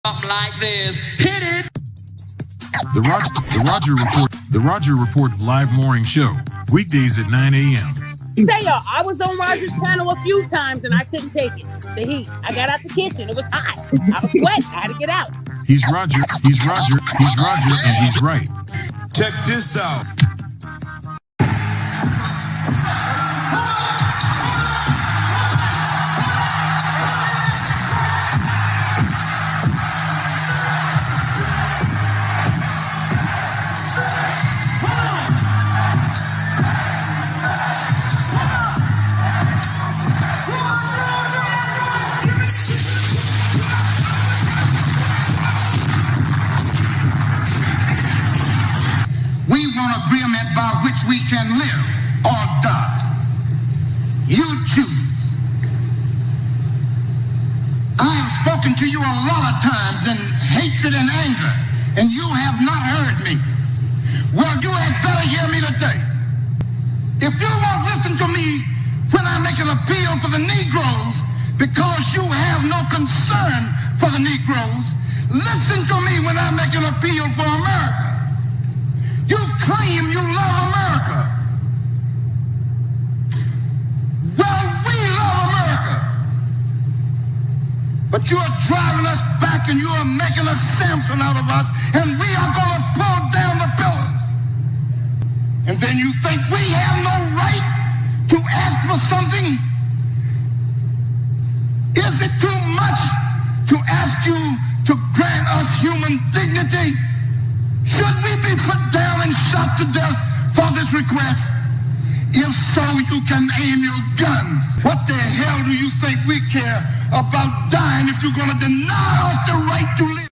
Like this. Hit it. The Roger Report live morning show. Weekdays at 9 a.m. Say y'all, I was on Roger's panel a few times and I couldn't take it. The heat. I got out the kitchen. It was hot. I was sweating. I had to get out. He's Roger, and he's right. Check this out. We can live or die. You choose. I have spoken to you a lot of times in hatred and anger, and you have not heard me. Well, you had better hear me today. If you won't listen to me when I make an appeal for the Negroes because you have no concern for the Negroes, listen to me when I make an appeal for America. You claim you love America. Well, we love America. But you are driving us back and you are making a Samson out of us, and we are going to pull down the pillars. And then you think we have no right to ask for something? Is it too much to ask you to grant us human dignity? Should we be put down and shot to death for this request? If so, you can aim your guns. What the hell do you think we care about dying if you're going to deny us the right to live?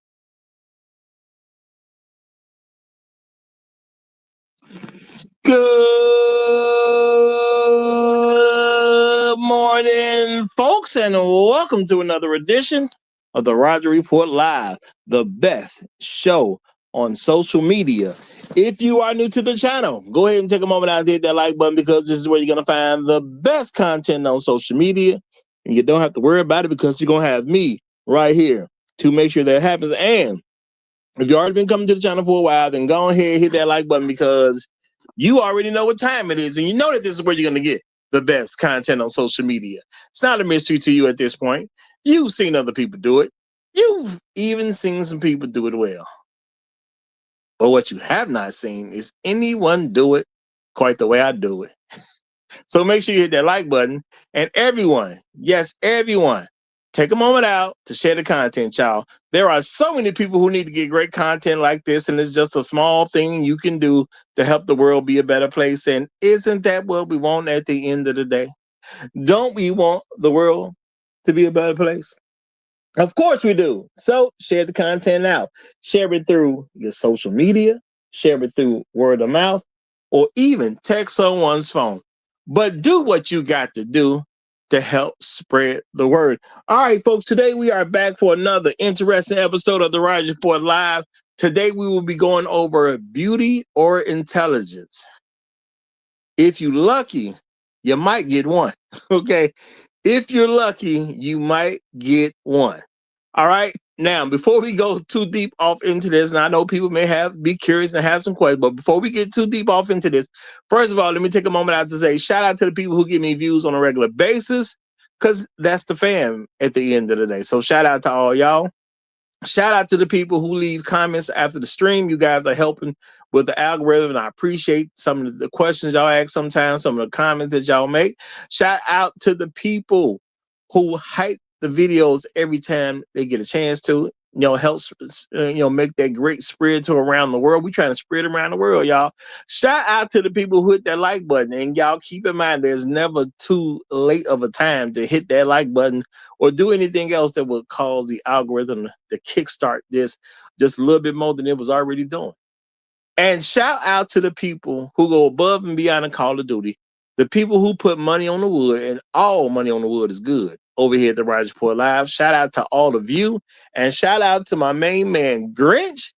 Good morning, folks, and welcome to another edition of the Roger Report Live, the best show on social media. If you are new to the channel, go ahead and take a moment out and hit that like button, because this is where you're going to find the best content on social media. And you don't have to worry about it because you're going to have me right here to make sure that happens. And if you've already been coming to the channel for a while, then go ahead and hit that like button, because you already know what time it is. And you know that this is where you're going to get the best content on social media. It's not a mystery to you at this point. You've seen other people do it. You've even seen some people do it well. But what you have not seen is anyone do it quite the way I do it. So make sure you hit that like button. And everyone, yes, everyone, take a moment out to share the content, y'all. There are so many people who need to get great content like this, and it's just a small thing you can do to help the world be a better place. And isn't that what we want at the end of the day? Don't we want the world to be a better place? Of course we do. So share the content out. Share it through your social media. Share it through word of mouth, or even text someone's phone. But do what you got to do to help spread the word. All right, folks, today we are back for another interesting episode of the Roger Report Live. Today we will be going over beauty or intelligence. If you're lucky, you might get one. Okay. If you're lucky, you might get one. All right. Now, before we go too deep off into this, and I know people may be curious and have some questions, but before we get too deep off into this, first of all, let me take a moment out to say shout out to the people who give me views on a regular basis, because that's the fam at the end of the day. So shout out to all y'all. Shout out to the people who leave comments after the stream. You guys are helping with the algorithm, and I appreciate some of the questions y'all ask sometimes, some of the comments that y'all make. Shout out to the people who hype the videos every time they get a chance to. Helps make that great spread to around the world. We're trying to spread around the world, y'all. Shout out to the people who hit that like button. And y'all keep in mind, there's never too late of a time to hit that like button or do anything else that will cause the algorithm to kickstart this just a little bit more than it was already doing. And shout out to the people who go above and beyond in Call of Duty. The people who put money on the wood, and all money on the wood is good. Over here at the Roger Report Live. Shout out to all of you, and shout out to my main man, Grinch.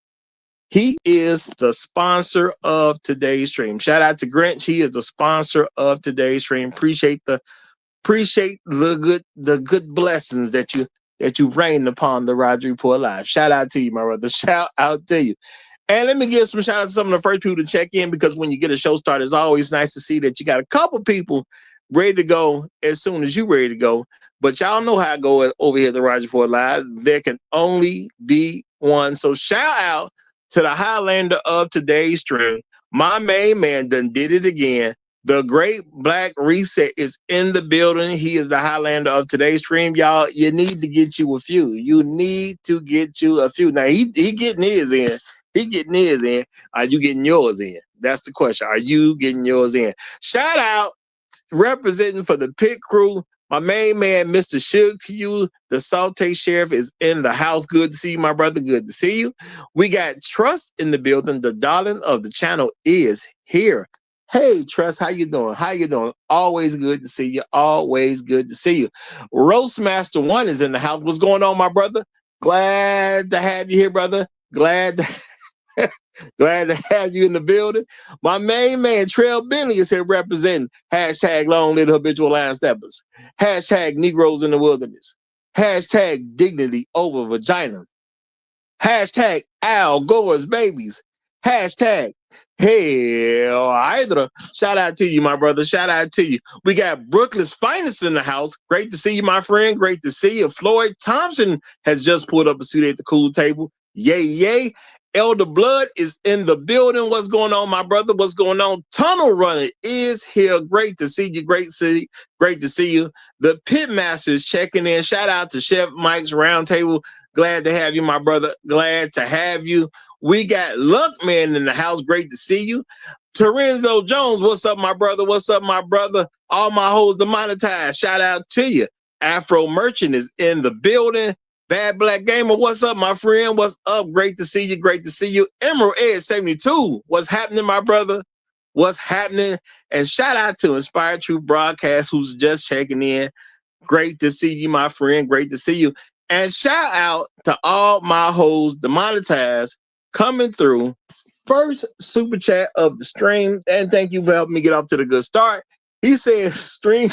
He is the sponsor of today's stream. Shout out to Grinch. He is the sponsor of today's stream. Appreciate the good blessings that you that you've rained upon the Roger Report Live. Shout out to you, my brother. Shout out to you. And let me give some shout out to some of the first people to check in, because when you get a show started, it's always nice to see that you got a couple people ready to go as soon as you're ready to go. But y'all know how I go over here at the Roger Report Live. There can only be one. So shout out to the Highlander of today's stream. My main man done did it again. The Great Black Reset is in the building. He is the Highlander of today's stream. Y'all, you need to get you a few. You need to get you a few. Now, he getting his in. He getting his in. Are you getting yours in? That's the question. Are you getting yours in? Shout out, representing for the pit crew, my main man, Mr. Suge to you. The Saute Sheriff is in the house. Good to see you, my brother. Good to see you. We got Trust in the building. The darling of the channel is here. Hey, Trust, how you doing? How you doing? Always good to see you. Always good to see you. Roastmaster 1 is in the house. What's going on, my brother? Glad to have you here, brother. Glad to have you in the building. My main man, Trail Bentley, is here representing hashtag Long Live Habitual Line Steppers, hashtag Negroes in the Wilderness, hashtag Dignity Over Vagina, hashtag Al Gore's Babies, hashtag Hell Hydra. Shout out to you, my brother. Shout out to you. We got Brooklyn's finest in the house. Great to see you, my friend. Great to see you. Floyd Thompson has just pulled up a seat at the cool table. Yay, yay. Elder Blood is in the building. What's going on, my brother? What's going on? Tunnel Runner is here. Great to see you. Great to see you. The Pitmaster is checking in. Shout out to Chef Mike's Roundtable. Glad to have you, my brother. Glad to have you. We got Luckman in the house. Great to see you. Terenzo Jones, what's up, my brother? What's up, my brother? All my hoes demonetized. Shout out to you. Afro Merchant is in the building. Bad Black Gamer, what's up, my friend? What's up? Great to see you. Great to see you. Emerald Ed 72, what's happening, my brother? What's happening? And shout out to Inspired Truth Broadcast, who's just checking in. Great to see you, my friend. Great to see you. And shout out to all my hoes demonetized coming through. First super chat of the stream. And thank you for helping me get off to the good start. He says stream.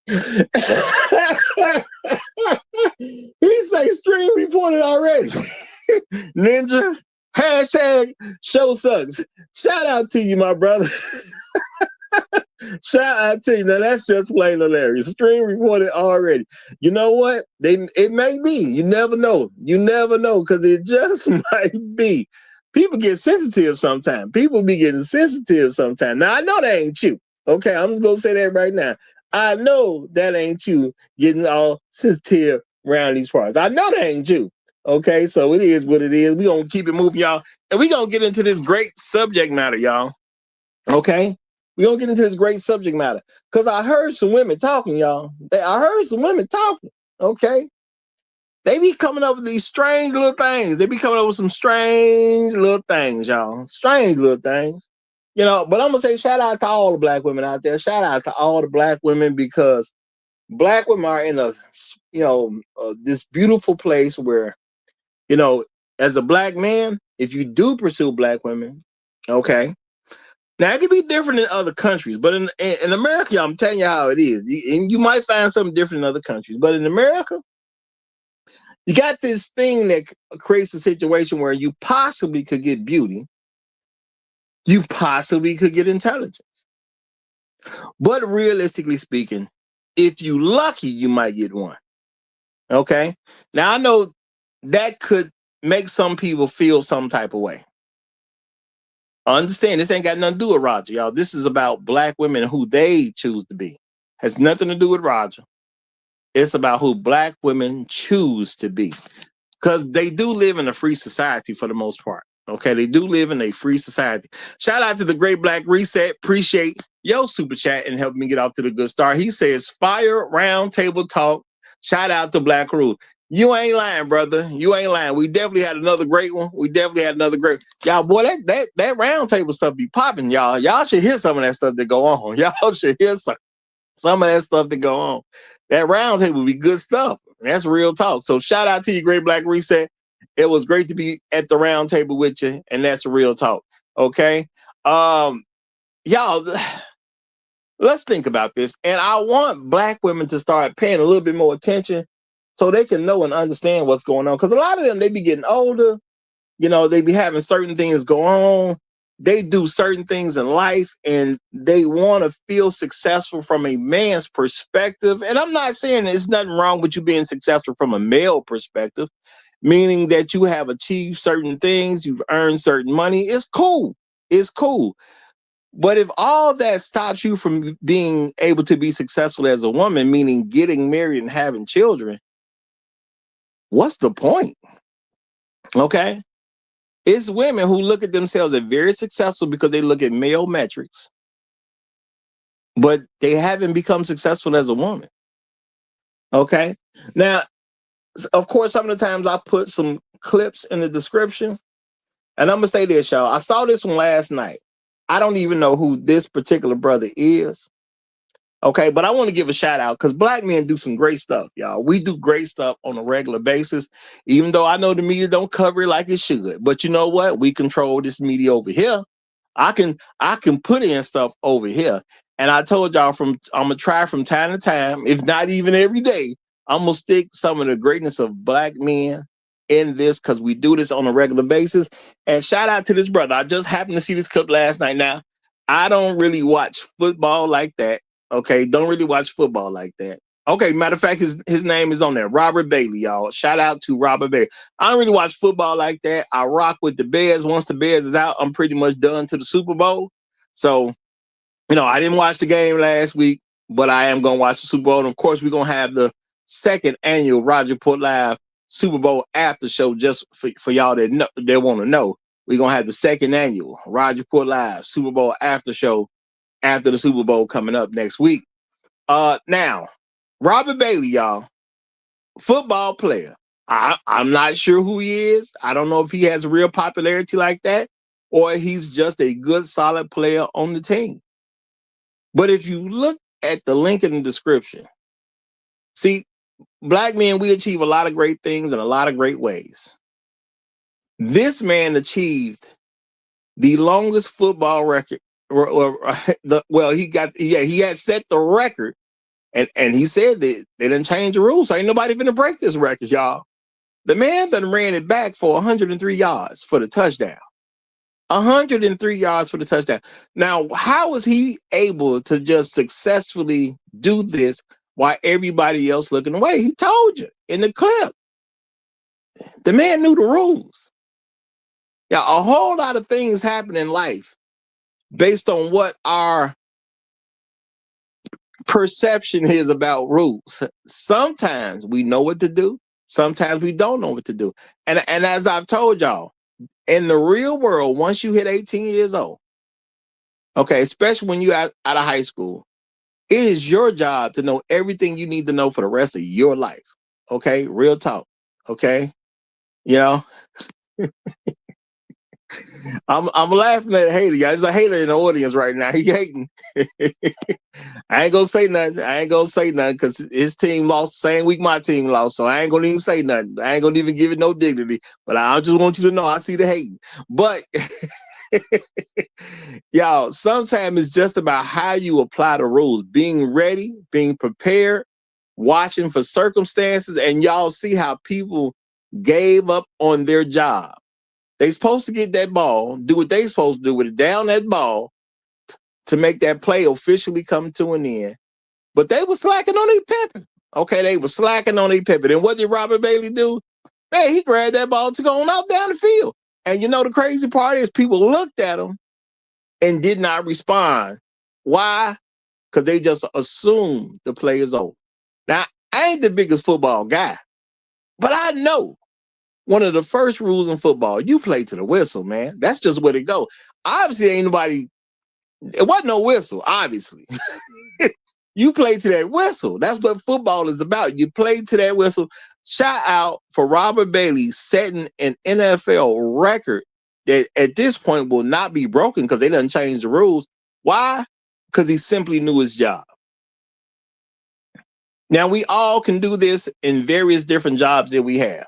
He say stream reported already. Ninja, hashtag show sucks. Shout out to you, my brother. Shout out to you. Now that's just plain hilarious. Stream reported already. You know what? It may be. You never know. You never know, because it just might be. People get sensitive sometimes. People be getting sensitive sometimes. Now I know that ain't you. Okay, I'm just gonna say that right now. I know that ain't you getting all sensitive around these parts. I know that ain't you. Okay, so it is what it is. We're going to keep it moving, y'all. And we're going to get into this great subject matter, y'all. Okay? We're going to get into this great subject matter. Because I heard some women talking, y'all. I heard some women talking. Okay? They be coming up with these strange little things. They be coming up with some strange little things, y'all. Strange little things. You know, but I'm going to say shout out to all the black women out there. Shout out to all the black women, because black women are in a, this beautiful place where, you know, as a black man, if you do pursue black women, okay. Now, it can be different in other countries, but in America, I'm telling you how it is. You might find something different in other countries, but in America, you got this thing that creates a situation where you possibly could get beauty. You possibly could get intelligence. But realistically speaking, if you lucky, you might get one. Okay? Now, I know that could make some people feel some type of way. Understand, this ain't got nothing to do with Roger, y'all. This is about black women and who they choose to be. Has nothing to do with Roger. It's about who black women choose to be. Because they do live in a free society for the most part. Okay, they do live in a free society. Shout out to the Great Black Reset. Appreciate your super chat and helping me get off to the good start. He says, fire round table talk. Shout out to Black Rule. You ain't lying, brother. You ain't lying. We definitely had another great one. Y'all, boy, that round table stuff be popping, y'all. Y'all should hear some of that stuff that go on. Y'all should hear some of that stuff that go on. That round table be good stuff. That's real talk. So shout out to you, Great Black Reset. It was great to be at the round table with you, and that's real talk. Okay. Y'all, let's think about this. And I want Black women to start paying a little bit more attention so they can know and understand what's going on. Because a lot of them, they be getting older, they be having certain things go on. They do certain things in life and they want to feel successful from a man's perspective. And I'm not saying there's nothing wrong with you being successful from a male perspective, meaning that you have achieved certain things, you've earned certain money. It's cool. It's cool. But if all that stops you from being able to be successful as a woman, meaning getting married and having children, what's the point? Okay. It's women who look at themselves as very successful because they look at male metrics, but they haven't become successful as a woman. Okay. Now, of course, some of the times I put some clips in the description, and I'm going to say this, y'all. I saw this one last night. I don't even know who this particular brother is. Okay, but I want to give a shout out because Black men do some great stuff, y'all. We do great stuff on a regular basis, even though I know the media don't cover it like it should. But you know what? We control this media over here. I can put in stuff over here. And I told y'all I'm gonna try from time to time, if not even every day, I'm gonna stick some of the greatness of Black men in this because we do this on a regular basis. And shout out to this brother. I just happened to see this clip last night. Now, I don't really watch football like that. Okay, don't really watch football like that. Okay, matter of fact, his name is on there, Robert Bailey, y'all. Shout out to Robert Bailey. I don't really watch football like that. I rock with the Bears. Once the Bears is out, I'm pretty much done to the Super Bowl. So, I didn't watch the game last week, but I am going to watch the Super Bowl. And of course, we're going to have the second annual Roger Report Live Super Bowl after show just for y'all that want to know. We're going to have the second annual Roger Report Live Super Bowl after show after the Super Bowl coming up next week. Now, Robert Bailey, y'all, football player. I'm not sure who he is. I don't know if he has real popularity like that or he's just a good, solid player on the team. But if you look at the link in the description, see, Black men, we achieve a lot of great things in a lot of great ways. This man achieved the longest football record. He had set the record, and he said that they didn't change the rules. So ain't nobody finna break this record, y'all. The man done ran it back for 103 yards for the touchdown. 103 yards for the touchdown. Now, how was he able to just successfully do this while everybody else looking away? He told you in the clip. The man knew the rules. Yeah, a whole lot of things happen in life based on what our perception is about rules. Sometimes we know what to do. Sometimes we don't know what to do. And as I've told y'all, in the real world, once you hit 18 years old, okay, especially when you're out of high school, it is your job to know everything you need to know for the rest of your life. Okay, real talk. Okay, I'm laughing at a hater, guys. There's a hater in the audience right now. He hating. I ain't gonna say nothing because his team lost the same week my team lost. So I ain't gonna even say nothing. I ain't gonna even give it no dignity. But I just want you to know I see the hating. But y'all, sometimes it's just about how you apply the rules, being ready, being prepared, watching for circumstances, and y'all see how people gave up on their job. They supposed to get that ball, do what they supposed to do with it, down that ball to make that play officially come to an end. But they were slacking on their pimping. Okay, they were slacking on their pimping. And what did Robert Bailey do? Man, he grabbed that ball to go on out down the field. And the crazy part is people looked at him and did not respond. Why? Because they just assumed the play is over. Now, I ain't the biggest football guy, but I know one of the first rules in football, you play to the whistle, man. That's just where it go. Obviously, ain't nobody, it wasn't no whistle, obviously. You play to that whistle. That's what football is about. You play to that whistle. Shout out for Robert Bailey setting an NFL record that at this point will not be broken because they done changed the rules. Why? Because he simply knew his job. Now, we all can do this in various different jobs that we have.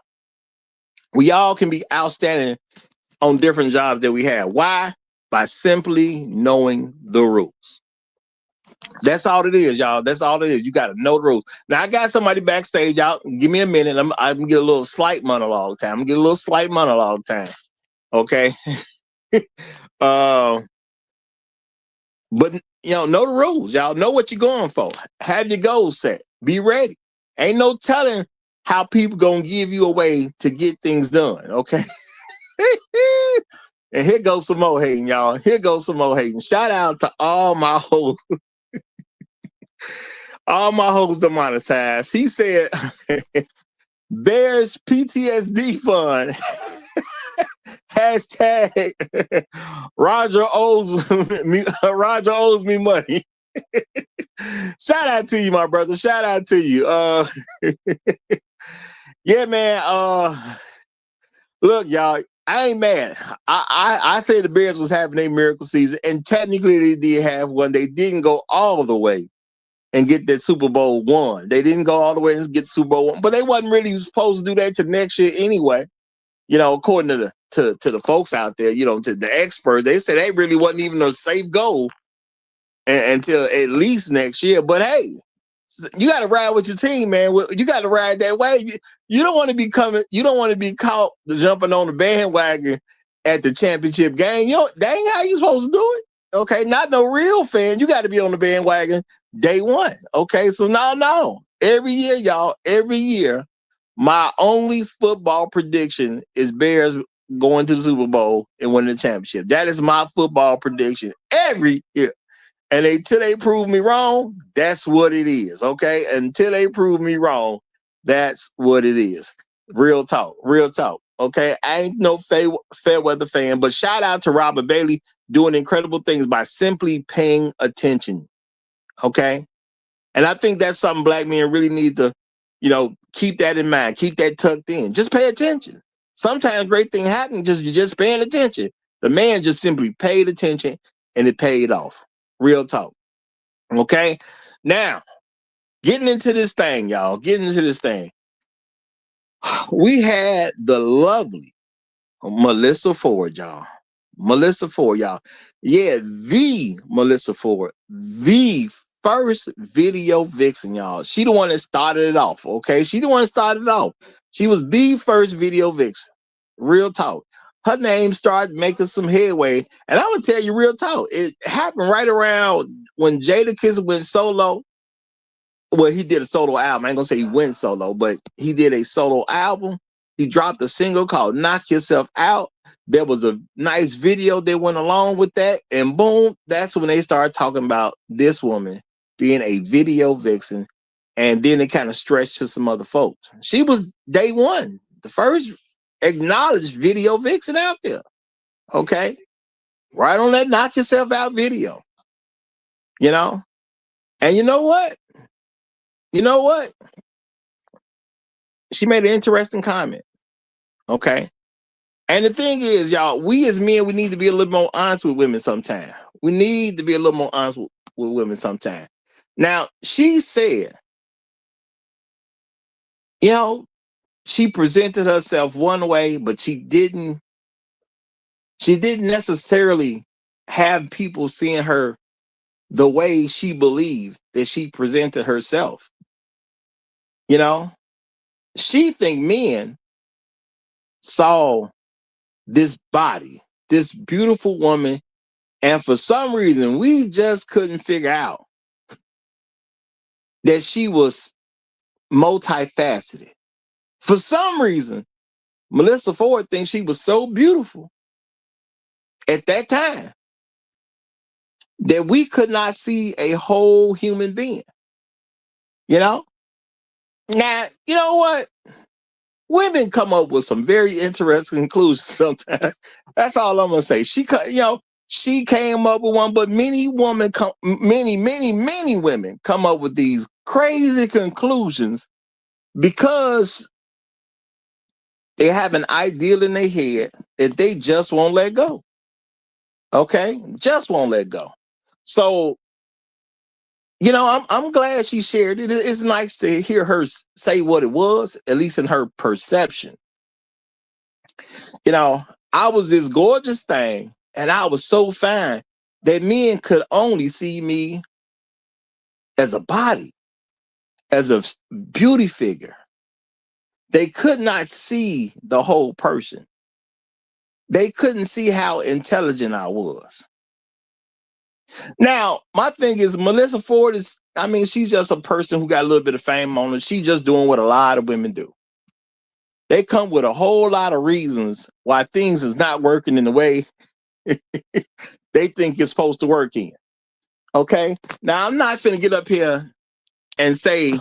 We all can be outstanding on different jobs that we have. Why? By simply knowing the rules. That's all it is, y'all. That's all it is. You got to know the rules. Now, I got somebody backstage out. Give me a minute. I'm going to get a little slight monologue time. Okay. But, know the rules, y'all. Know what you're going for. Have your goals set. Be ready. Ain't no telling how people going to give you a way to get things done, okay? And here goes some more hating, y'all. Here goes some more hating. Shout out to all my hosts. All my hosts demonetized. He said, Bears PTSD fund. Hashtag Roger owes me money. Shout out to you, my brother. Shout out to you. Yeah, man. Look, y'all, I ain't mad. I said the Bears was having a miracle season, and technically they did have one. They didn't go all the way and get that Super Bowl one. They didn't go all the way and get Super Bowl one, but they wasn't really supposed to do that till next year anyway. According to the folks out there, to the experts, they said they really wasn't even a safe goal until at least next year. But hey, you got to ride with your team, man. You got to ride that way. You don't want to be You don't want to be caught jumping on the bandwagon at the championship game. That ain't how you supposed to do it. Okay, not no real fan. You got to be on the bandwagon day one. Okay, so no. Every year, y'all. Every year. My only football prediction is Bears going to the Super Bowl and winning the championship. That is my football prediction every year. And until they prove me wrong, that's what it is, okay? Until they prove me wrong, that's what it is. Real talk, okay? I ain't no fair weather fan, but shout out to Robert Bailey doing incredible things by simply paying attention, okay? And I think that's something black men really need to, keep that in mind. Keep that tucked in. Just pay attention. Sometimes great things happen. You're just paying attention. The man just simply paid attention and it paid off. Real talk. Okay. Now, getting into this thing, y'all. We had the lovely Melissa Ford, y'all. Yeah, the Melissa Ford, the first video vixen, y'all. She the one that started it off, okay? She was the first video vixen. Real talk. Her name started making some headway. And I'm going to tell you real talk. It happened right around when Jadakiss went solo. Well, he did a solo album. I ain't going to say he went solo, but he did a solo album. He dropped a single called Knock Yourself Out. There was a nice video that went along with that. And boom, that's when they started talking about this woman being a video vixen. And then it kind of stretched to some other folks. She was day one, the first acknowledged video vixen out there. Okay. Right on that Knock Yourself Out video. And you know what? She made an interesting comment. Okay. And the thing is, y'all, we as men, we need to be a little more honest with women sometimes. Now, she said, she presented herself one way, but she didn't necessarily have people seeing her the way she believed that she presented herself. She think men saw this body, this beautiful woman, and for some reason, we just couldn't figure out that she was multifaceted. For some reason, Melissa Ford thinks she was so beautiful at that time that we could not see a whole human being. Now, you know what? Women come up with some very interesting conclusions sometimes. That's all I'm gonna say. She came up with one, but many women come up with these crazy conclusions because they have an ideal in their head that they just won't let go. Okay, just won't let go. So, I'm glad she shared it. It's nice to hear her say what it was, at least in her perception. I was this gorgeous thing, and I was so fine that men could only see me as a body, as a beauty figure. They could not see the whole person. They couldn't see how intelligent I was. Now, my thing is, Melissa Ford is, I mean, she's just a person who got a little bit of fame on her. She's just doing what a lot of women do. They come with a whole lot of reasons why things is not working in the way they think it's supposed to work in. Okay? Now, I'm not finna get up here and say,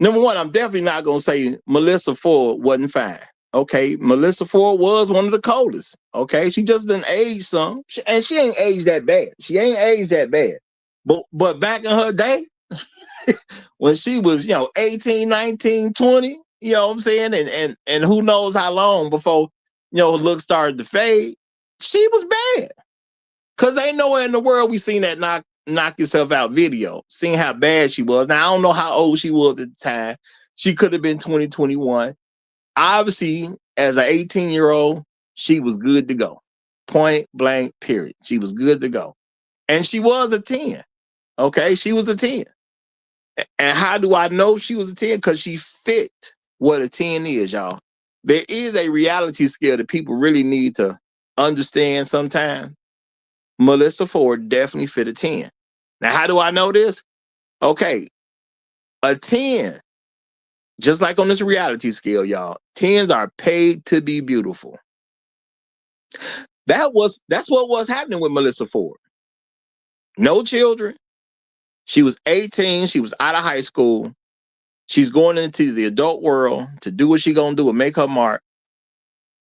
number one, I'm definitely not gonna say Melissa Ford wasn't fine. Okay, Melissa Ford was one of the coldest. Okay, she just didn't age some, and she ain't aged that bad. She ain't aged that bad. But back in her day, when she was, 18, 19, 20, you know what I'm saying? And who knows how long before, her look started to fade, she was bad. Cause ain't nowhere in the world we seen that knock yourself out video, seeing how bad she was. Now, I don't know how old she was at the time. She could have been 20, 21. Obviously, as an 18-year-old, she was good to go. Point blank, period. She was good to go. And she was a 10. Okay, she was a 10. And how do I know she was a 10? Because she fit what a 10 is, y'all. There is a reality scale that people really need to understand sometimes. Melissa Ford definitely fit a 10. Now, how do I know this? Okay, a 10, just like on this reality scale, y'all, 10s are paid to be beautiful. That's what was happening with Melissa Ford. No children. She was 18. She was out of high school. She's going into the adult world to do what she's going to do and make her mark.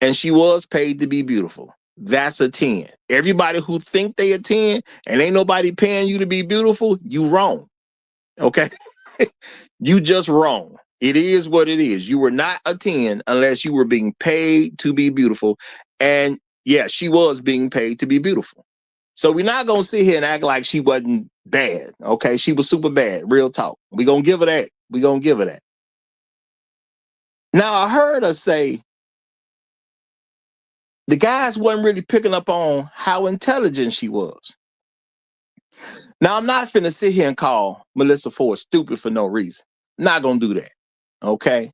And she was paid to be beautiful. That's a 10. Everybody who think they a 10 and ain't nobody paying you to be beautiful, you wrong. Okay? You just wrong. It is what it is. You were not a 10 unless you were being paid to be beautiful. And yeah, she was being paid to be beautiful. So we're not going to sit here and act like she wasn't bad. Okay? She was super bad. Real talk. We're going to give her that. We're going to give her that. Now, I heard her say the guys wasn't really picking up on how intelligent she was. Now, I'm not finna sit here and call Melissa Ford stupid for no reason. I'm not gonna do that. Okay.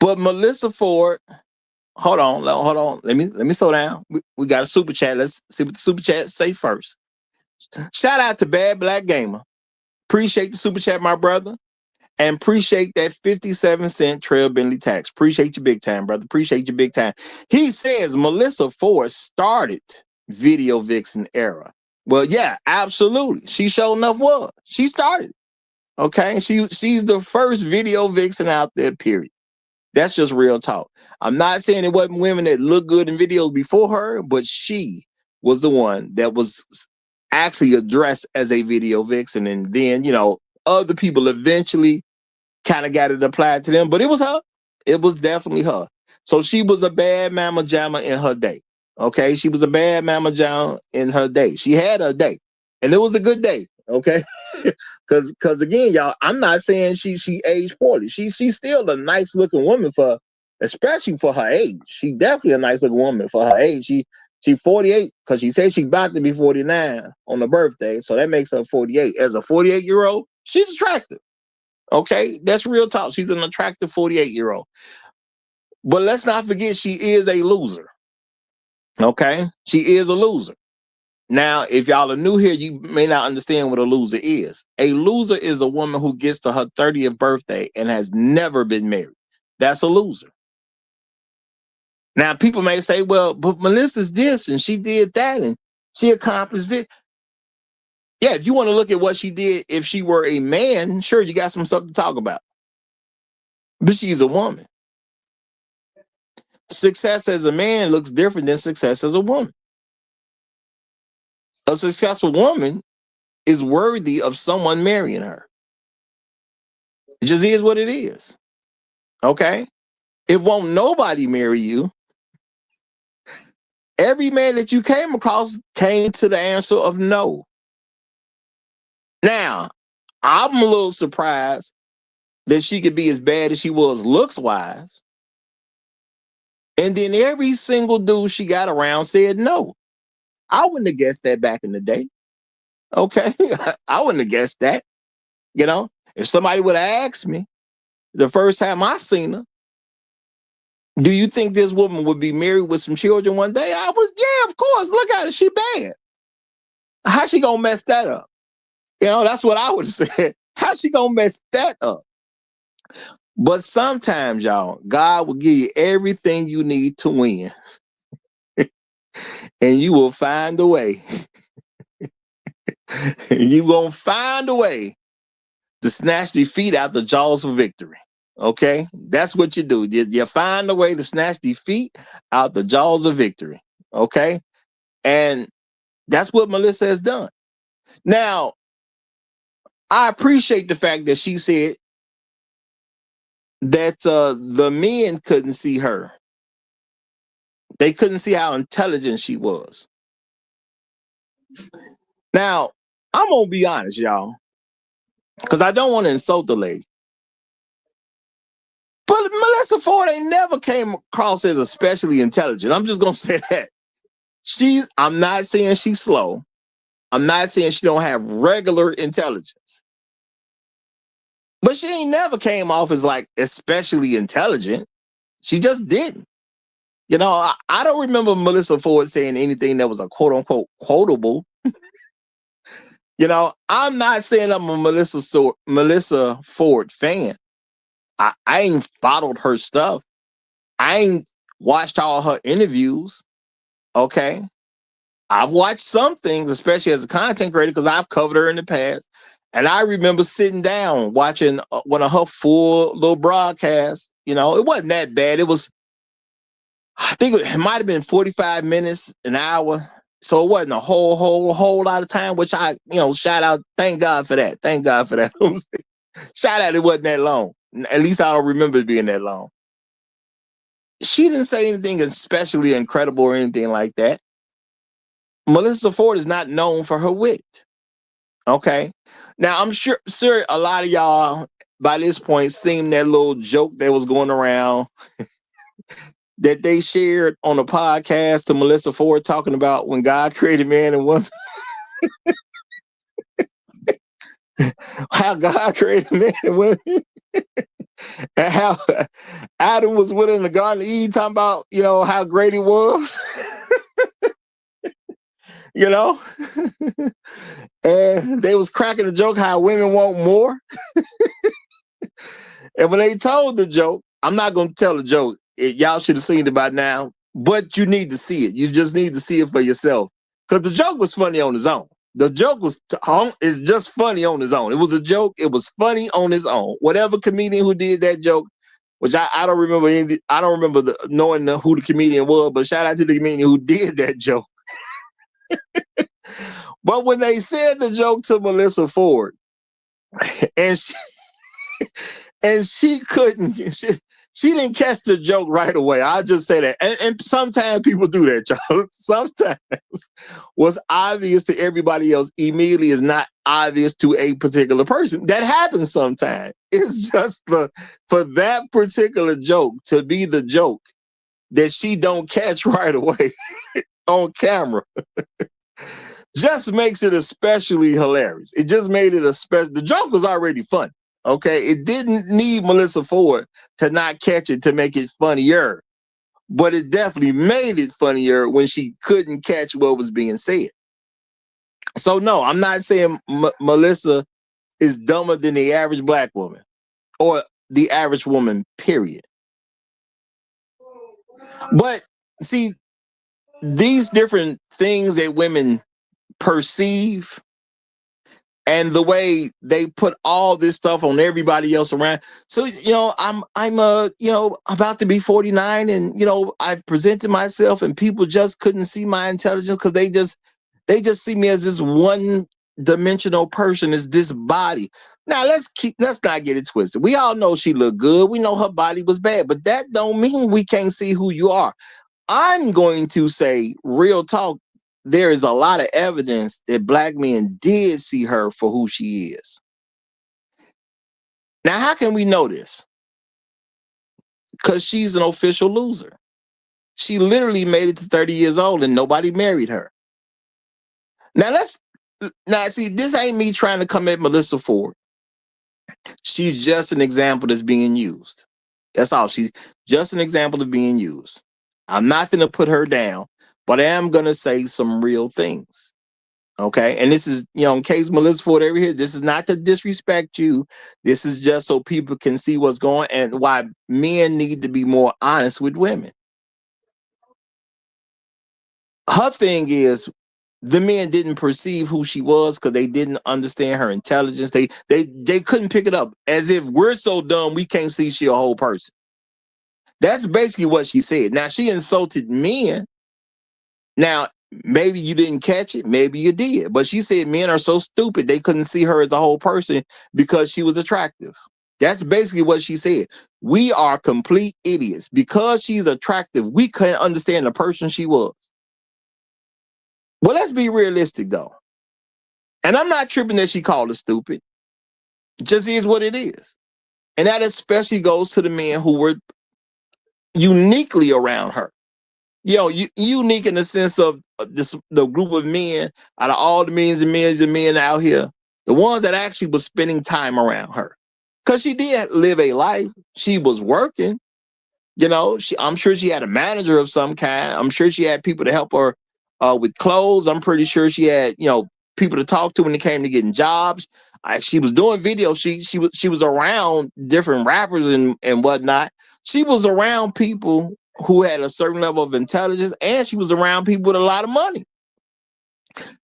But Melissa Ford, hold on. Let me slow down. We got a super chat. Let's see what the super chat say first. Shout out to Bad Black Gamer. Appreciate the super chat, my brother. And appreciate that 57-cent Trail Bentley tax. Appreciate you big time, brother. Appreciate you big time. He says Melissa Ford started video vixen era. Well, yeah, absolutely. She sure enough was. She started. Okay. She's the first video vixen out there, period. That's just real talk. I'm not saying it wasn't women that looked good in videos before her, but she was the one that was actually addressed as a video vixen. And then, other people eventually kind of got it applied to them, but it was her. It was definitely her. So she was a bad mama jamma in her day. Okay, she was a bad mama jamma in her day. She had her day, and it was a good day. Okay, because again, y'all, I'm not saying she aged poorly. She's still a nice looking woman especially for her age. She definitely a nice looking woman for her age. She 48 because she said she about to be 49 on her birthday, so that makes her 48. As a 48-year-old, she's attractive. Okay, that's real talk. She's an attractive 48-year-old. But let's not forget she is a loser. Okay, she is a loser. Now, if y'all are new here, you may not understand what a loser is. A loser is a woman who gets to her 30th birthday and has never been married. That's a loser. Now, people may say, well, but Melissa's this and she did that and she accomplished it. Yeah, if you want to look at what she did, if she were a man, sure, you got some stuff to talk about. But she's a woman. Success as a man looks different than success as a woman. A successful woman is worthy of someone marrying her. It just is what it is. Okay? If won't nobody marry you, every man that you came across came to the answer of no. Now, I'm a little surprised that she could be as bad as she was looks-wise. And then every single dude she got around said no. I wouldn't have guessed that back in the day. Okay. I wouldn't have guessed that. You know, if somebody would have asked me the first time I seen her, do you think this woman would be married with some children one day? I was, yeah, of course. Look at her. She bad. How's she gonna mess that up? You know, that's what I would have said. How's she gonna mess that up? But sometimes, y'all, God will give you everything you need to win. And you will find a way. You gonna find a way to snatch defeat out the jaws of victory. Okay? That's what you do. You find a way to snatch defeat out the jaws of victory. Okay? And that's what Melissa has done. Now, I appreciate the fact that she said that the men couldn't see her. They couldn't see how intelligent she was. Now, I'm going to be honest, y'all, because I don't want to insult the lady. But Melissa Ford ain't never came across as especially intelligent. I'm just going to say that. I'm not saying she's slow. I'm not saying she don't have regular intelligence. But she ain't never came off as like especially intelligent. She just didn't. You know, I don't remember Melissa Ford saying anything that was a quote unquote quotable. You know, I'm not saying I'm a Melissa Ford fan. I ain't followed her stuff. I ain't watched all her interviews. Okay. I've watched some things, especially as a content creator, because I've covered her in the past. And I remember sitting down watching one of her full little broadcasts. You know, it wasn't that bad. It was, I think it might have been 45 minutes, an hour. So it wasn't a whole lot of time, which I, shout out. Thank God for that. Thank God for that. Shout out, it wasn't that long. At least I don't remember it being that long. She didn't say anything especially incredible or anything like that. Melissa Ford is not known for her wit. Okay. Now, I'm sure a lot of y'all by this point seen that little joke that was going around that they shared on a podcast to Melissa Ford talking about when God created man and woman. How God created man and women. And how Adam was within the Garden of Eden talking about, how great he was. And they was cracking the joke how women want more. And when they told the joke, I'm not going to tell the joke. Y'all should have seen it by now, but you need to see it. You just need to see it for yourself. Because the joke was funny on its own. The joke is just funny on its own. It was a joke. It was funny on its own. Whatever comedian who did that joke, which I don't remember I don't remember knowing who the comedian was, but shout out to the comedian who did that joke. But when they said the joke to Melissa Ford, and she couldn't, she didn't catch the joke right away. I'll just say that. And sometimes people do that, y'all. Sometimes what's obvious to everybody else immediately is not obvious to a particular person. That happens sometimes. It's just for that particular joke to be the joke that she don't catch right away on camera. Just makes it especially hilarious. It just made it the joke was already fun. Okay, it didn't need Melissa Ford to not catch it to make it funnier, but it definitely made it funnier when she couldn't catch what was being said. So no, I'm not saying Melissa is dumber than the average black woman or the average woman, period. But see, these different things that women perceive and the way they put all this stuff on everybody else around. So, I'm about to be 49 and, I've presented myself and people just couldn't see my intelligence because they just see me as this one dimensional person, is this body. Now let's not get it twisted. We all know she looked good. We know her body was bad, but that don't mean we can't see who you are. I'm going to say real talk. There is a lot of evidence that black men did see her for who she is. Now, how can we know this? Because she's an official loser. She literally made it to 30 years old and nobody married her. Now, Now, see, this ain't me trying to come at Melissa Ford. She's just an example that's being used. That's all. She's just an example of being used. I'm not going to put her down, but I am going to say some real things. Okay. And this is, in case Melissa Ford ever here, this is not to disrespect you. This is just so people can see what's going and why men need to be more honest with women. Her thing is, the men didn't perceive who she was because they didn't understand her intelligence. They couldn't pick it up. As if we're so dumb we can't see she a whole person. That's basically what she said. Now, she insulted men. Now, maybe you didn't catch it. Maybe you did. But she said men are so stupid they couldn't see her as a whole person because she was attractive. That's basically what she said. We are complete idiots. Because she's attractive, we couldn't understand the person she was. Well, let's be realistic, though. And I'm not tripping that she called her stupid. It just is what it is. And that especially goes to the men who were uniquely around her. Unique in the sense of the group of men, out of all the millions of men out here, the ones that actually was spending time around her. Because she did live a life. She was working. I'm sure she had a manager of some kind. I'm sure she had people to help her with clothes. I'm pretty sure she had, people to talk to when it came to getting jobs. She was doing videos. She was around different rappers and whatnot. She was around people who had a certain level of intelligence, and she was around people with a lot of money.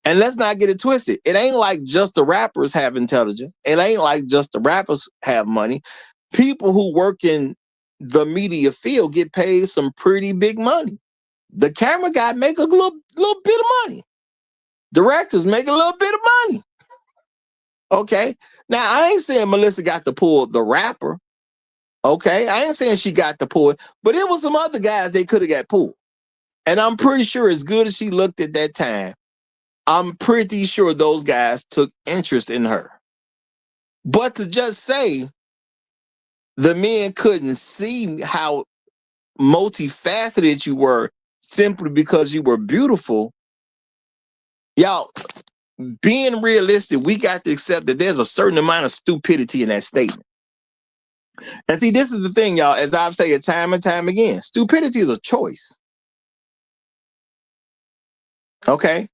And let's not get it twisted. It ain't like just the rappers have intelligence. It ain't like just the rappers have money. People who work in the media field get paid some pretty big money. The camera guy make a little bit of money. Directors make a little bit of money. Okay. Now, I ain't saying Melissa got to pull the rapper. Okay. I ain't saying she got to pull it, but it was some other guys they could have got pulled. And I'm pretty sure as good as she looked at that time, I'm pretty sure those guys took interest in her. But to just say the men couldn't see how multifaceted you were simply because you were beautiful, y'all, being realistic, we got to accept that there's a certain amount of stupidity in that statement. And see, this is the thing, y'all, as I've said time and time again, stupidity is a choice. Okay?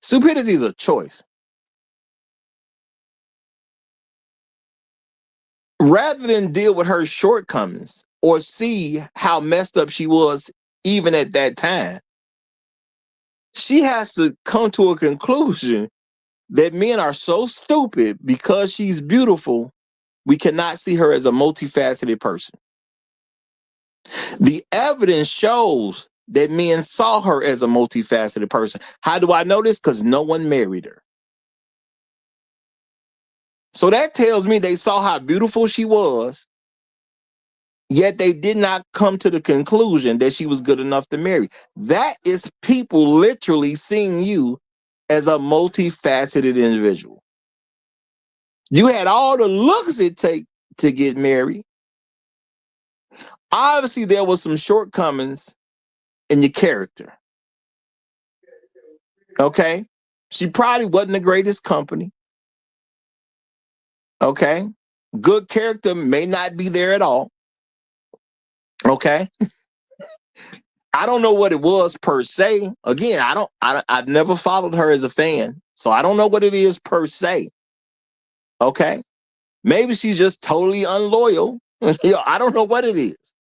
Stupidity is a choice. Rather than deal with her shortcomings or see how messed up she was even at that time, she has to come to a conclusion that men are so stupid because she's beautiful, we cannot see her as a multifaceted person. The evidence shows that men saw her as a multifaceted person. How do I know this? Because no one married her. So that tells me they saw how beautiful she was, yet they did not come to the conclusion that she was good enough to marry. That is people literally seeing you as a multifaceted individual. You had all the looks it take to get married. Obviously, there was some shortcomings in your character. Okay? She probably wasn't the greatest company. Okay? Good character may not be there at all. Okay? I don't know what it was per se. Again, I've never followed her as a fan, so I don't know what it is per se. Okay? Maybe she's just totally unloyal. I don't know what it is.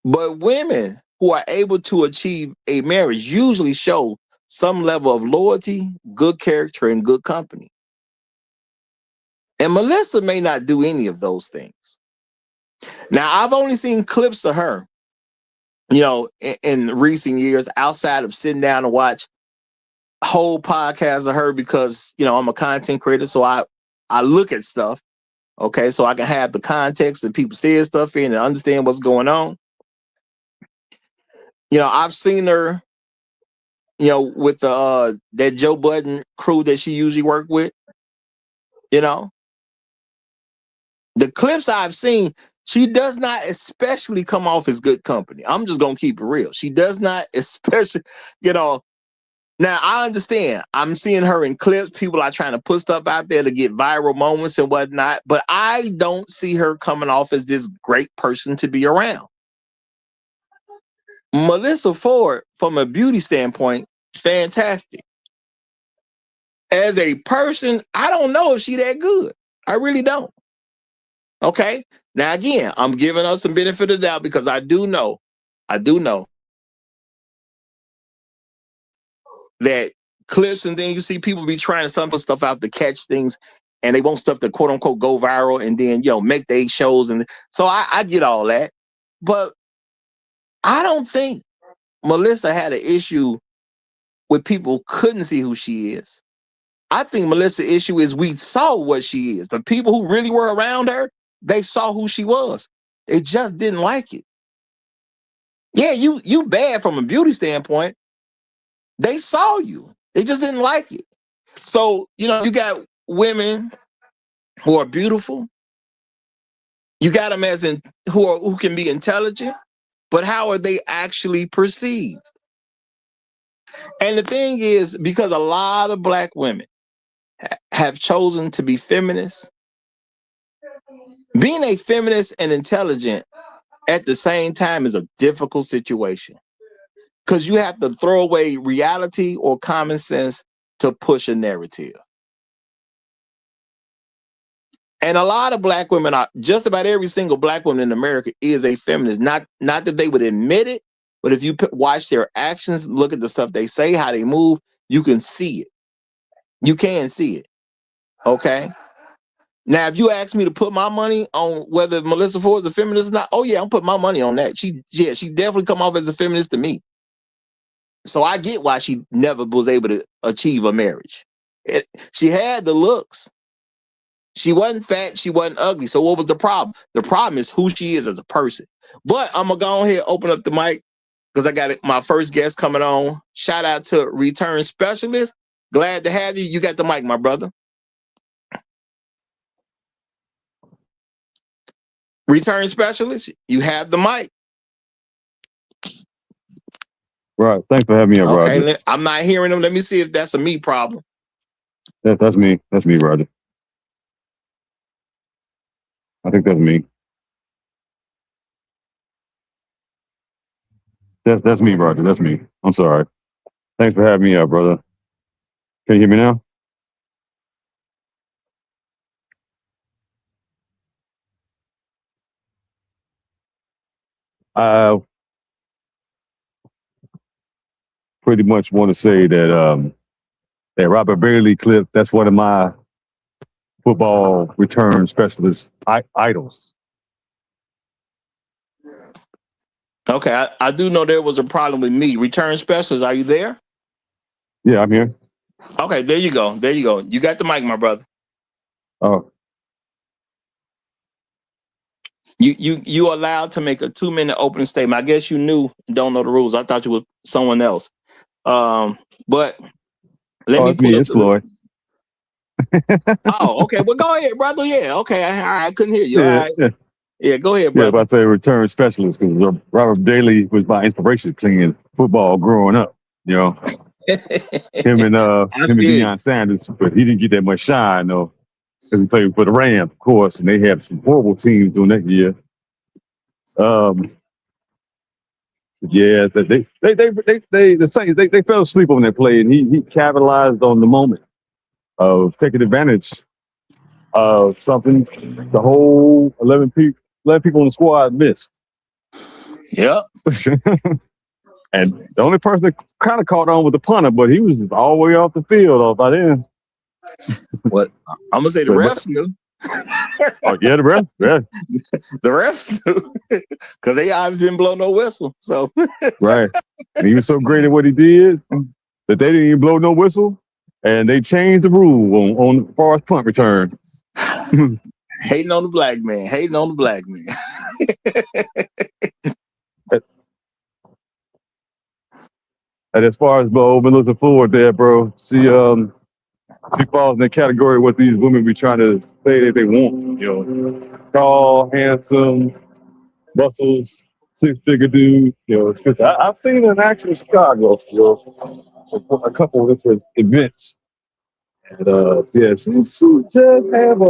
But women who are able to achieve a marriage usually show some level of loyalty, good character, and good company. And Melissa may not do any of those things. Now, I've only seen clips of her, in recent years outside of sitting down and watch whole podcasts of her because, I'm a content creator. So I look at stuff, okay, so I can have the context that people say stuff in and understand what's going on. I've seen her, with the that Joe Budden crew that she usually work with. The clips I've seen, she does not especially come off as good company. I'm just gonna keep it real. She does not especially, Now, I understand. I'm seeing her in clips. People are trying to put stuff out there to get viral moments and whatnot, but I don't see her coming off as this great person to be around. Melissa Ford, from a beauty standpoint, fantastic. As a person, I don't know if she that good. I really don't. Okay. Now, again, I'm giving us some benefit of the doubt because I do know that clips and then you see people be trying to sample stuff out to catch things and they want stuff to quote unquote go viral and then, make their shows. And so I get all that. But I don't think Melissa had an issue with people couldn't see who she is. I think Melissa's issue is we saw what she is. The people who really were around her, they saw who she was. They just didn't like it. Yeah, you bad from a beauty standpoint. They saw you. They just didn't like it. So, you got women who are beautiful. You got them who can be intelligent, but how are they actually perceived? And the thing is, because a lot of Black women have chosen to be feminists, being a feminist and intelligent at the same time is a difficult situation because you have to throw away reality or common sense to push a narrative. And a lot of Black women just about every single Black woman in America is a feminist. Not that they would admit it, but if you watch their actions, look at the stuff they say, how they move, you can see it. You can see it. Okay. Now, if you ask me to put my money on whether Melissa Ford is a feminist or not, oh yeah, I'm putting my money on that. She definitely come off as a feminist to me. So I get why she never was able to achieve a marriage. She had the looks. She wasn't fat. She wasn't ugly. So what was the problem? The problem is who she is as a person. But I'm going to go ahead and open up the mic because I got my first guest coming on. Shout out to Return Specialist. Glad to have you. You got the mic, my brother. Return Specialist, you have the mic. Right. Thanks for having me on, Roger. Okay, I'm not hearing them. Let me see if that's a me problem. That's me. That's me, Roger. I think that's me. That's me, Roger. That's me. I'm sorry. Thanks for having me up, brother. Can you hear me now? I pretty much want to say that that Robert Bailey clip, that's one of my football return specialist idols. Okay, I do know there was a problem with me. Return Specialist, are you there? Yeah, I'm here. Okay, there you go. There you go. You got the mic, my brother. Oh. You allowed to make a 2-minute opening statement. I guess you don't know the rules. I thought you were someone else. But let me pull me. It's Floyd. Oh, okay. Well, go ahead, brother. Yeah, okay. All right. I couldn't hear you. All right. Yeah, go ahead, brother. Yeah, if I say return specialist, because Robert Bailey was my inspiration playing football growing up. Him and Deion Sanders, but he didn't get that much shine though, because he played for the Rams, of course, and they had some horrible teams during that year. Yeah, the Saints they fell asleep on that play, and he capitalized on the moment of taking advantage of something the whole 11 people in the squad missed. Yep. And the only person that kind of caught on with the punter, but he was all the way off the field by then. What? I'm gonna say the refs knew. Oh yeah, the refs. Yeah. The refs knew because they obviously didn't blow no whistle. So right, and he was so great at what he did that they didn't even blow no whistle, and they changed the rule on as far as punt return. Hating on the black man. Hating on the black man. And as far as Melissa Ford there, bro, she falls in the category of what these women be trying to say that they want. Tall, handsome, muscles, 6-figure dude. I've seen her in action in Chicago. a couple of different events. And yeah, she just have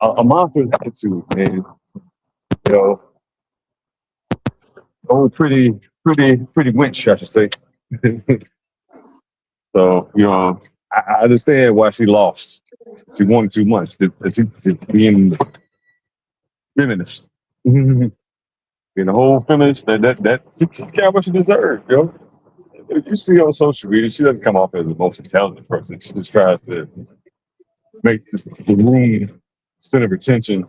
a monstrous attitude, man. You know, pretty winch, I should say. So, I understand why she lost. She wanted too much to being feminist. Being a whole feminist, that she got what she deserved, yo. If you see on social media, she doesn't come off as the most intelligent person. She just tries to make the room center of attention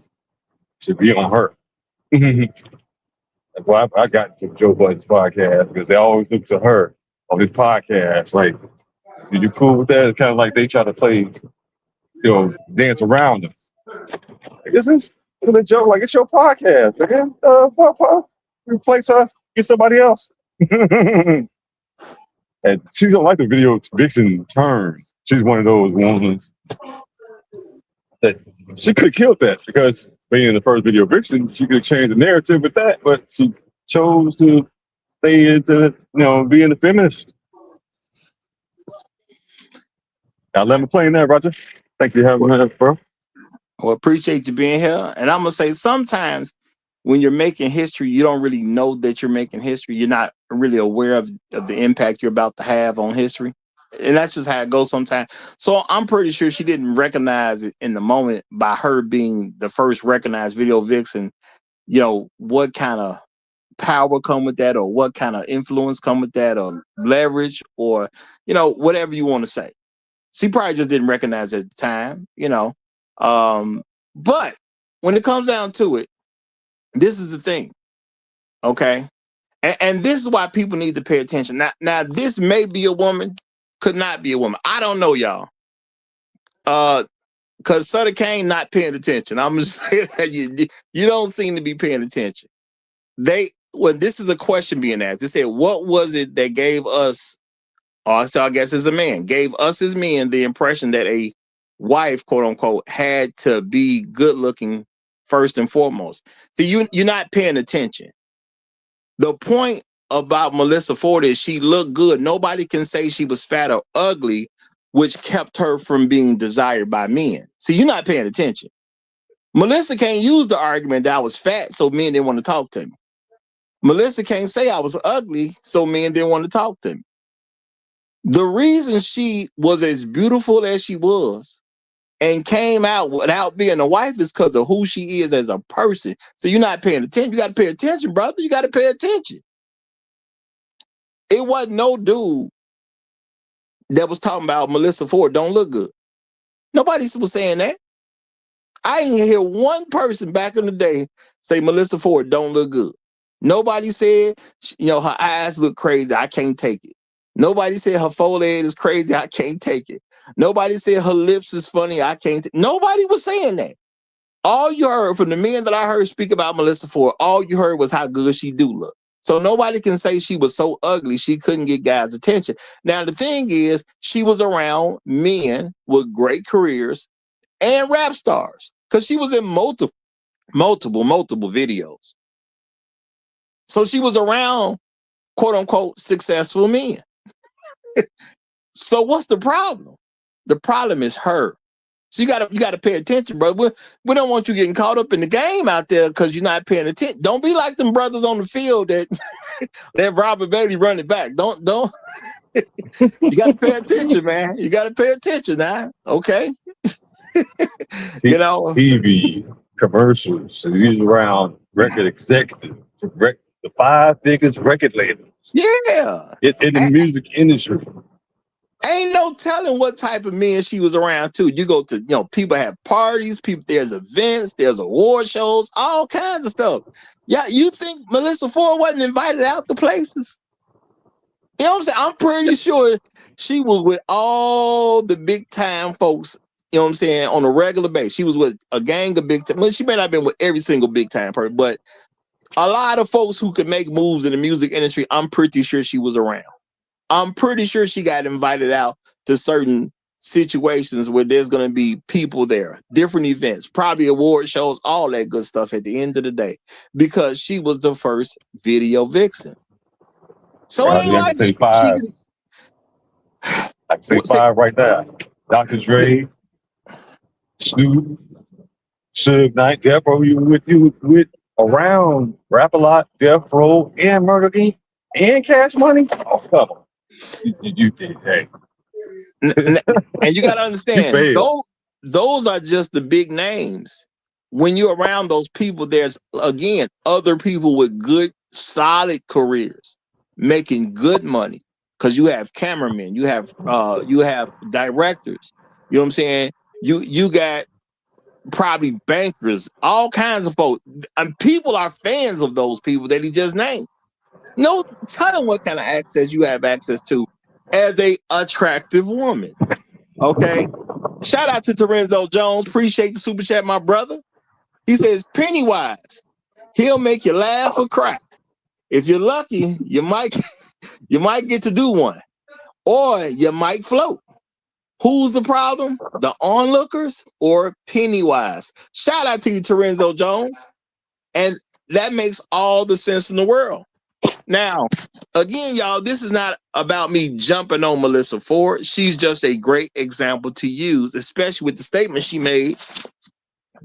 should be on her. That's why I got to Joe Budden's podcast, because they always look to her on his podcast. Like, are you cool with that? It's kind of like they try to play, dance around him. Like, this is a joke. Like, it's your podcast, man. Replace her, get somebody else. And she don't like the video Vixen turn. She's one of those ones that she could have killed that, because being the first video Vixen, she could have changed the narrative with that, but she chose to stay into, being a feminist. Now let me play in there, Roger. Thank you for having me, bro. Well, appreciate you being here. And I'm gonna say, sometimes when you're making history, you don't really know that you're making history. You're not really aware of the impact you're about to have on history. And that's just how it goes sometimes. So I'm pretty sure she didn't recognize it in the moment, by her being the first recognized video vixen, what kind of power come with that, or what kind of influence come with that, or leverage, or, whatever you want to say. She probably just didn't recognize it at the time, but when it comes down to it, this is the thing. Okay. And this is why people need to pay attention. Now this may be a woman, could not be a woman. I don't know, y'all. Because Sutter Kane not paying attention. I'm just saying that you don't seem to be paying attention. This is a question being asked. They said, what was it that gave us, so I guess as a man, gave us as men the impression that a wife, quote unquote, had to be good looking first and foremost? See, you're not paying attention. The point about Melissa Ford is she looked good. Nobody can say she was fat or ugly, which kept her from being desired by men. See, you're not paying attention. Melissa can't use the argument that I was fat, so men didn't want to talk to me. Melissa can't say I was ugly, so men didn't want to talk to me. The reason she was as beautiful as she was and came out without being a wife is because of who she is as a person. So you're not paying attention. You got to pay attention, brother. You got to pay attention. It wasn't no dude that was talking about Melissa Ford don't look good. Nobody was saying that. I ain't hear one person back in the day say Melissa Ford don't look good. Nobody said, her eyes look crazy. I can't take it. Nobody said her forehead is crazy. I can't take it. Nobody said her lips is funny. I can't. Nobody was saying that. All you heard from the men that I heard speak about Melissa Ford, all you heard was how good she do look. So nobody can say she was so ugly she couldn't get guys' attention. Now, the thing is, she was around men with great careers and rap stars, because she was in multiple videos. So she was around, quote unquote, successful men. So what's the problem? The problem is her. So you gotta pay attention, bro. We don't want you getting caught up in the game out there because you're not paying attention. Don't be like them brothers on the field that let Robert Bailey run it back. Don't. You gotta pay attention, man. You gotta pay attention now. Okay. TV commercials. So these around record executives, the 5 biggest record labels. Yeah. In the music industry. Ain't no telling what type of men she was around too. You go to, people have parties, there's events, there's award shows, all kinds of stuff. Yeah, you think Melissa Ford wasn't invited out to places? You know what I'm saying? I'm pretty sure she was with all the big time folks, you know what I'm saying, on a regular basis. She was with a gang of big time. Well, she may not have been with every single big time person, but a lot of folks who could make moves in the music industry, I'm pretty sure she was around. I'm pretty sure she got invited out to certain situations where there's going to be people there, different events, probably award shows, all that good stuff at the end of the day, because she was the first video vixen. So it ain't I can like say she five. I can say five right there. Dr. Dre, Snoop, Suge Knight, Death Row. You with around Rap a Lot, Death Row, and Murder Inc. and Cash Money. Oh, come on. You hey. and you got to You understand, failed. those are just the big names. When you're around those people, there's again other people with good, solid careers, making good money. Because you have cameramen, you have directors. You know what I'm saying? You got probably bankers, all kinds of folks. And people are fans of those people that he just named. No, tell them what kind of access you have access to as a attractive woman. Okay. Shout out to Terenzo Jones. Appreciate the super chat, my brother. He says, Pennywise, he'll make you laugh or cry. If you're lucky, you might get to do one, or you might float. Who's the problem? The onlookers or Pennywise? Shout out to you, Terenzo Jones. And that makes all the sense in the world. Now, again, y'all, this is not about me jumping on Melissa Ford. She's just a great example to use, especially with the statement she made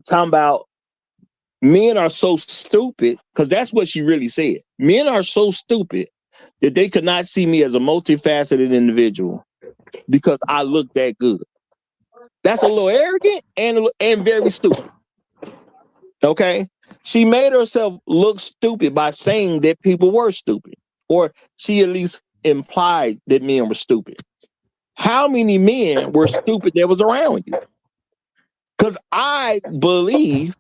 talking about men are so stupid, because that's what she really said. Men are so stupid that they could not see me as a multifaceted individual because I look that good. That's a little arrogant and very stupid. Okay? She made herself look stupid by saying that people were stupid, or she at least implied that men were stupid. How many men were stupid that was around you? Because I believe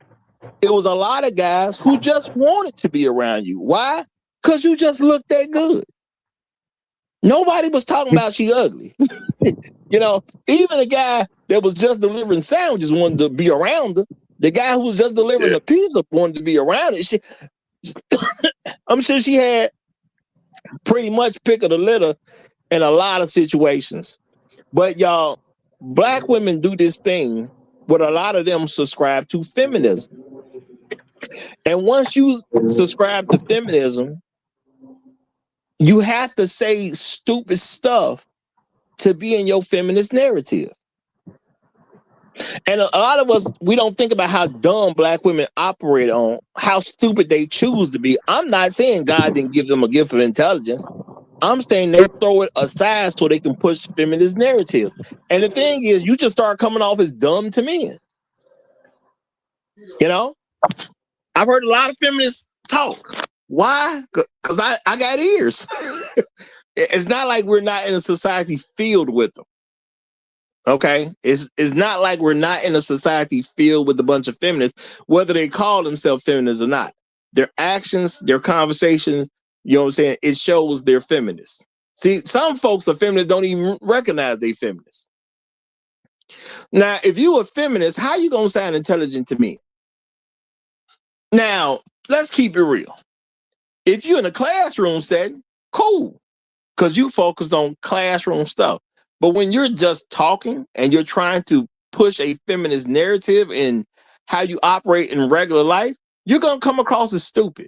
it was a lot of guys who just wanted to be around you. Why? Because you just looked that good. Nobody was talking about she ugly. You know, even a guy that was just delivering sandwiches wanted to be around her. The guy who was just delivering a pizza wanted to be around it. I'm sure she had pretty much pick of the litter in a lot of situations. But y'all, black women do this thing where a lot of them subscribe to feminism. And once you subscribe to feminism, you have to say stupid stuff to be in your feminist narrative. And a lot of us, we don't think about how dumb black women operate on, how stupid they choose to be. I'm not saying God didn't give them a gift of intelligence. I'm saying they throw it aside so they can push feminist narratives. And the thing is, you just start coming off as dumb to men. You know? I've heard a lot of feminists talk. Why? Because I got ears. It's not like we're not in a society filled with them. Okay? It's not like we're not in a society filled with a bunch of feminists, whether they call themselves feminists or not. Their actions, their conversations, you know what I'm saying? It shows they're feminists. See, some folks are feminists, don't even recognize they feminists. Now, if you a feminist, how you gonna sound intelligent to me? Now, let's keep it real. If you're in a classroom setting, cool, because you focused on classroom stuff. But when you're just talking and you're trying to push a feminist narrative in how you operate in regular life, you're gonna come across as stupid.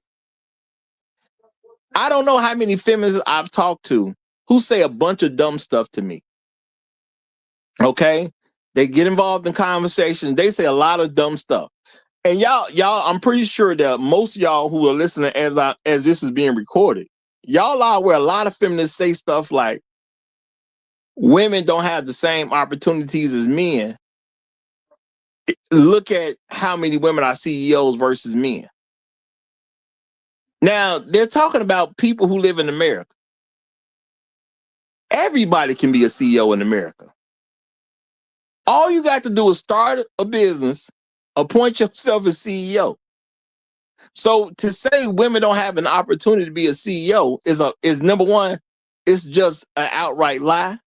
I don't know how many feminists I've talked to who say a bunch of dumb stuff to me. Okay? They get involved in conversation. They say a lot of dumb stuff. And y'all, I'm pretty sure that most of y'all who are listening as this is being recorded, y'all are where a lot of feminists say stuff like women don't have the same opportunities as men. Look at how many women are CEOs versus men. Now, they're talking about people who live in America. Everybody can be a CEO in America. All you got to do is start a business, appoint yourself as CEO. So to say women don't have an opportunity to be a CEO is number one, it's just an outright lie.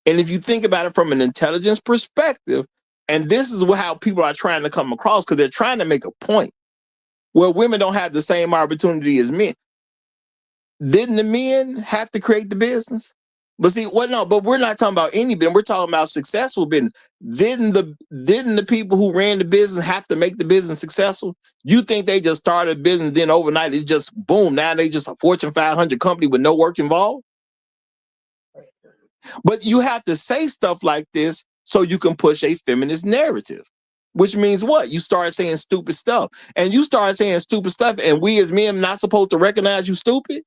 And if you think about it from an intelligence perspective, and this is how people are trying to come across, because they're trying to make a point where women don't have the same opportunity as men. Didn't the men have to create the business? But see, what? No, but we're not talking about any business. We're talking about successful business. Didn't the people who ran the business have to make the business successful? You think they just started a business, then overnight it's just boom? Now they just a Fortune 500 company with no work involved. But you have to say stuff like this so you can push a feminist narrative, which means what? You start saying stupid stuff, and you start saying stupid stuff, and we as men not supposed to recognize you stupid.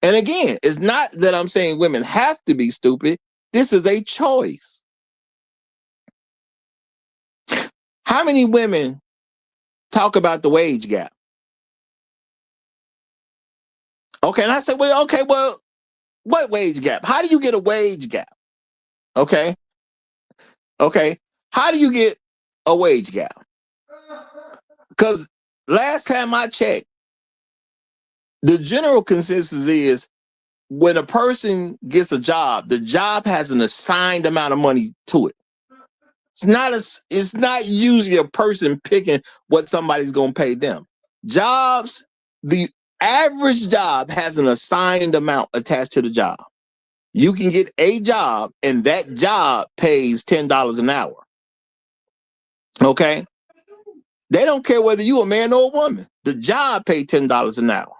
And again, it's not that I'm saying women have to be stupid. This is a choice. How many women talk about the wage gap? Okay, and I said, well, what wage gap? How do you get a wage gap? Okay, how do you get a wage gap? Because last time I checked, the general consensus is when a person gets a job, the job has an assigned amount of money to it. It's not usually a person picking what somebody's going to pay them. Jobs, the average job has an assigned amount attached to the job. You can get a job and that job pays $10 an hour. Okay? They don't care whether you're a man or a woman. The job pays $10 an hour.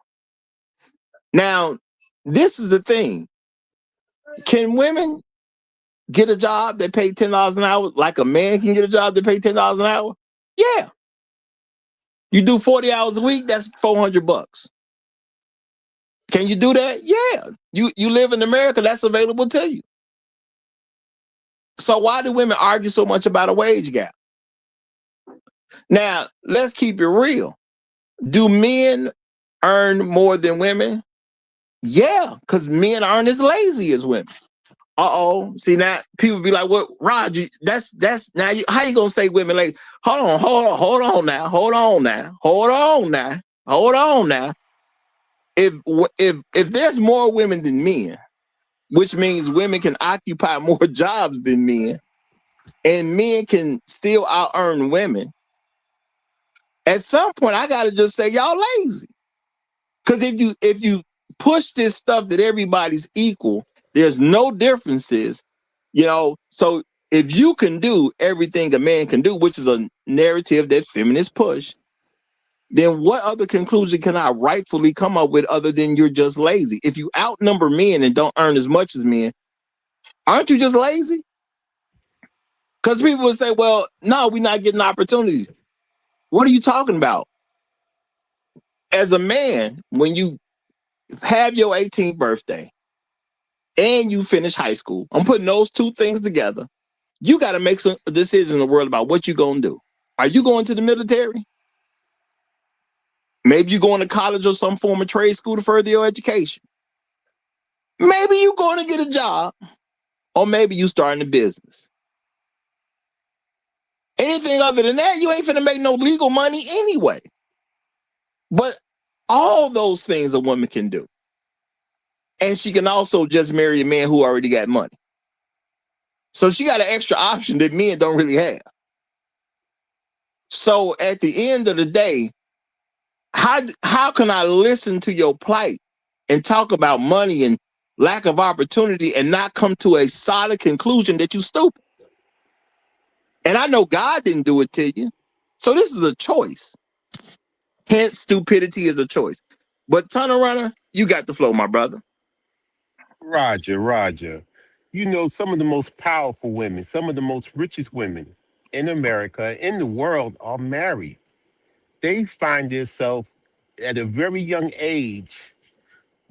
Now, this is the thing. Can women get a job that pay $10 an hour like a man can get a job that pay $10 an hour? Yeah. You do 40 hours a week, that's $400. Can you do that? Yeah. You live in America, that's available to you. So why do women argue so much about a wage gap? Now, let's keep it real. Do men earn more than women? Yeah, because men aren't as lazy as women. See, now people be like, "Well, Roger, that's now how you gonna say women lazy?" Hold on now. If there's more women than men, which means women can occupy more jobs than men, and men can still out earn women, at some point I gotta just say y'all lazy. Because if you push this stuff that everybody's equal, there's no differences, so if you can do everything a man can do, which is a narrative that feminists push, then what other conclusion can I rightfully come up with other than you're just lazy? If you outnumber men and don't earn as much as men, aren't you just lazy? Because people would say, well, no, we're not getting opportunities. What are you talking about? As a man, when you have your 18th birthday and you finish high school, I'm putting those two things together. You got to make some decisions in the world about what you're going to do. Are you going to the military? Maybe you're going to college or some form of trade school to further your education. Maybe you're going to get a job, or maybe you starting a business. Anything other than that, you ain't finna make no legal money anyway. But all those things a woman can do. And she can also just marry a man who already got money. So she got an extra option that men don't really have. So at the end of the day, how can I listen to your plight and talk about money and lack of opportunity and not come to a solid conclusion that you stupid? And I know God didn't do it to you. So this is a choice. Hence, stupidity is a choice. But Tunnel Runner, you got the flow, my brother. Roger. Some of the most powerful women, some of the most richest women in America, in the world, are married. They find themselves at a very young age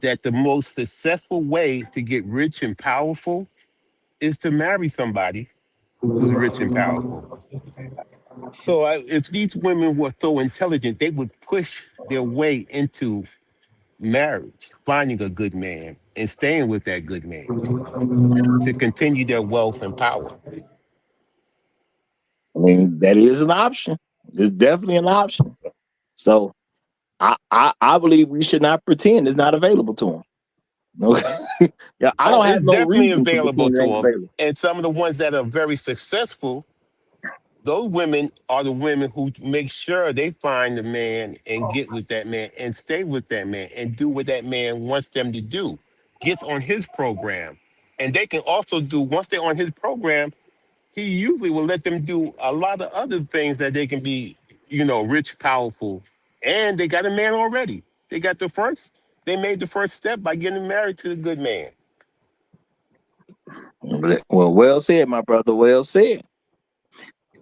that the most successful way to get rich and powerful is to marry somebody who's rich and powerful. So if these women were so intelligent, they would push their way into marriage, finding a good man and staying with that good man to continue their wealth and power. I mean, that is an option. It's definitely an option. So I believe we should not pretend it's not available to them. Okay. Yeah, I Oh, don't it's have no definitely reason to available pretend it to ain't them. available. And some of the ones that are very successful, those women are the women who make sure they find the man and get with that man and stay with that man and do what that man wants them to do, gets on his program. And they can also do, once they're on his program, he usually will let them do a lot of other things that they can be, rich, powerful. And they got a man already. They made the first step by getting married to the good man. Well, well said, my brother. Well said.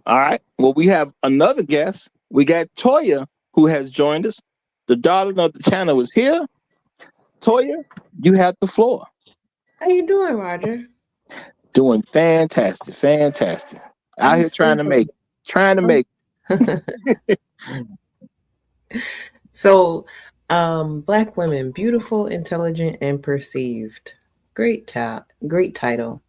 All right. Well, we have another guest. We got Toya, who has joined us. The darling of the channel is here. Toya, you have the floor. How you doing, Roger? Doing fantastic, fantastic. Out I'm here so trying to make. So, Black women, beautiful, intelligent, and perceived. Great title.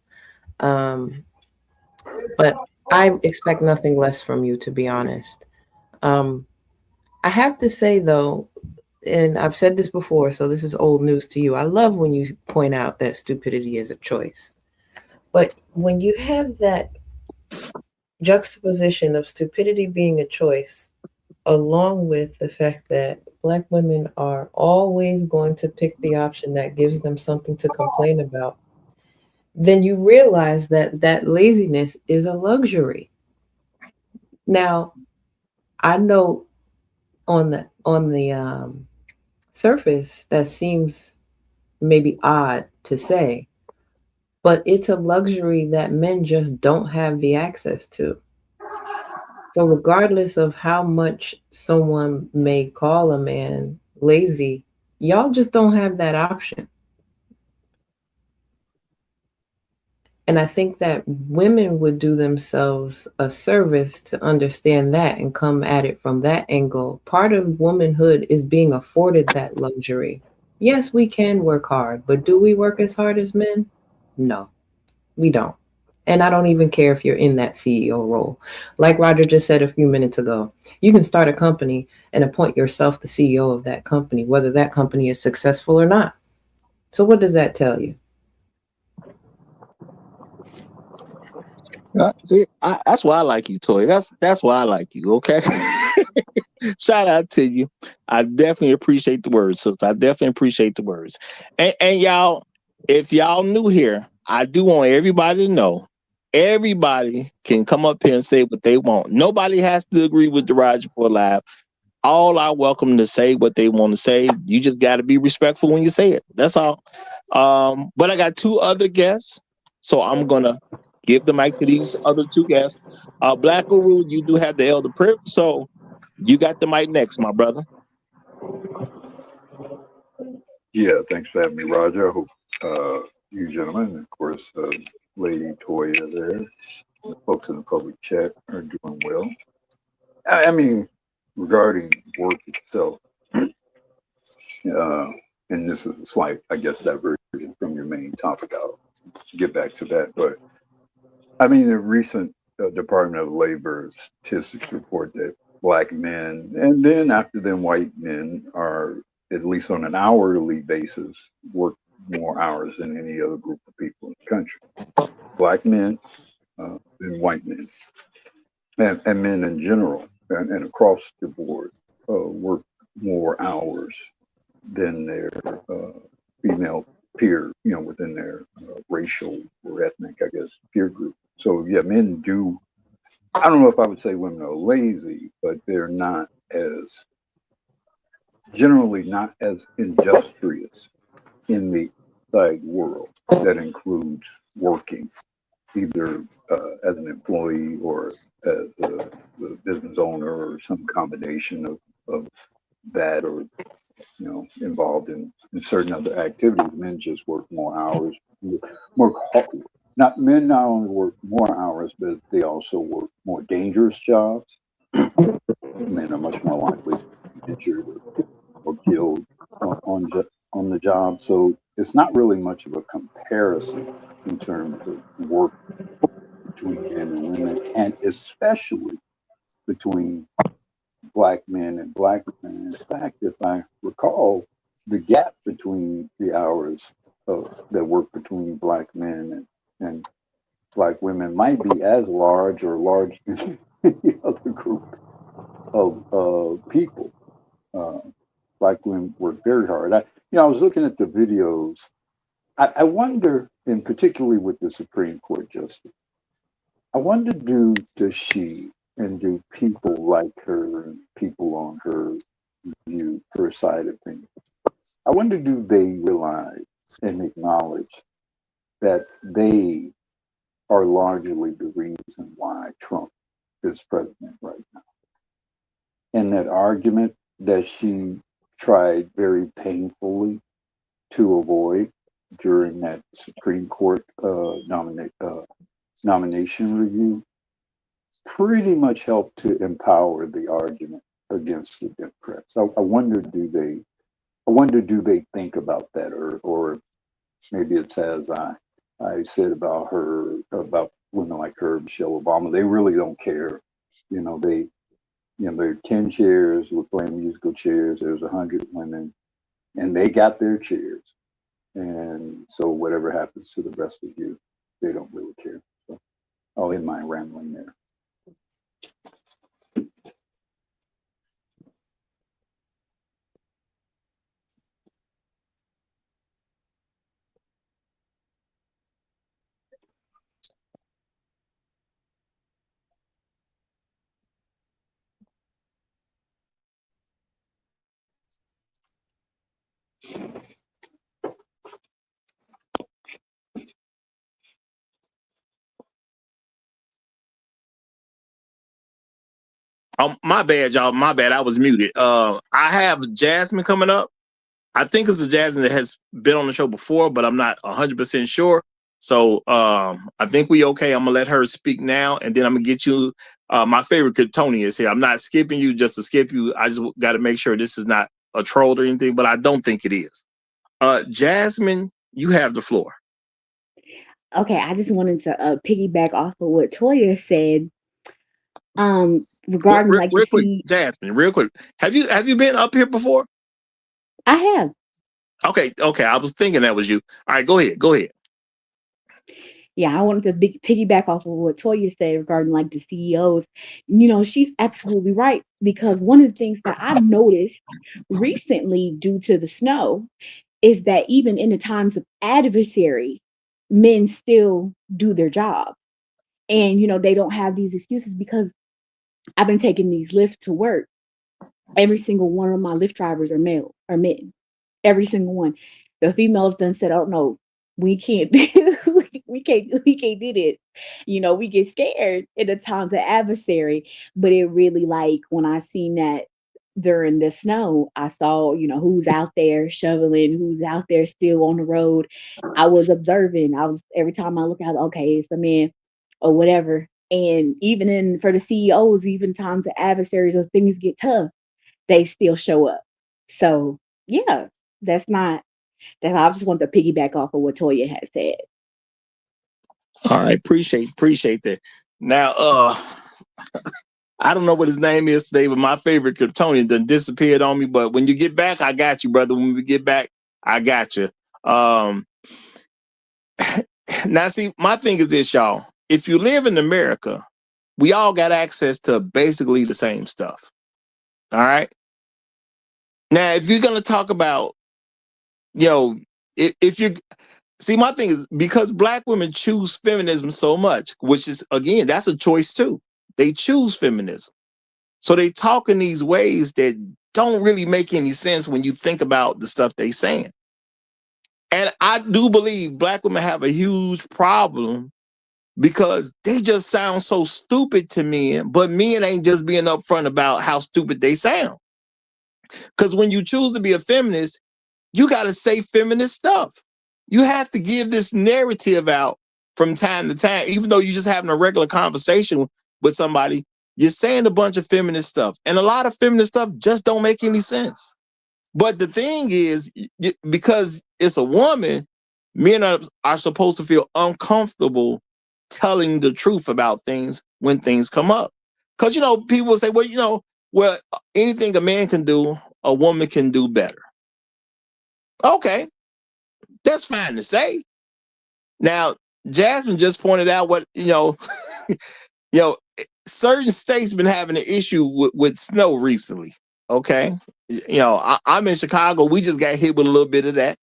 But I expect nothing less from you, to be honest. I have to say though, and I've said this before, so this is old news to you. I love when you point out that stupidity is a choice. But when you have that juxtaposition of stupidity being a choice, along with the fact that Black women are always going to pick the option that gives them something to complain about, then you realize that that laziness is a luxury. Now, I know on the surface that seems maybe odd to say, but it's a luxury that men just don't have the access to. So regardless of how much someone may call a man lazy, y'all just don't have that option. And I think that women would do themselves a service to understand that and come at it from that angle. Part of womanhood is being afforded that luxury. Yes, we can work hard, but do we work as hard as men? No, we don't. And I don't even care if you're in that CEO role. Like Roger just said a few minutes ago, you can start a company and appoint yourself the CEO of that company, whether that company is successful or not. So what does that tell you? See, that's why I like you, Toya. That's why I like you. Okay. Shout out to you. I definitely appreciate the words, sister. I definitely appreciate the words. And y'all, if y'all new here, I do want everybody to know. Everybody can come up here and say what they want. Nobody has to agree with the Roger Report Live. All are welcome to say what they want to say. You just got to be respectful when you say it. That's all. But I got two other guests, so I'm gonna give the mic to these other two guests. Black Guru, you do have the elder privilege, so you got the mic next, my brother. Yeah, thanks for having me, Roger. I hope you gentlemen, and of course, Lady Toya there, the folks in the public chat are doing well. I mean, regarding work itself, and this is a slight, I guess, diversion from your main topic. I'll get back to that. But I mean, the recent Department of Labor statistics report that Black men, and then after them, white men, are at least on an hourly basis, work more hours than any other group of people in the country. Black men and white men, and men in general, and across the board, work more hours than their female peer, within their racial or ethnic, I guess, peer group. So yeah, men do. I don't know if I would say women are lazy, but they're not as generally not as industrious in the outside world that includes working either as an employee or as a business owner or some combination of that, or involved in certain other activities. Men just work more hours, work hard. Men not only work more hours, but they also work more dangerous jobs. Men are much more likely to be injured or killed on the job. So it's not really much of a comparison in terms of work between men and women, and especially between Black men and Black women. In fact, if I recall, the gap between the hours that work between Black men and Black women might be as large or large than any other group of people. Black women work very hard. I was looking at the videos. I wonder and particularly with the Supreme Court justice. I wonder, does she and do people like her and people on her view, her side of things, I wonder, do they realize and acknowledge that they are largely the reason why Trump is president right now? And that argument that she tried very painfully to avoid during that Supreme Court nomination review pretty much helped to empower the argument against the Democrats. I wonder, do they think about that, or maybe it's as I said about her, about women like her, Michelle Obama. They really don't care. There are 10 chairs. We're playing musical chairs. There's 100 women, and they got their chairs. And so whatever happens to the rest of you, they don't really care. So I'll end my rambling there. Oh, my bad, y'all. My bad. I was muted. I have Jasmine coming up. I think it's a Jasmine that has been on the show before, but I'm not 100% sure. So I think we okay. I'm gonna let her speak now, and then I'm gonna get you. My favorite Tony is here. I'm not skipping you just to skip you. I just got to make sure this is not a troll or anything, but I don't think it is. Jasmine, you have the floor. Okay, I just wanted to piggyback off of what Toya said. Regarding real quick, Jasmine, real quick. Have you been up here before? I have. Okay. I was thinking that was you. All right, go ahead. Yeah, I wanted to piggyback off of what Toya said regarding like the CEOs. She's absolutely right, because one of the things that I've noticed recently due to the snow is that even in the times of adversary, men still do their job. And, they don't have these excuses, because I've been taking these Lyft to work. Every single one of my Lyft drivers are male or men. Every single one. The females done said, "Oh no, we can't, we can't do this." We get scared in the times of adversary. But it really, like, when I seen that during the snow, I saw, who's out there shoveling, who's out there still on the road. I was observing. Every time I look out, okay, it's a man or whatever. And even for the CEOs, even times of adversaries or things get tough, they still show up. So yeah, I just want to piggyback off of what Toya had said. All right, appreciate that. Now, I don't know what his name is today, but my favorite Kryptonian done disappeared on me. But when you get back, I got you, brother. When we get back, I got you. Now, see, my thing is this, y'all. If you live in America, we all got access to basically the same stuff. All right. Now, if you're going to talk about, if you see, my thing is, because Black women choose feminism so much, which is, again, that's a choice too. They choose feminism. So they talk in these ways that don't really make any sense when you think about the stuff they saying. And I do believe Black women have a huge problem, because they just sound so stupid to men, but men ain't just being upfront about how stupid they sound. Because when you choose to be a feminist, you got to say feminist stuff. You have to give this narrative out from time to time, even though you're just having a regular conversation with somebody. You're saying a bunch of feminist stuff, and a lot of feminist stuff just don't make any sense. But the thing is, because it's a woman, men are supposed to feel uncomfortable telling the truth about things when things come up. Because, people say, well, anything a man can do, a woman can do better. Okay, that's fine to say. Now, Jasmine just pointed out what, certain states been having an issue with snow recently. Okay. I'm in Chicago. We just got hit with a little bit of that,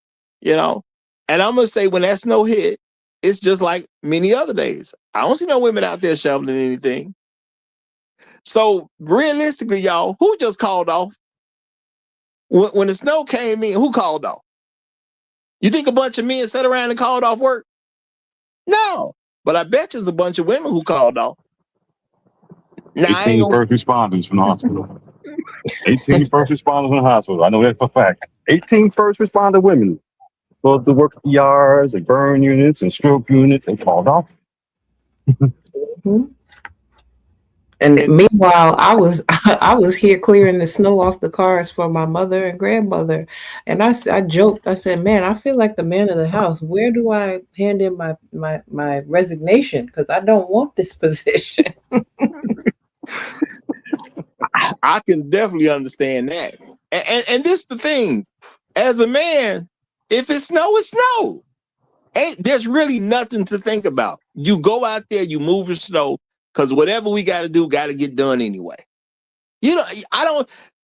and I'm going to say, when that snow hit, it's just like many other days. I don't see no women out there shoveling anything. So realistically, y'all, who just called off? When the snow came in, who called off? You think a bunch of men sat around and called off work? No. But I bet there's a bunch of women who called off. Now, 18 first responders from the hospital. 18 first responders from the hospital. I know that for a fact. 18 first responder women go to work ERs and burn units and stroke units and called off. Mm-hmm. And meanwhile, I was here clearing the snow off the cars for my mother and grandmother, and I joked. I said, "Man, I feel like the man of the house. Where do I hand in my resignation? Because I don't want this position." I can definitely understand that. And this is the thing. As a man, if it snow, it snow. There's really nothing to think about. You go out there, you move the snow, because whatever we got to do, got to get done anyway. You know,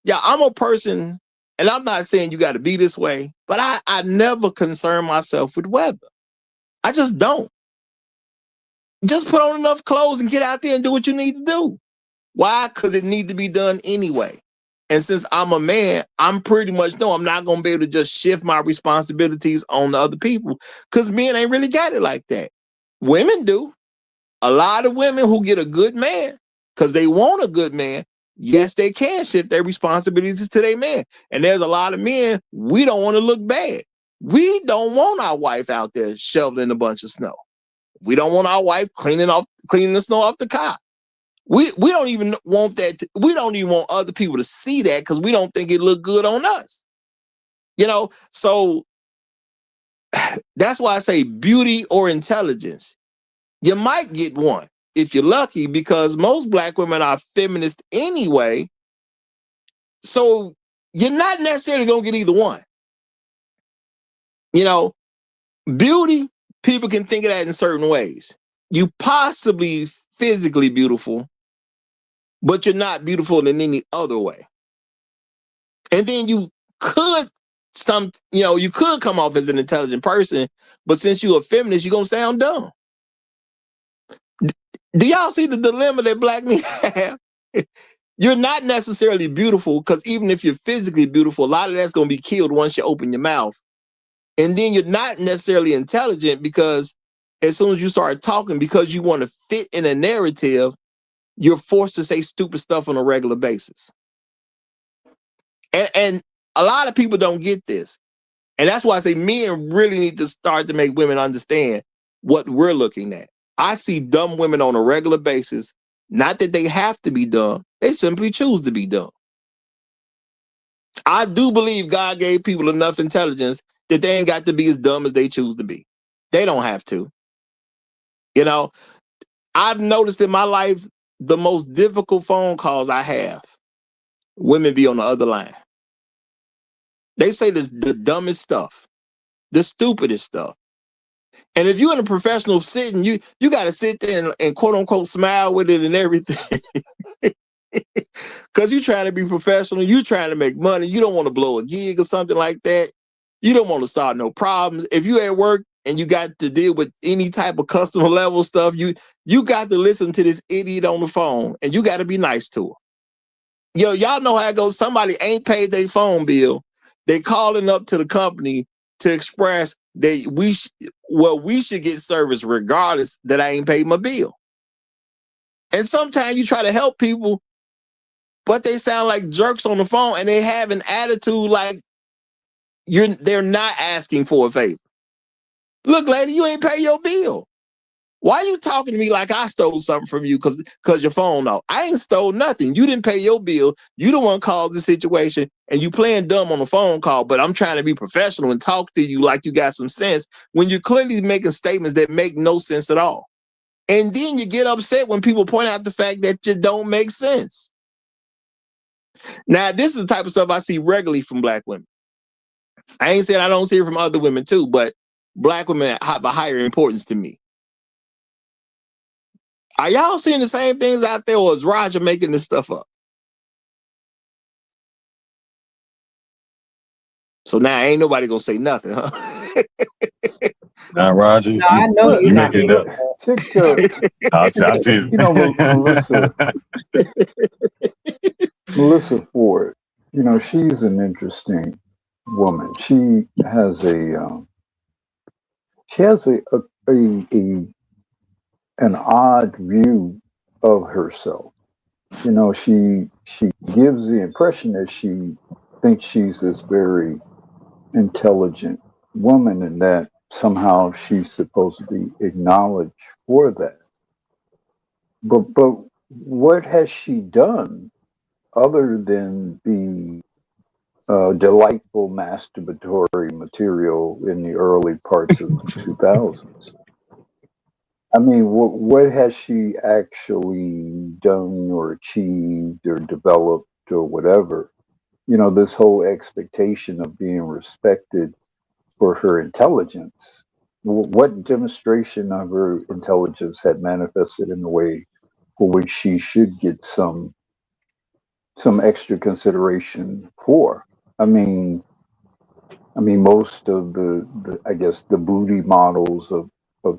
I'm a person, and I'm not saying you got to be this way, but I never concern myself with weather. I just don't. Just put on enough clothes and get out there and do what you need to do. Why? Because it needs to be done anyway. And since I'm a man, I'm pretty much know I'm not going to be able to just shift my responsibilities on the other people, because men ain't really got it like that. Women do. A lot of women who get a good man because they want a good man, yes, they can shift their responsibilities to their man. And there's a lot of men, we don't want to look bad. We don't want our wife out there shoveling a bunch of snow. We don't want our wife cleaning the snow off the car. We don't even want that. We don't even want other people to see that because we don't think it look good on us. You know, so that's why I say beauty or intelligence. You might get one if you're lucky, because most black women are feminist anyway. So you're not necessarily going to get either one. You know, beauty, people can think of that in certain ways. You possibly physically beautiful, but you're not beautiful in any other way. And then you could you could come off as an intelligent person, but since you're a feminist, you're going to sound dumb. Do y'all see the dilemma that black men have? You're not necessarily beautiful, because even if you're physically beautiful, a lot of that's going to be killed once you open your mouth. And then you're not necessarily intelligent, because as soon as you start talking, because you want to fit in a narrative, you're forced to say stupid stuff on a regular basis. And a lot of people don't get this. And that's why I say men really need to start to make women understand what we're looking at. I see dumb women on a regular basis. Not that they have to be dumb. They simply choose to be dumb. I do believe God gave people enough intelligence that they ain't got to be as dumb as they choose to be. They don't have to. You know, I've noticed in my life, the most difficult phone calls I have, women be on the other line. They say the dumbest stuff, the stupidest stuff. And if you're in a professional sitting, you got to sit there and quote unquote smile with it and everything. Because you're trying to be professional. You're trying to make money. You don't want to blow a gig or something like that. You don't want to start no problems. If you're at work and you got to deal with any type of customer level stuff, you got to listen to this idiot on the phone, and you got to be nice to her. Yo, y'all know how it goes. Somebody ain't paid their phone bill. They calling up to the company to express that we should get service regardless that I ain't paid my bill. And sometimes you try to help people, but they sound like jerks on the phone, and they have an attitude like they're not asking for a favor. Look, lady, you ain't pay your bill. Why are you talking to me like I stole something from you because your phone off? I ain't stole nothing. You didn't pay your bill. You the one caused the situation, and you playing dumb on the phone call, but I'm trying to be professional and talk to you like you got some sense when you're clearly making statements that make no sense at all. And then you get upset when people point out the fact that you don't make sense. Now, this is the type of stuff I see regularly from black women. I ain't saying I don't see it from other women too, but black women have a higher importance to me. Are y'all seeing the same things out there, or is Roger making this stuff up? So now ain't nobody gonna say nothing, huh? Now, Roger, No, I know Look, you're you not making it making up. that. check. I'll tell you. You know, Melissa Ford. You know, she's an interesting woman. She has a an odd view of herself. You know, she gives the impression that she thinks she's this very intelligent woman, and that somehow she's supposed to be acknowledged for that. But what has she done other than the delightful masturbatory material in the early parts of the 2000s? I mean, what has she actually done or achieved or developed or whatever? You know, this whole expectation of being respected for her intelligence. What demonstration of her intelligence had manifested in a way for which she should get some extra consideration for? I mean, most of the I guess the booty models of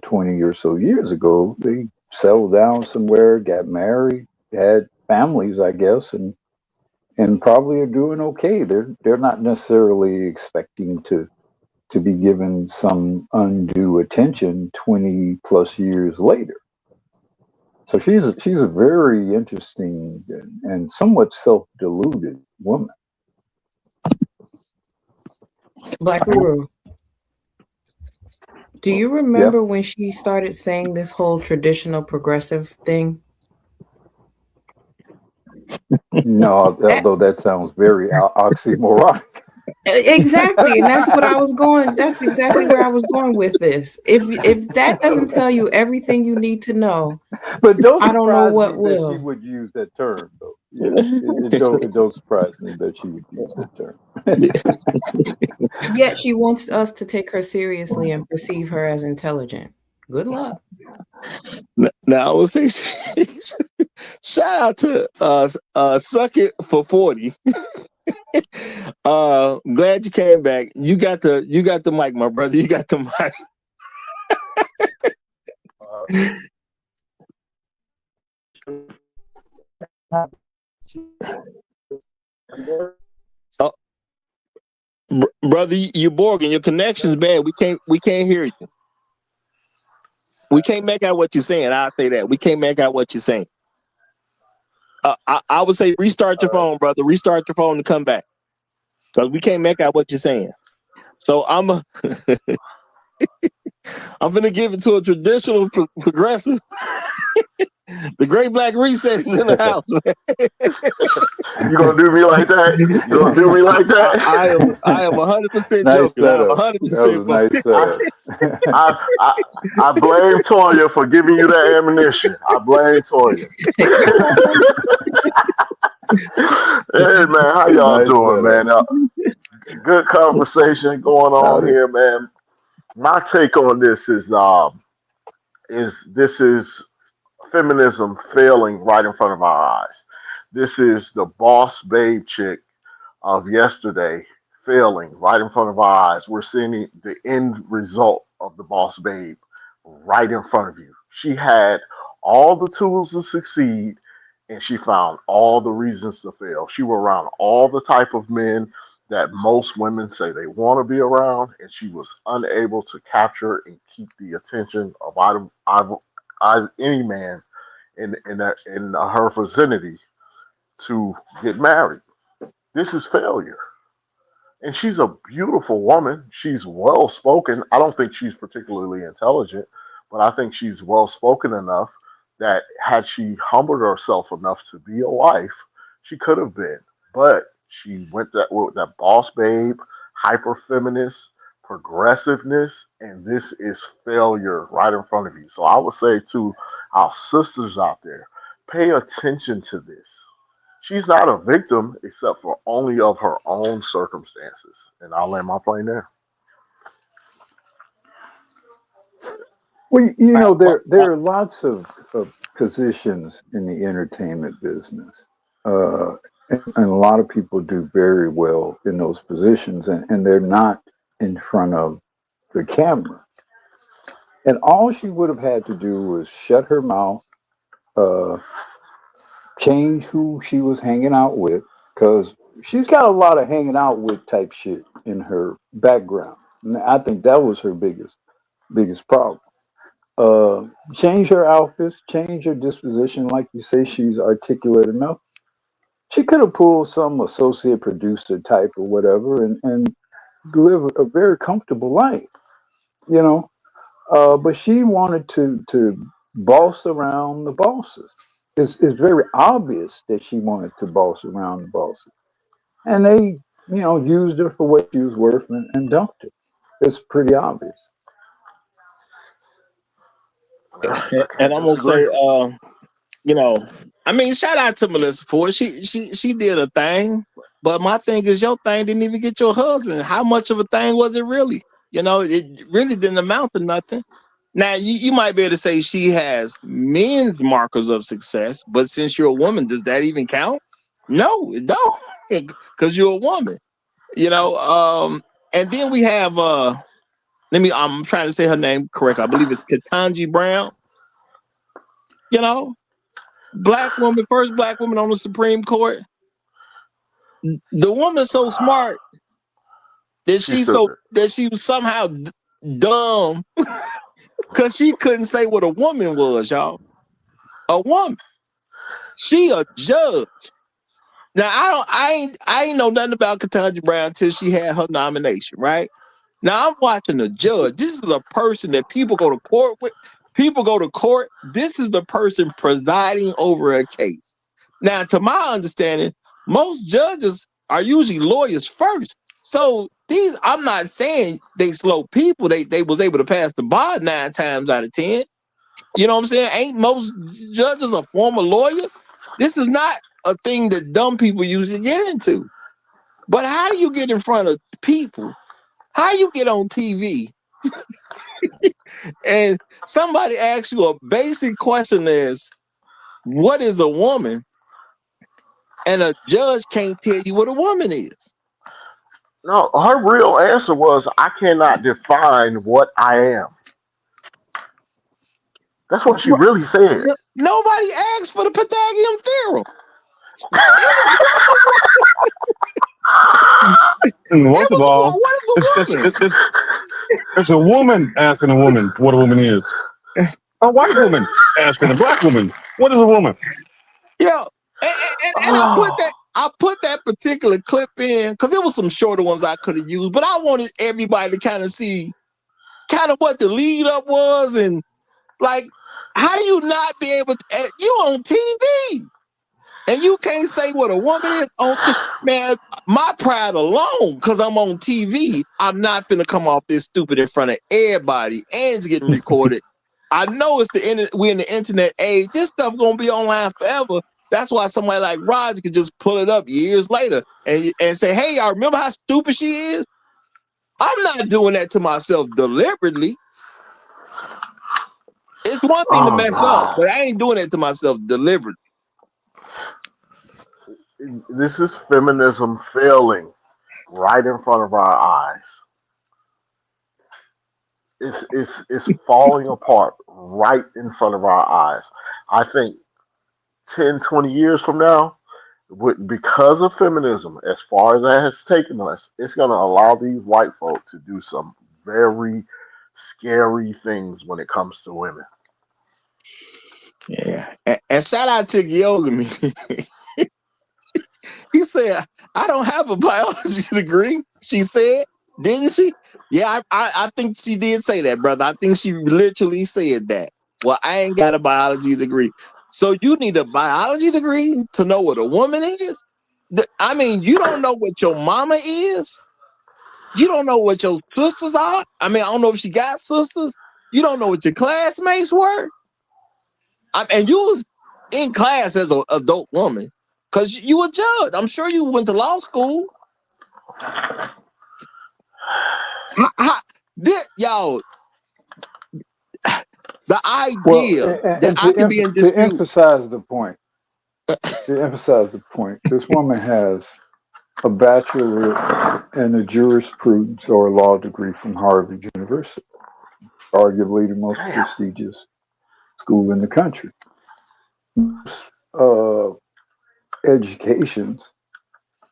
20 or so years ago, they settled down somewhere, got married, had families, I guess, and probably are doing okay. They're not necessarily expecting to be given some undue attention 20 plus years later. So she's a very interesting and somewhat self-deluded woman. Black Guru, do you Yeah. remember when she started saying this whole traditional progressive thing? No, although that sounds very oxymoronic. Exactly, and that's what I was going. That's exactly where I was going with this. If that doesn't tell you everything you need to know, But don't I don't know surprise me what that she will. would use that term, though. Yeah, it don't surprise me that she would use that term. Yet she wants us to take her seriously and perceive her as intelligent. Good luck. Now I would say shout out to Suck It for 40. Glad you came back. You got the mic, my brother. You got the mic. Oh, brother, you Borgin, your connection's bad. We can't hear you. We can't make out what you're saying. I'll say that. We can't make out what you're saying. I would say restart your phone, brother. Restart your phone and come back. Because we can't make out what you're saying. So I'm gonna give it to a traditional progressive. The Great Black Reset is in the house. You gonna do me like that? You gonna do me like that? I am 100% Nice joking. I am setup. 100% That was a nice setup. I blame Toya for giving you that ammunition. I blame Toya. Hey man, how y'all Nice doing, setup. man? Good conversation going on Howdy. here, man. My take on this is feminism failing right in front of our eyes. This is the boss babe chick of yesterday failing right in front of our eyes. We're seeing the end result of the boss babe right in front of you. She had all the tools to succeed and she found all the reasons to fail. She was around all the type of men that most women say they want to be around, and she was unable to capture and keep the attention of any man in her vicinity to get married. This is failure. And she's a beautiful woman. She's well spoken. I don't think she's particularly intelligent, but I think she's well spoken enough that had she humbled herself enough to be a wife, she could have been. But she went with that boss babe, hyper feminist, progressiveness, and this is failure right in front of you. So I would say to our sisters out there, pay attention to this. She's not a victim except for only of her own circumstances. And I'll land my plane there. Well, you know, there are lots of positions in the entertainment business. And a lot of people do very well in those positions, and they're not in front of the camera. And all she would have had to do was shut her mouth, uh, change who she was hanging out with, because she's got a lot of hanging out with type shit in her background. And I think that was her biggest problem. Uh, Change her outfits, change her disposition. Like you say, she's articulate enough. She could have pulled some associate producer type or whatever and live a very comfortable life, you know. But she wanted to boss around the bosses. It's very obvious that she wanted to boss around the bosses, and they, used her for what she was worth and dumped her. It's pretty obvious. I And can't I'm gonna disagree. say, you know, I mean, shout out to Melissa Ford. She did a thing, but my thing is your thing didn't even get your husband. How much of a thing was it really? It really didn't amount to nothing. Now you might be able to say she has men's markers of success, but since you're a woman, does that even count? No, it don't, because you're a woman. You know, and then we have I'm trying to say her name correct. I believe it's Ketanji Brown. You know, first black woman on the Supreme Court. The woman's so smart that She stood there. she was somehow dumb because she couldn't say what a woman was, y'all. A woman. She a judge. Now I ain't know nothing about Ketanji Brown until she had her nomination, right? Now I'm watching the judge. This is a person that people go to court with. People go to court. This is the person presiding over a case. Now, to my understanding, most judges are usually lawyers first. So I'm not saying they slow people. They was able to pass the bar 9 times out of 10. You know what I'm saying? Ain't most judges a former lawyer? This is not a thing that dumb people usually get into. But how do you get in front of people? How you get on TV and somebody asks you a basic question is, what is a woman? And a judge can't tell you what a woman is. No, her real answer was, I cannot define what I am. That's what she really said. Nobody asked for the Pythagorean theorem. First of all, what is a woman? it's a woman asking a woman what a woman is. A white woman asking a black woman what is a woman. Yeah, and I put that particular clip in because there was some shorter ones I could have used, but I wanted everybody to kind of see kind of what the lead up was and like how do you not be able to, you on TV and you can't say what a woman is on TV. Man, my pride alone, because I'm on TV, I'm not finna come off this stupid in front of everybody and it's getting recorded. I know we're in the internet age. This stuff gonna be online forever. That's why somebody like Roger could just pull it up years later and say, hey, y'all remember how stupid she is? I'm not doing that to myself deliberately. It's one thing to mess up, but I ain't doing it to myself deliberately. This is feminism failing right in front of our eyes. It's falling apart right in front of our eyes. I think 10, 20 years from now, because of feminism, as far as that has taken us, it's going to allow these white folk to do some very scary things when it comes to women. Yeah. And shout out to Yoga. He said, I don't have a biology degree. She said, didn't she? Yeah, I think she did say that, brother. I think she literally said that. Well, I ain't got a biology degree. So you need a biology degree to know what a woman is? I mean, you don't know what your mama is? You don't know what your sisters are? I mean, I don't know if she got sisters. You don't know what your classmates were? And you was in class as an adult woman because you were judge. I'm sure you went to law school. Y'all, the idea that I could be in To dispute. emphasize the point, this woman has a bachelor in a jurisprudence or a law degree from Harvard University. arguably the most Damn. prestigious school in the country. Uh, educations,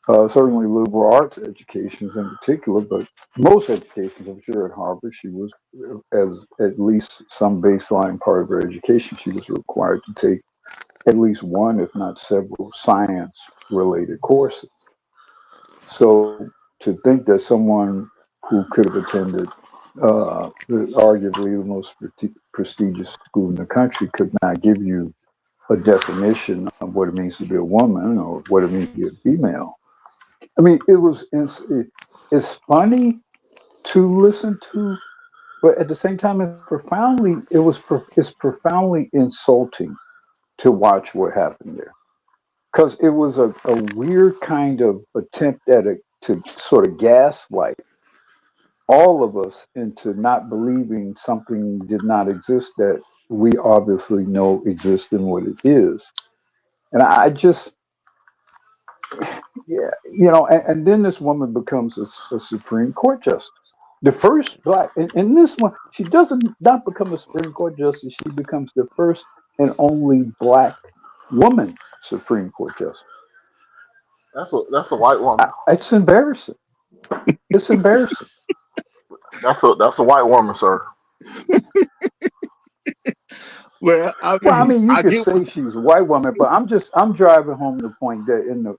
certainly liberal arts educations in particular, but most educations, I'm sure at Harvard, she was, as at least some baseline part of her education, she was required to take at least one, if not several, science related courses. So to think that someone who could have attended arguably the most prestigious school in the country could not give you a definition of what it means to be a woman or what it means to be a female. I mean, it's funny to listen to, but at the same time, it's profoundly insulting to watch what happened there because it was a weird kind of attempt at it to sort of gaslight all of us into not believing something did not exist that we obviously know exists in what it is. And I just, yeah, and then this woman becomes a Supreme Court justice. The first black, in this one, she doesn't not become a Supreme Court justice. She becomes the first and only black woman Supreme Court justice. That's a white woman. It's embarrassing. It's embarrassing. That's a white woman, sir. Well, Well, I mean, you I could get say she's a white woman, but I'm driving home the point that in the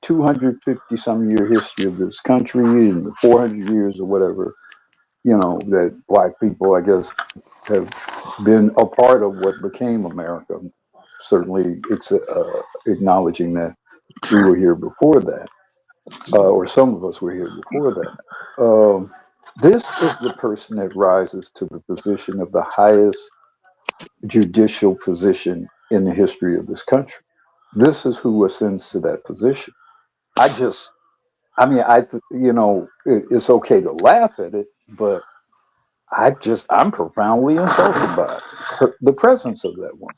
250 some year history of this country and the 400 years or whatever, that black people, I guess, have been a part of what became America. Certainly, it's acknowledging that we were here before that, or some of us were here before that. This is the person that rises to the position of the highest judicial position in the history of this country. This is who ascends to that position. It's okay to laugh at it, but I'm profoundly insulted by the presence of that one.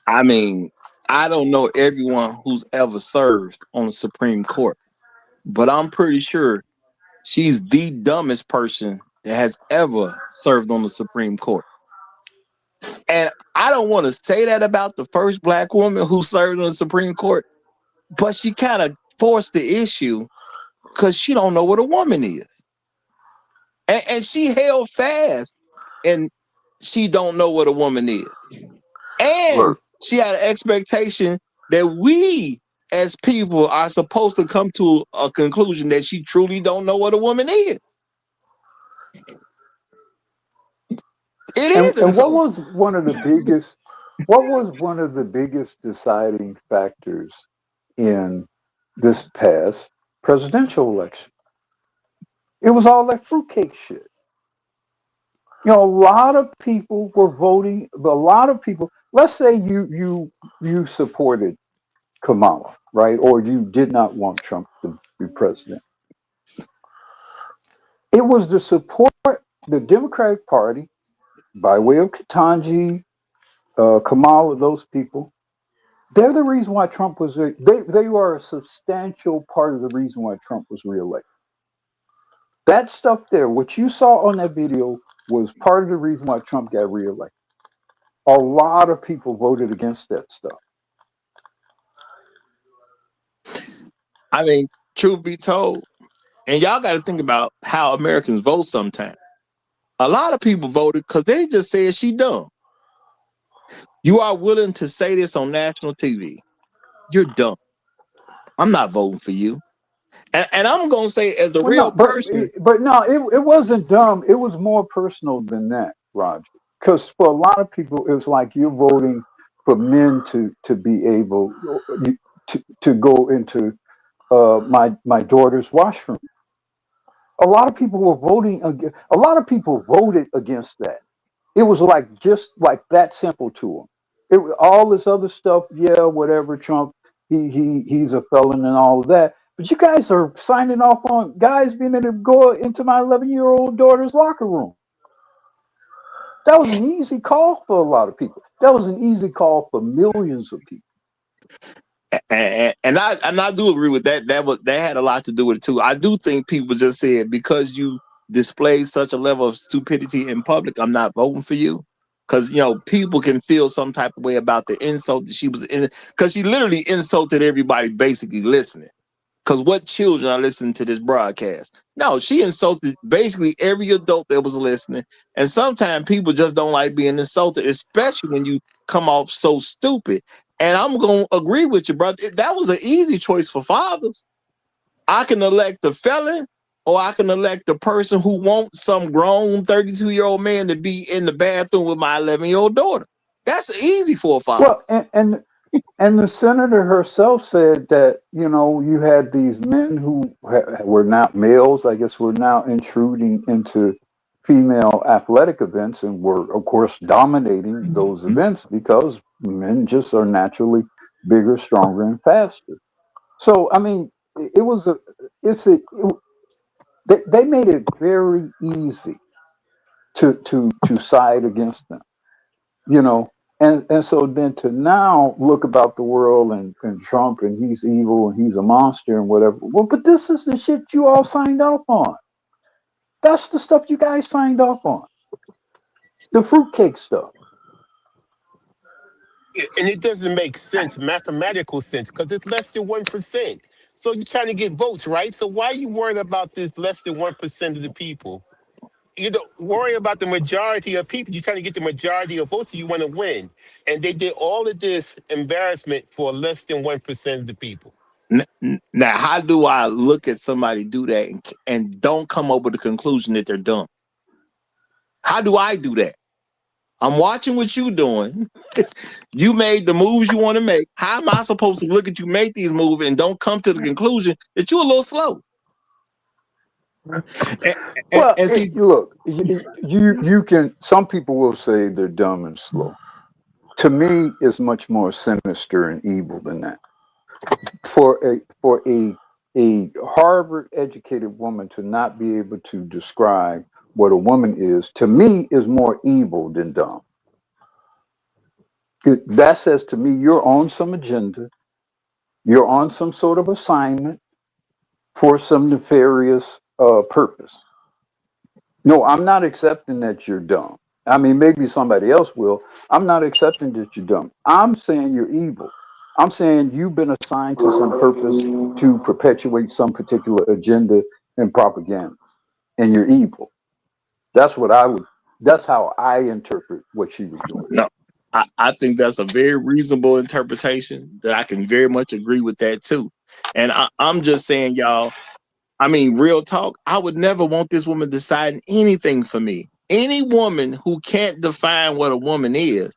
I mean, I don't know everyone who's ever served on the Supreme Court, but I'm pretty sure she's the dumbest person that has ever served on the Supreme Court. And I don't want to say that about the first black woman who served on the Supreme Court, but she kind of forced the issue because she don't know what a woman is. And she held fast and she don't know what a woman is. And she had an expectation that we as people are supposed to come to a conclusion that she truly don't know what a woman is. And what was one of the biggest deciding factors in this past presidential election? It was all that fruitcake shit. A lot of people were voting. A lot of people. Let's say you supported Kamala, right? Or you did not want Trump to be president. It was the support the Democratic Party, by way of Ketanji, Kamala, those people. They're the reason why Trump was. They are a substantial part of the reason why Trump was reelected. That stuff there, what you saw on that video, was part of the reason why Trump got reelected. A lot of people voted against that stuff. I mean, truth be told, and y'all got to think about how Americans vote sometimes. A lot of people voted because they just said she dumb. You are willing to say this on national TV. You're dumb. I'm not voting for you. And I'm going to say as a real person. But no, it wasn't dumb. It was more personal than that, Roger. Because for a lot of people, it was like you're voting for men to be able to go into my daughter's washroom. A lot of people were voting. A lot of people voted against that. It was like just like that simple to them. All this other stuff, yeah, whatever. Trump, he's a felon and all of that. But you guys are signing off on guys being able to go into my 11-year-old daughter's locker room. That was an easy call for a lot of people. That was an easy call for millions of people. And I do agree with that. That had a lot to do with it too. I do think people just said because you displays such a level of stupidity in public, I'm not voting for you. Because, people can feel some type of way about the insult that she was in. Because she literally insulted everybody basically listening. Because what children are listening to this broadcast? No, she insulted basically every adult that was listening. And sometimes people just don't like being insulted, especially when you come off so stupid. And I'm going to agree with you, brother. That was an easy choice for fathers. I can elect the felon, or I can elect the person who wants some grown 32-year-old man to be in the bathroom with my 11-year-old daughter. That's easy for a father. Well, and the senator herself said that, you had these men who were not males, I guess, were now intruding into female athletic events and were, of course, dominating those events because men just are naturally bigger, stronger, and faster. So, I mean, it was they made it very easy to side against them, you know. And so then to now look about the world and Trump and he's evil and he's a monster and whatever. Well, but this is the shit you all signed off on. That's the stuff you guys signed off on. The fruitcake stuff. And it doesn't make sense, mathematical sense, because it's less than 1%. So you're trying to get votes, right? So why are you worried about this less than 1% of the people? You don't worry about the majority of people. You're trying to get the majority of votes, so you want to win. And they did all of this embarrassment for less than 1% of the people. Now, how do I look at somebody do that and don't come up with the conclusion that they're dumb? How do I do that? I'm watching what you're doing. You made the moves you want to make. How am I supposed to look at you make these moves and don't come to the conclusion that you're a little slow? And see, look, you can. Some people will say they're dumb and slow. To me, it's much more sinister and evil than that. For a Harvard educated woman to not be able to describe what a woman is, to me, is more evil than dumb. That says to me you're on some agenda, you're on some sort of assignment for some nefarious purpose. No, I'm not accepting that you're dumb. I mean, maybe somebody else will. I'm not accepting that you're dumb. I'm saying you're evil. I'm saying you've been assigned to some purpose to perpetuate some particular agenda and propaganda, and you're evil. That's how I interpret what she was doing. No, I think that's a very reasonable interpretation that I can very much agree with that too. And I'm just saying, y'all, I mean, real talk, I would never want this woman deciding anything for me. Any woman who can't define what a woman is,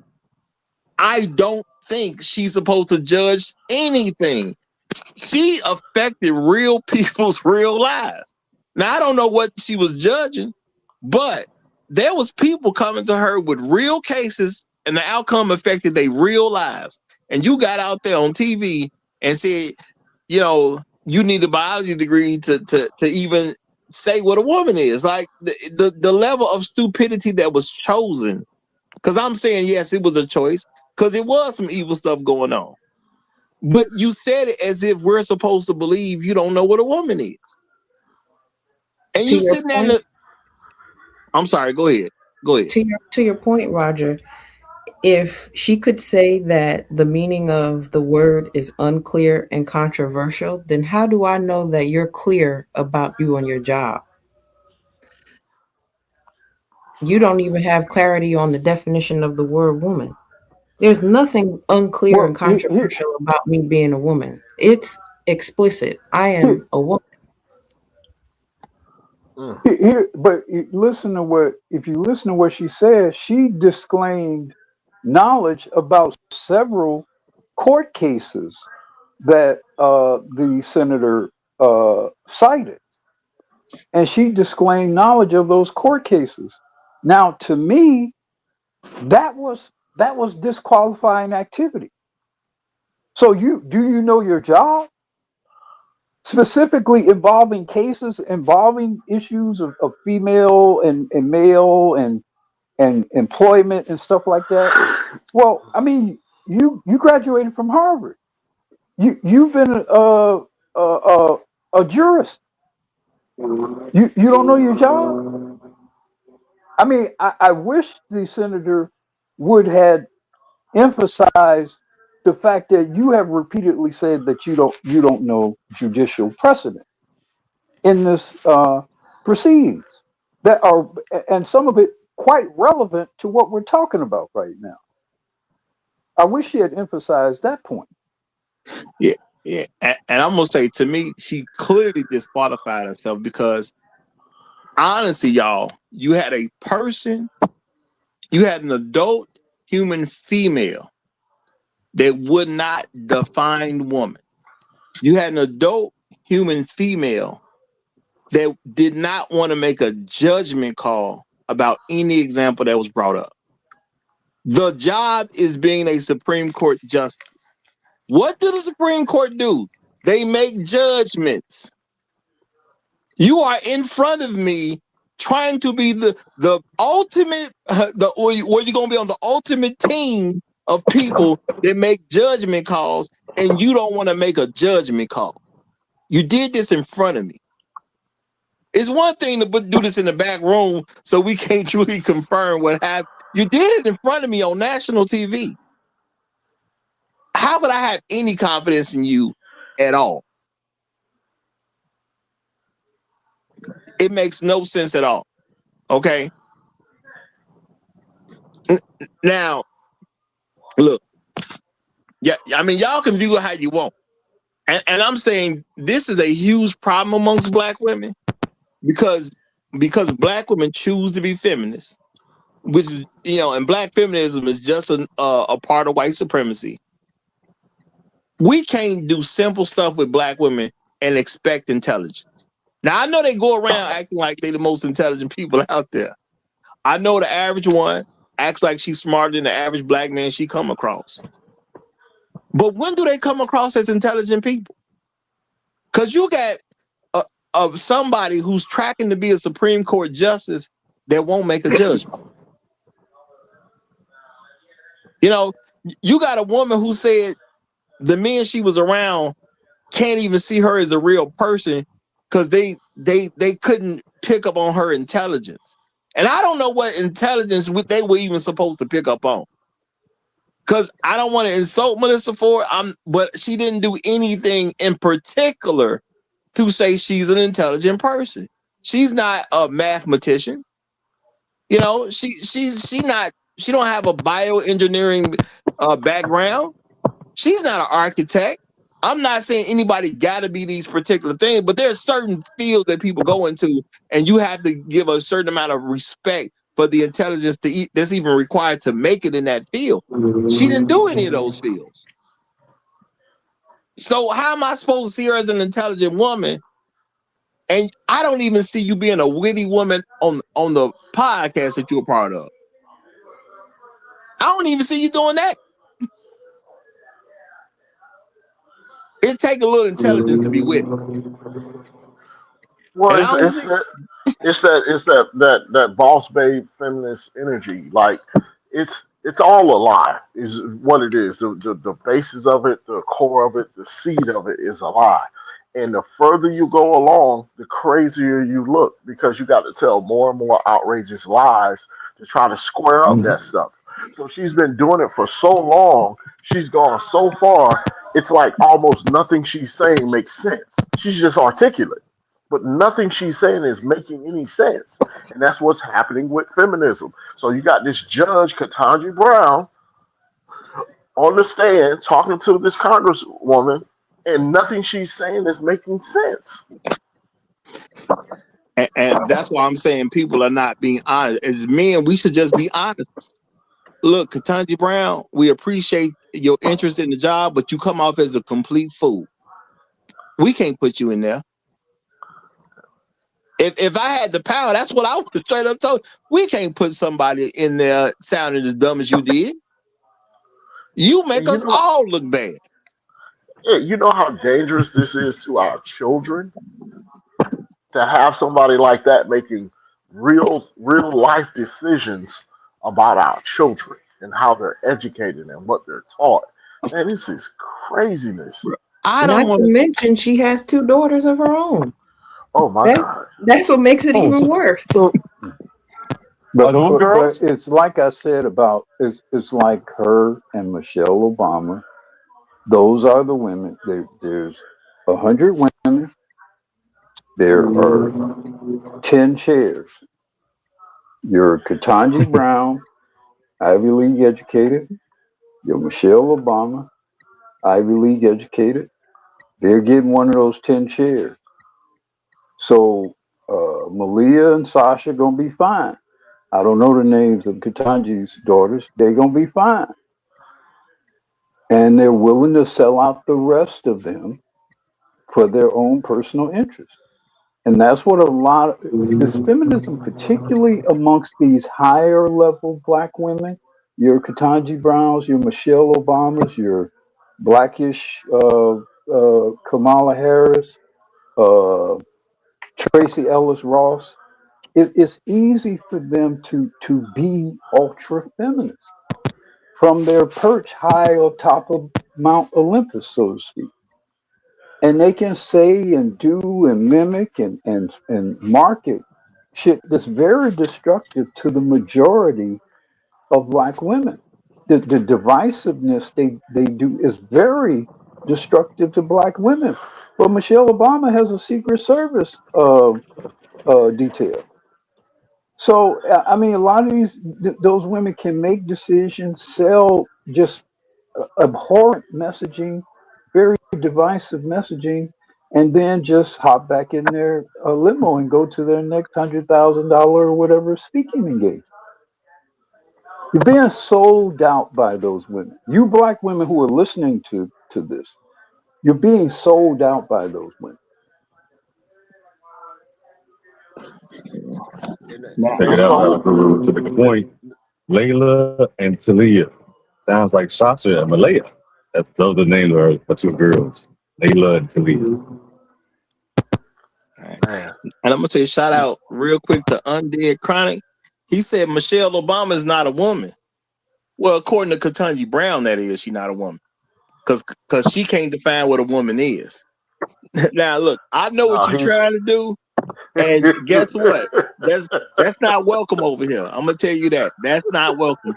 I don't think she's supposed to judge anything. She affected real people's real lives. Now, I don't know what she was judging, but there was people coming to her with real cases and the outcome affected their real lives. And you got out there on TV and said, you need a biology degree to even say what a woman is. Like the level of stupidity that was chosen. Because I'm saying, yes, it was a choice because it was some evil stuff going on. But you said it as if we're supposed to believe you don't know what a woman is. And you sitting there. I'm sorry. Go ahead. To your point, Roger, if she could say that the meaning of the word is unclear and controversial, then how do I know that you're clear about you and your job? You don't even have clarity on the definition of the word woman. There's nothing unclear and controversial about me being a woman. It's explicit. I am a woman. But if you listen to what she said, she disclaimed knowledge about several court cases that the senator cited, and she disclaimed knowledge of those court cases. Now, to me, that was disqualifying activity. So do you know your job? Specifically involving cases involving issues of female and male and employment and stuff like that. Well, I mean, you graduated from Harvard. You've been a jurist. You don't know your job? I mean, I wish the senator would had emphasized the fact that you have repeatedly said that you don't know judicial precedent in this proceedings that are, and some of it quite relevant to what we're talking about right now. I wish she had emphasized that point. Yeah, yeah. And I'm gonna say, to me, she clearly disqualified herself because honestly, y'all, you had a person, you had an adult human female that would not define woman. You had an adult human female that did not want to make a judgment call about any example that was brought up. The job is being a Supreme Court justice. What do the Supreme Court do? They make judgments. You are in front of me trying to be the ultimate, or you're going to be on the ultimate team of people that make judgment calls, and you don't want to make a judgment call. You did this in front of me. It's one thing to do this in the back room so we can't truly confirm what happened. You did it in front of me on national TV. How would I have any confidence in you at all? It makes no sense at all. Okay. Now, look, yeah, I mean, y'all can view it how you want. And I'm saying this is a huge problem amongst black women because black women choose to be feminists, which is, and black feminism is just a part of white supremacy. We can't do simple stuff with black women and expect intelligence. Now, I know they go around acting like they're the most intelligent people out there. I know the average one acts like she's smarter than the average black man she come across. But when do they come across as intelligent people? Because you got somebody who's tracking to be a Supreme Court justice that won't make a judgment. You got a woman who said the men she was around can't even see her as a real person because they couldn't pick up on her intelligence. And I don't know what intelligence they were even supposed to pick up on. Because I don't want to insult Melissa Ford, but she didn't do anything in particular to say she's an intelligent person. She's not a mathematician. She don't have a bioengineering background. She's not an architect. I'm not saying anybody got to be these particular things, but there's certain fields that people go into, and you have to give a certain amount of respect for the intelligence that's even required to make it in that field. She didn't do any of those fields. So how am I supposed to see her as an intelligent woman? And I don't even see you being a witty woman on the podcast that you're a part of. I don't even see you doing that. It takes a little intelligence to be witty. Well, it's that boss babe feminist energy. Like it's all a lie. Is what it is. The basis of it, the core of it, the seed of it is a lie. And the further you go along, the crazier you look because you got to tell more and more outrageous lies to try to square up that stuff. So she's been doing it for so long. She's gone so far. It's like almost nothing she's saying makes sense. She's just articulate, but nothing she's saying is making any sense. And that's what's happening with feminism. So you got this judge, Ketanji Brown, on the stand talking to this congresswoman, and nothing she's saying is making sense. And that's why I'm saying people are not being honest. As men, we should just be honest. Look, Ketanji Brown, we appreciate your interest in the job, but you come off as a complete fool. We can't put you in there. If I had the power, that's what I would straight up told. We can't put somebody in there sounding as dumb as you did. You make us all look bad. Yeah, you know how dangerous this is to our children to have somebody like that making real life decisions about our children and how they're educated and what they're taught. Man, this is craziness. I Not don't want to mention she has 2 daughters of her own. Oh my God. That's what makes it even worse. But, those girls? but it's like I said about it's like her and Michelle Obama. Those are the women. There's 100 women. There are 10 chairs. You're Ketanji Brown, Ivy League educated. You're Michelle Obama, Ivy League educated. They're getting one of those 10 chairs. So Malia and Sasha gonna be fine. I don't know the names of Ketanji's daughters. They're gonna be fine, and they're willing to sell out the rest of them for their own personal interest. And that's what a lot of this feminism, particularly amongst these higher level black women, your Ketanji Browns, your Michelle Obamas, your blackish Kamala Harris, uh, Tracy Ellis Ross. It's easy for them to be ultra feminist from their perch high on top of Mount Olympus, so to speak. And they can say and do and mimic and market shit that's very destructive to the majority of black women. The divisiveness they do is very destructive to black women. But Michelle Obama has a Secret Service detail. So I mean, a lot of those women can make decisions, sell just abhorrent messaging, very divisive messaging, and then just hop back in their limo and go to their next $100,000 or whatever speaking engagement. You're being sold out by those women. You black women who are listening to this, you're being sold out by those women. Now, Check it out. To the point, Layla and Talia. Sounds like Sasha and Malaya. Those are the names of her two girls. Layla and Talia. and I'm gonna say shout out real quick to Undead Chronic. He said Michelle Obama is not a woman. Well, according to Ketanji Brown, that is, she's not a woman. Because she can't define what a woman is. Now, look, I know what you're trying to do, and guess what? That's not welcome over here. I'm gonna tell you that. That's not welcome.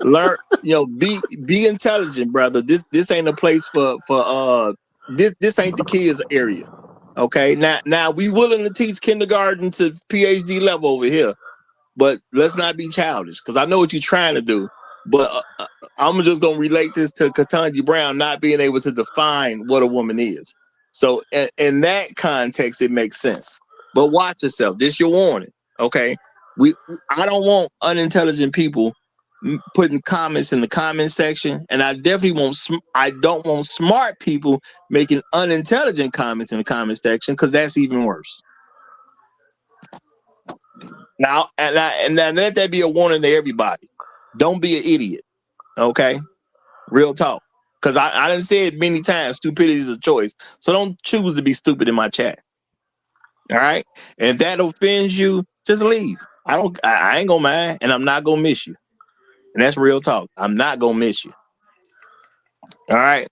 Learn, be intelligent, brother. This ain't a place for this ain't the kids area. Okay, now we willing to teach kindergarten to PhD level over here, but let's not be childish because I know what you're trying to do. But I'm just gonna relate this to Ketanji Brown not being able to define what a woman is. So in that context, it makes sense. But watch yourself. This your warning. Okay, I don't want unintelligent people putting comments in the comment section, and I don't want smart people making unintelligent comments in the comment section because that's even worse. Now, and let that be a warning to everybody. Don't be an idiot. Okay, real talk. Because I done said many times, stupidity is a choice. So don't choose to be stupid in my chat. All right, and if that offends you, just leave. I ain't gonna mind, and I'm not gonna miss you. And that's real talk. I'm not gonna miss you. All right.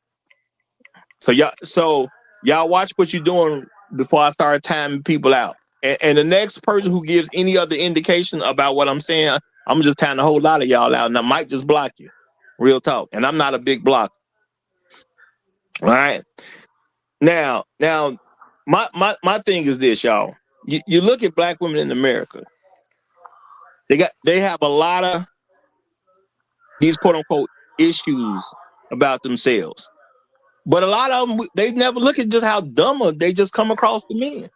So y'all watch what you're doing before I start timing people out. And the next person who gives any other indication about what I'm saying, I'm just kind of a whole lot of y'all out, and I might just block you. Real talk. And I'm not a big blocker. All right. Now, my thing is this, y'all. You look at black women in America. They have a lot of these quote unquote issues about themselves. But a lot of them, they never look at just how dumb they just come across to men.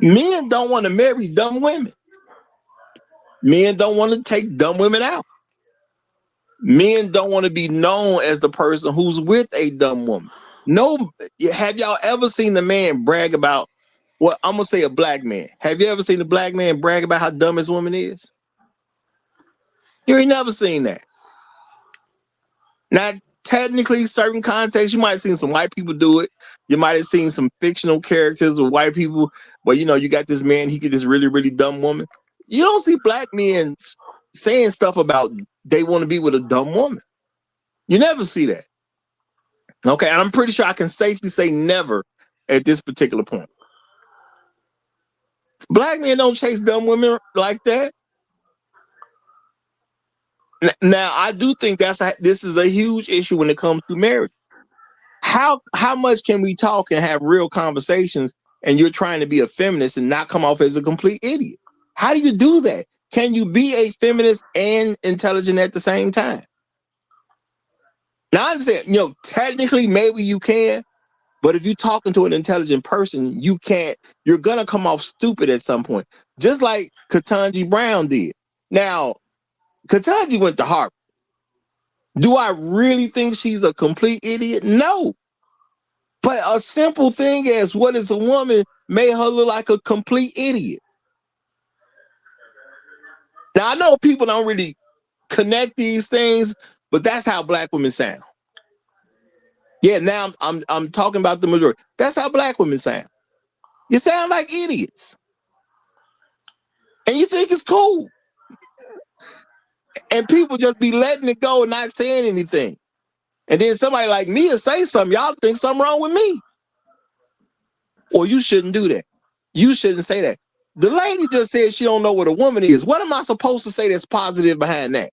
Men don't want to marry dumb women. Men don't want to take dumb women out. Men don't want to be known as the person who's with a dumb woman. No, have y'all ever seen a man brag about, well, I'm going to say a black man. Have you ever seen a black man brag about how dumb his woman is? You ain't never seen that. Now, technically, certain contexts, you might have seen some white people do it. You might have seen some fictional characters of white people where, you got this man, he get this really, really dumb woman. You don't see black men saying stuff about they want to be with a dumb woman. You never see that. Okay, and I'm pretty sure I can safely say never at this particular point. Black men don't chase dumb women like that. Now, I do think this is a huge issue when it comes to marriage. How much can we talk and have real conversations, and you're trying to be a feminist and not come off as a complete idiot? How do you do that? Can you be a feminist and intelligent at the same time? Now, I understand, technically maybe you can, but if you're talking to an intelligent person, you can't. You're gonna come off stupid at some point, just like Ketanji Brown did. Now, Ketanji went to Harvard. Do I really think she's a complete idiot? No. But a simple thing as what is a woman made her look like a complete idiot. Now, I know people don't really connect these things, but that's how black women sound. Yeah, now I'm talking about the majority. That's how black women sound. You sound like idiots. And you think it's cool. And people just be letting it go and not saying anything. And then somebody like me will say something, y'all think something wrong with me. Or you shouldn't do that. You shouldn't say that. The lady just said she don't know what a woman is. What am I supposed to say that's positive behind that?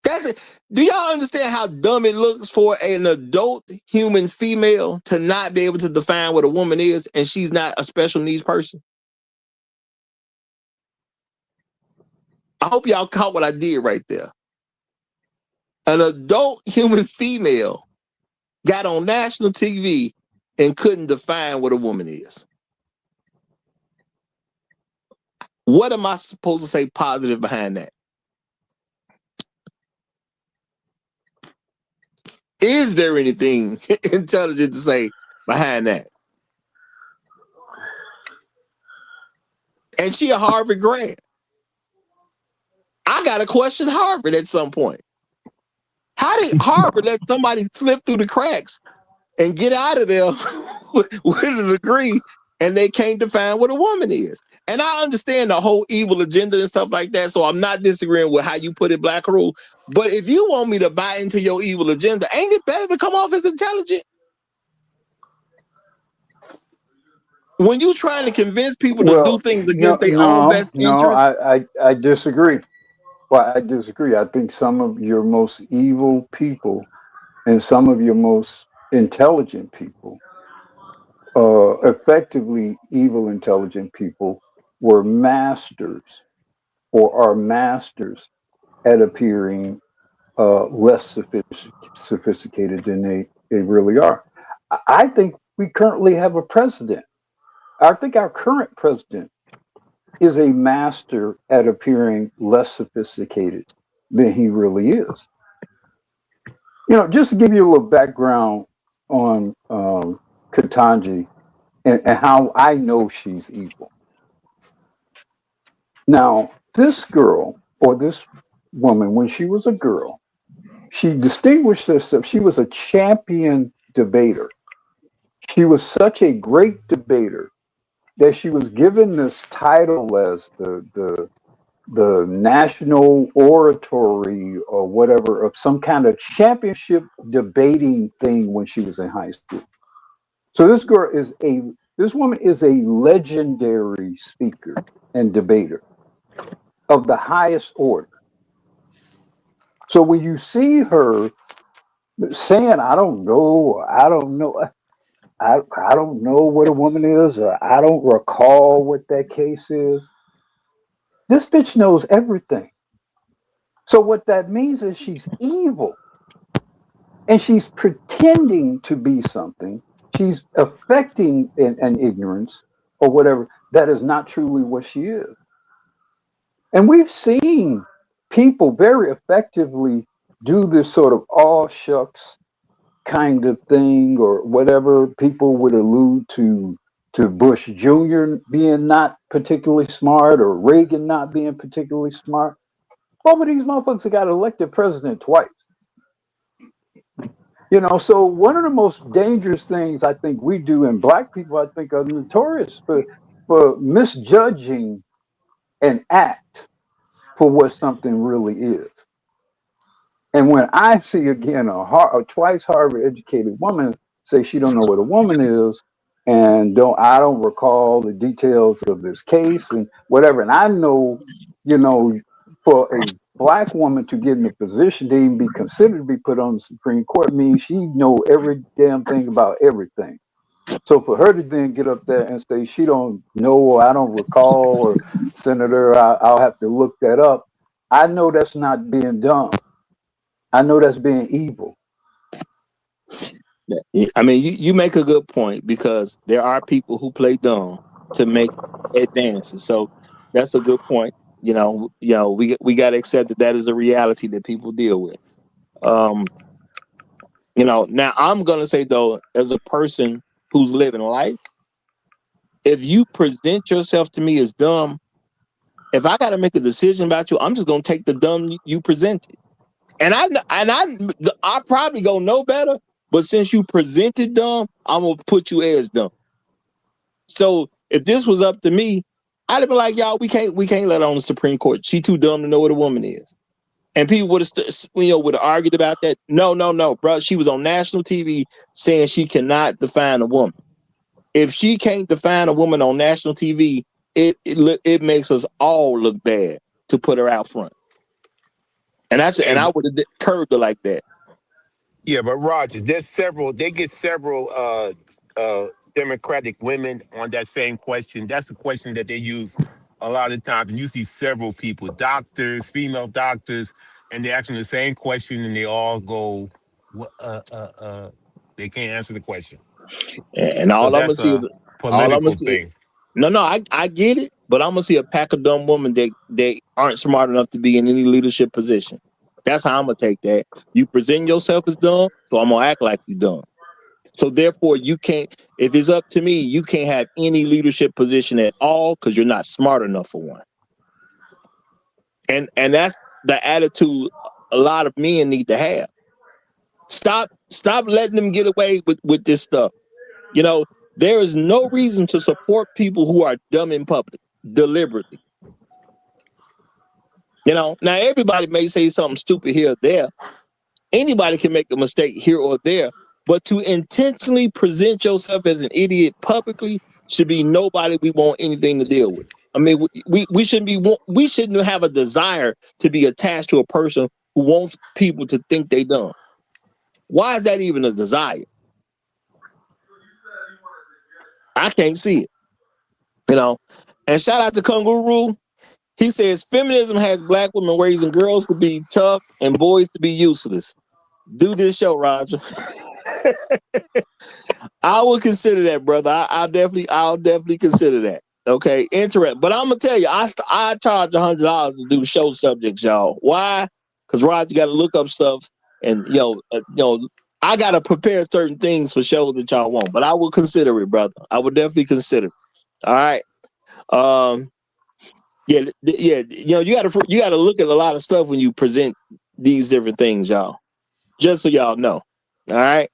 That's it. Do y'all understand how dumb it looks for an adult human female to not be able to define what a woman is, and she's not a special needs person? I hope y'all caught what I did right there. An adult human female got on national TV and couldn't define what a woman is. What am I supposed to say positive behind that? Is there anything intelligent to say behind that? And she a Harvard grad. I got to question Harvard at some point. How did Harvard let somebody slip through the cracks and get out of there with a degree and they can't define what a woman is? And I understand the whole evil agenda and stuff like that, so I'm not disagreeing with how you put it, Black Rule. But if you want me to buy into your evil agenda, ain't it better to come off as intelligent? When you're trying to convince people to do things against their own best interest. I disagree. Well, I disagree. I think some of your most evil people and some of your most intelligent people, effectively evil, intelligent people, were masters or are masters at appearing less sophisticated than they really are. I think we currently have a president. I think our current president is a master at appearing less sophisticated than he really is. Just to give you a little background on Ketanji and how I know she's evil. Now, this girl or this woman, when she was a girl, she distinguished herself. She was a champion debater. She was such a great debater that she was given this title as the national oratory or whatever of some kind of championship debating thing when she was in high school. So this woman is a legendary speaker and debater of the highest order. So when you see her saying, I don't know what a woman is, or I don't recall what that case is. This bitch knows everything. So what that means is she's evil. And she's pretending to be something. She's affecting an ignorance or whatever that is not truly what she is. And we've seen people very effectively do this sort of all shucks kind of thing, or whatever. People would allude to Bush Jr. being not particularly smart, or Reagan not being particularly smart. Both of these motherfuckers got elected president twice. So one of the most dangerous things I think we do, and black people I think are notorious for misjudging an act for what something really is. And when I see again a twice Harvard educated woman say she don't know what a woman is, and I don't recall the details of this case and whatever. And I know, you know, for a black woman to get in a position to even be considered to be put on the Supreme Court means she know every damn thing about everything. So for her to then get up there and say she don't know or I don't recall or Senator, I'll have to look that up. I know that's not being dumb. I know that's being evil. I mean, you make a good point because there are people who play dumb to make advances. So that's a good point. We got to accept that that is a reality that people deal with. Um, now I'm gonna say though, as a person who's living life, if you present yourself to me as dumb, if I got to make a decision about you, I'm just gonna take the dumb you presented, and I probably gonna know better. But since you presented dumb, I'm gonna put you as dumb. So if this was up to me, I'd have been like, y'all, we can't let her on the Supreme Court. She too dumb to know what a woman is. And people would have, would have argued about that. No, bro. She was on national TV saying she cannot define a woman. If she can't define a woman on national TV, it makes us all look bad to put her out front. And I would have curbed her like that. Yeah, but Roger, they get several Democratic women on that same question. That's the question that they use a lot of times. And you see several people, doctors, female doctors, and they're asking the same question and they all go, "What, they can't answer the question." And So all I'm gonna that's see a is all I'm gonna political see. thing. No, I get it, but I'm gonna see a pack of dumb women that aren't smart enough to be in any leadership position. That's how I'm gonna take that. You present yourself as dumb, so I'm gonna act like you dumb. So therefore, you can't. If it's up to me, you can't have any leadership position at all because you're not smart enough for one. And that's the attitude a lot of men need to have. Stop letting them get away with this stuff. There is no reason to support people who are dumb in public deliberately. Now everybody may say something stupid here or there. Anybody can make a mistake here or there, but to intentionally present yourself as an idiot publicly should be nobody we want anything to deal with. I mean, we shouldn't have a desire to be attached to a person who wants people to think they dumb. Why is that even a desire? I can't see it. And shout out to Kangaroo. He says feminism has black women raising girls to be tough and boys to be useless. Do this show, Roger. I would consider that, brother. I'll definitely consider that. Okay, interesting. But I'm gonna tell you, I charge $100 to do show subjects, y'all. Why? Because Roger got to look up stuff, and I got to prepare certain things for shows that y'all want. But I will consider it, brother. I would definitely consider it. All right. Yeah. You got to look at a lot of stuff when you present these different things, y'all. Just so y'all know. All right.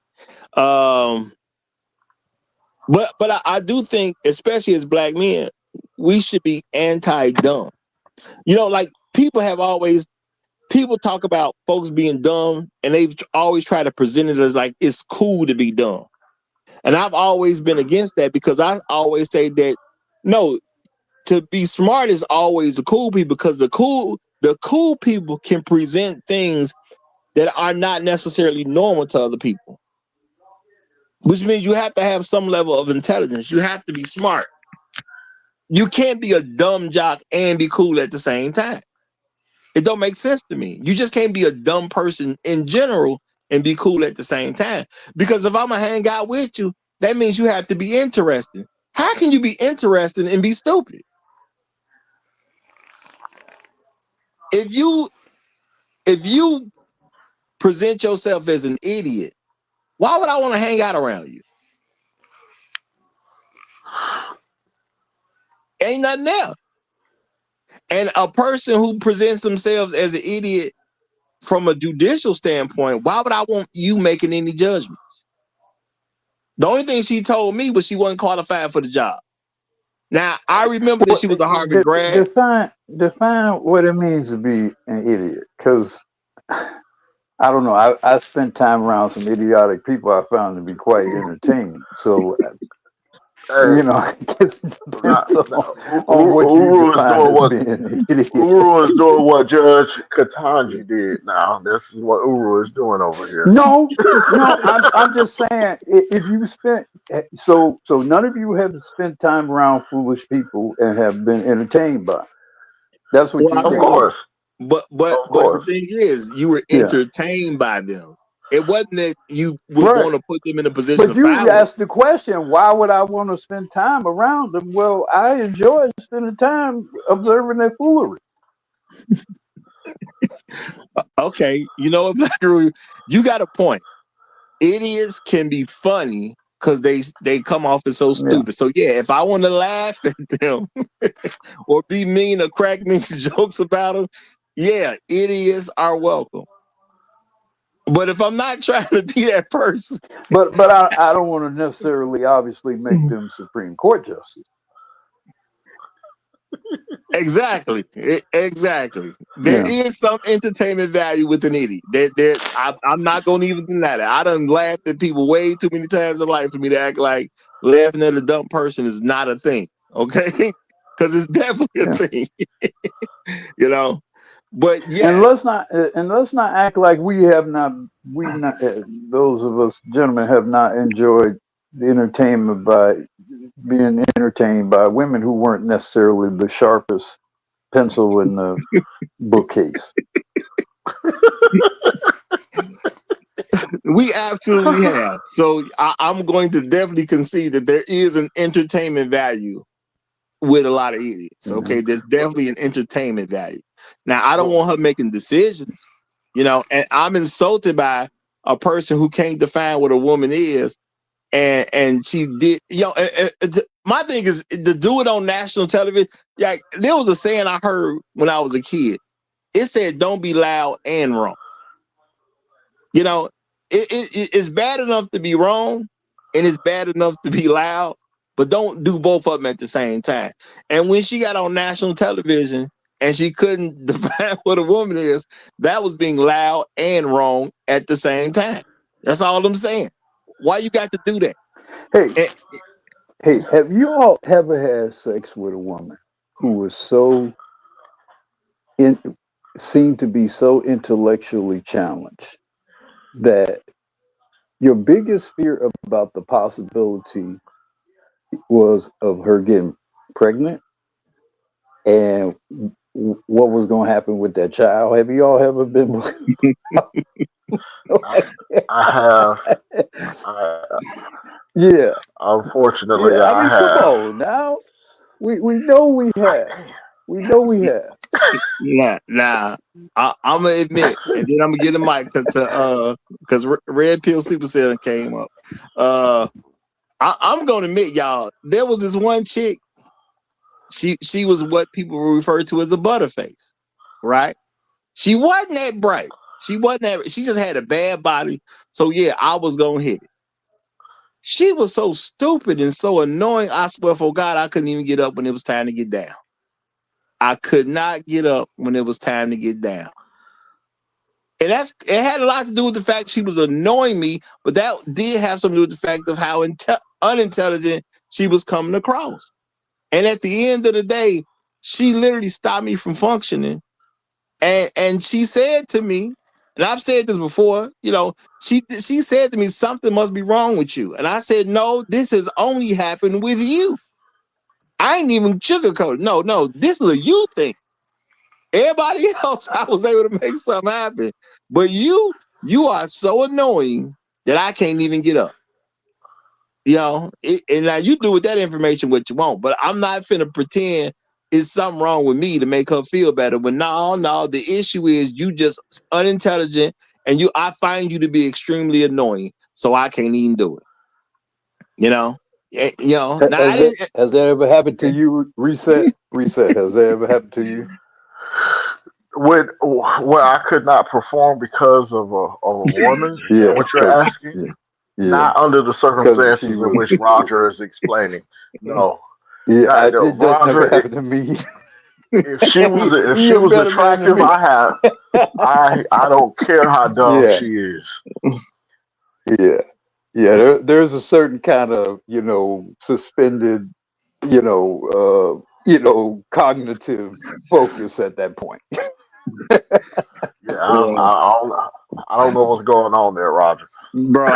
But I do think, especially as black men, we should be anti-dumb. Like people talk about folks being dumb, and they've always tried to present it as like it's cool to be dumb. And I've always been against that because I always say that no, to be smart is always the cool people because the cool people can present things that are not necessarily normal to other people. Which means you have to have some level of intelligence. You have to be smart. You can't be a dumb jock and be cool at the same time. It don't make sense to me. You just can't be a dumb person in general and be cool at the same time. Because if I'm going to hang out with you, that means you have to be interesting. How can you be interesting and be stupid? If you present yourself as an idiot, why would I want to hang out around you? Ain't nothing there. And a person who presents themselves as an idiot from a judicial standpoint, why would I want you making any judgments? The only thing she told me was she wasn't qualified for the job. Now, I remember that she was a Harvard grad. Define what it means to be an idiot, because I don't know. I spent time around some idiotic people I found to be quite entertaining. So You know, I guess it depends on what you Uru is define doing as what being an idiot. Uru is doing what Judge Katanji did. Now this is what Uru is doing over here. No, no, I'm just saying if you spent so none of you have spent time around foolish people and have been entertained by. That's what Well, you're I Of mean, saying. course, but of the course. thing is, you were Yeah. entertained by them. It wasn't that you would Right. want to put them in a position But of you power. asked the question, why would I want to spend time around them? Well, I enjoy spending time observing their foolery. Okay, you know what, Black Guru, you got a point. Idiots can be funny because they come off as so Yeah. stupid. So yeah, if I want to laugh at them or be mean or crack me jokes about them, yeah, idiots are welcome. But if I'm not trying to be that person, But I don't want to necessarily obviously make them Supreme Court justice. exactly. Exactly. There Yeah. is some entertainment value with an idiot. I'm not going to even deny that. I done laughed at people way too many times in life for me to act like laughing at a dumb person is not a thing. Okay? Because it's definitely a Yeah. thing. You know? But And yes, let's not act like those of us gentlemen have not enjoyed the entertainment by being entertained by women who weren't necessarily the sharpest pencil in the bookcase. we absolutely have. So I'm going to definitely concede that there is an entertainment value with a lot of idiots. Okay, there's definitely an entertainment value. Now, I don't want her making decisions, you know, and I'm insulted by a person who can't define what a woman is, and she did, you know. My thing is to do it on national television. Like there was a saying I heard when I was a kid. It said, "Don't be loud and wrong." You know, it's bad enough to be wrong, and it's bad enough to be loud, but don't do both of them at the same time. And when she got on national television and she couldn't define what a woman is, that was being loud and wrong at the same time. That's all I'm saying. Why you got to do that? Hey, have you all ever had sex with a woman who was seemed to be so intellectually challenged that your biggest fear about the possibility was of her getting pregnant and what was going to happen with that child? Have you all ever been? I have. Yeah. Unfortunately, Yeah. I mean, come have. on now. We know we have. We know we have. Nah. I'm gonna admit, and then I'm gonna get a mic because Red Pill Sleeper Cell came up. I'm gonna admit, y'all, there was this one chick. She was what people refer to as a butterface, right? She wasn't that bright. She wasn't that. She just had a bad body. So yeah, I was gonna hit it. She was so stupid and so annoying. I swear for God, I couldn't even get up when it was time to get down. I could not get up when it was time to get down. And it had a lot to do with the fact she was annoying me, but that did have something to do with the fact of how unintelligent she was coming across. And at the end of the day, she literally stopped me from functioning. And she said to me, and I've said this before, you know, she said to me, something must be wrong with you. And I said, no, this has only happened with you. I ain't even sugarcoated. No, this is a you thing. Everybody else, I was able to make something happen. But you are so annoying that I can't even get up. You know, and now you do with that information what you want, but I'm not finna pretend it's something wrong with me to make her feel better. But no, the issue is you just unintelligent and I find you to be extremely annoying, so I can't even do it. You know? Now Has that ever happened to you? Reset. Has that ever happened to you? Where I could not perform because of a woman, is that what you're asking? Yeah. Not under the circumstances in which Roger is explaining. No. Yeah, it does never happen to me. If she was attractive, I don't care how dumb she is. Yeah. Yeah, there's a certain kind of, suspended, cognitive focus at that point. Yeah, Yeah, I don't know what's going on there, Roger. bro.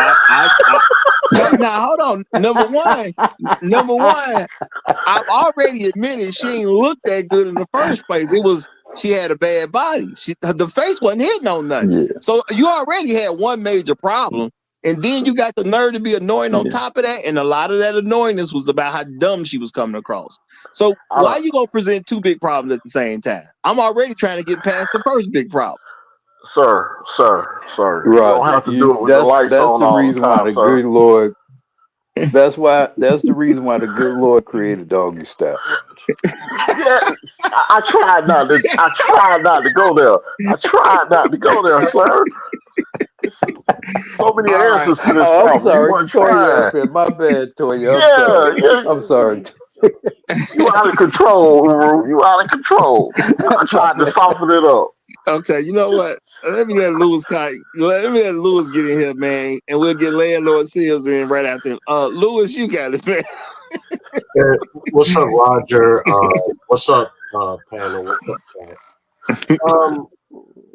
Now hold on. Number one, I've already admitted she ain't looked that good in the first place. It was she had a bad body. The face wasn't hitting on nothing. Yeah, So you already had one major problem, and then you got the nerve to be annoying on yeah. top of that. And a lot of that annoyingness was about how dumb she was coming across. So I why don't, you gonna present two big problems at the same time? I'm already trying to get past the first big problem. sir. You don't Roger, have to do it with the lights that's on the all the reason why time, the sir. good Lord. That's the reason why the good Lord created doggy style. Yeah, I tried not to. I tried not to go there. I tried not to go there, sir. So many All right. answers to this Oh, I'm problem. You sorry, weren't Toya. trying. Okay, my bad, Toya. I'm sorry. Yeah, yeah. I'm sorry. You out of control, Uru. You out of control. I My tried to bad. soften it up. Okay, you know what? Let me let Lewis get in here, man, and we'll get Landlord Seals in right after him. Lewis, you got it, man. Hey, what's up, Roger? What's up, panel? What's up, chat?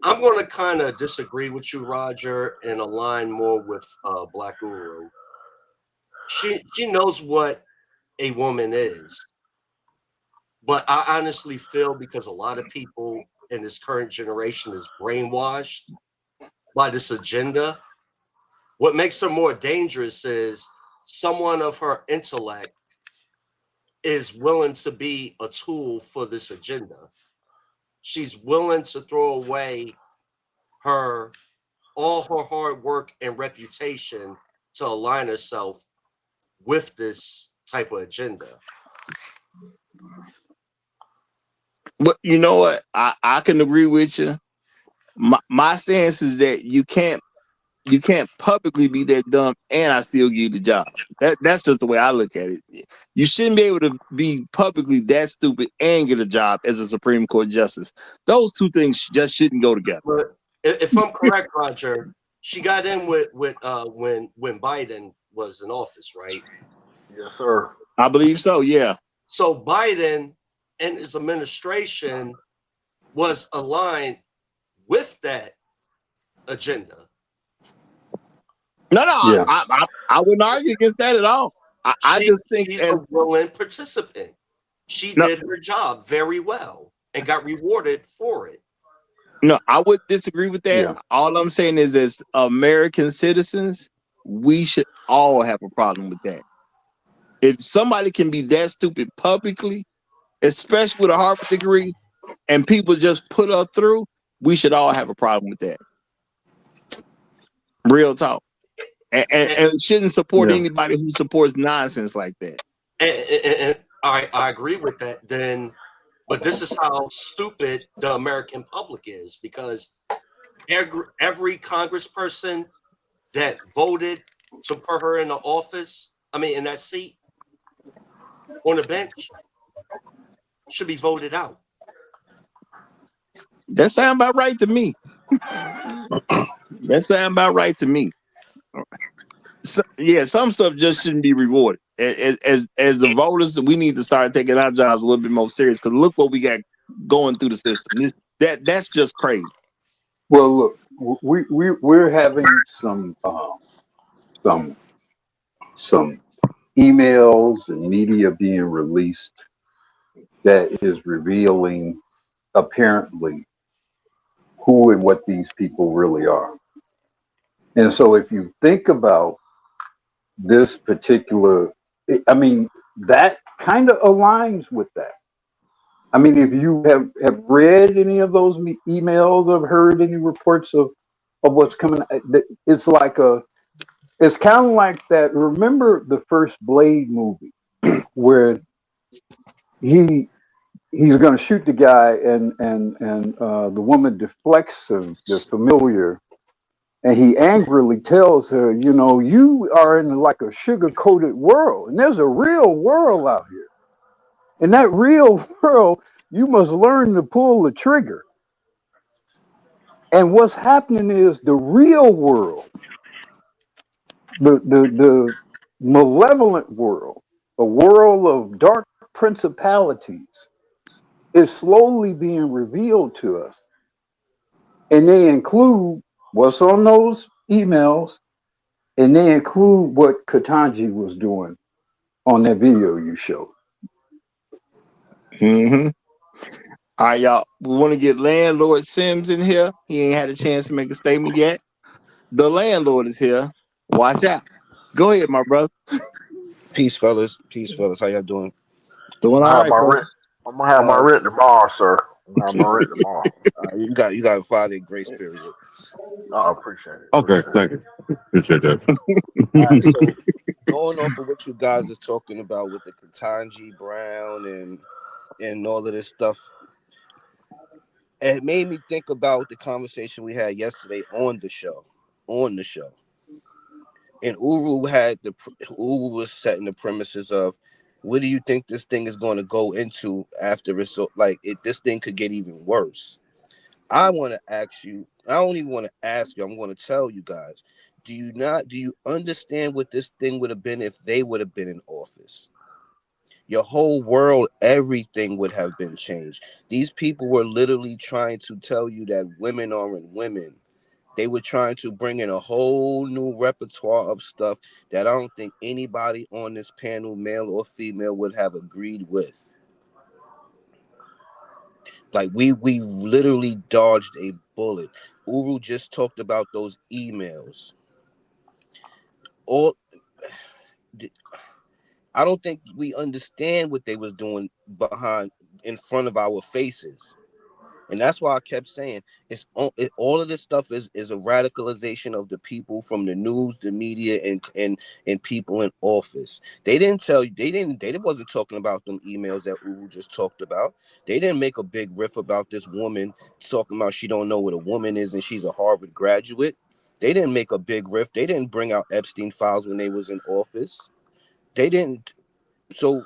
I'm going to kind of disagree with you, Roger, and align more with Black Guru. She knows what a woman is, but I honestly feel because a lot of people in this current generation is brainwashed by this agenda. What makes her more dangerous is someone of her intellect is willing to be a tool for this agenda. She's willing to throw away her all her hard work and reputation to align herself with this type of agenda. But you know what? I can agree with you. My stance is that you can't publicly be that dumb and I still give you the job. That's just the way I look at it. You shouldn't be able to be publicly that stupid and get a job as a Supreme Court justice. Those two things just shouldn't go together. But if I'm correct, Roger, she got in with when Biden was in office, right? Yes, sir. I believe so, yeah. So Biden and his administration was aligned with that agenda. No, Yeah. I wouldn't argue against that at all. I just think she's a willing participant. She did her job very well and got rewarded for it. No, I would disagree with that. Yeah. All I'm saying is, as American citizens, we should all have a problem with that. If somebody can be that stupid publicly, especially with a Harvard degree, and people just put her through, we should all have a problem with that. Real talk. And shouldn't support anybody who supports nonsense like that. And I agree with that. But this is how stupid the American public is, because every congressperson that voted to put her in the office, in that seat on the bench, should be voted out. That sounds about right to me. So, yeah, some stuff just shouldn't be rewarded. As the voters, we need to start taking our jobs a little bit more serious, because look what we got going through the system. That's just crazy. Well, look, we're having some emails and media being released that is revealing apparently who and what these people really are. And so if you think about this particular, that kind of aligns with that. If you have read any of those emails or heard any reports of what's coming, it's it's kind of like that. Remember the first Blade movie where he's going to shoot the guy and the woman deflects the familiar, and he angrily tells her, you are in like a sugar-coated world, and there's a real world out here. In that real world, you must learn to pull the trigger. And what's happening is the real world The malevolent world, a world of dark principalities, is slowly being revealed to us, and they include what's on those emails, and they include what Katanji was doing on that video you showed. Mm-hmm. All right, y'all. We want to get Landlord Sims in here. He ain't had a chance to make a statement yet. The landlord is here. Watch out. Go ahead, my brother. Peace, fellas. Peace, fellas. How y'all doing? Doing I'm all gonna have right, my brother. rent. I'm gonna have my rent tomorrow, sir. I'm gonna have my rent tomorrow. You got a 5-day grace period. I appreciate it. Okay, thank you. Appreciate All right, that. so going off of what you guys is talking about with the Katanji Brown and all of this stuff, it made me think about the conversation we had yesterday on the show. On the show, and Uru was setting the premises of, what do you think this thing is going to go into after it's so, like it? This thing could get even worse. I want to ask you. I don't even want to ask you. I'm going to tell you guys. Do you understand what this thing would have been if they would have been in office? Your whole world, everything would have been changed. These people were literally trying to tell you that women aren't women. They were trying to bring in a whole new repertoire of stuff that I don't think anybody on this panel, male or female, would have agreed with. Like we literally dodged a bullet. Uru just talked about those emails. All I don't think we understand what they was doing in front of our faces. And that's why I kept saying all of this stuff is a radicalization of the people from the news, the media, and people in office. They didn't tell you they wasn't talking about them emails that Uru just talked about. They didn't make a big riff about this woman talking about she don't know what a woman is and she's a Harvard graduate. They didn't make a big riff. They didn't bring out Epstein files when they was in office. They didn't. So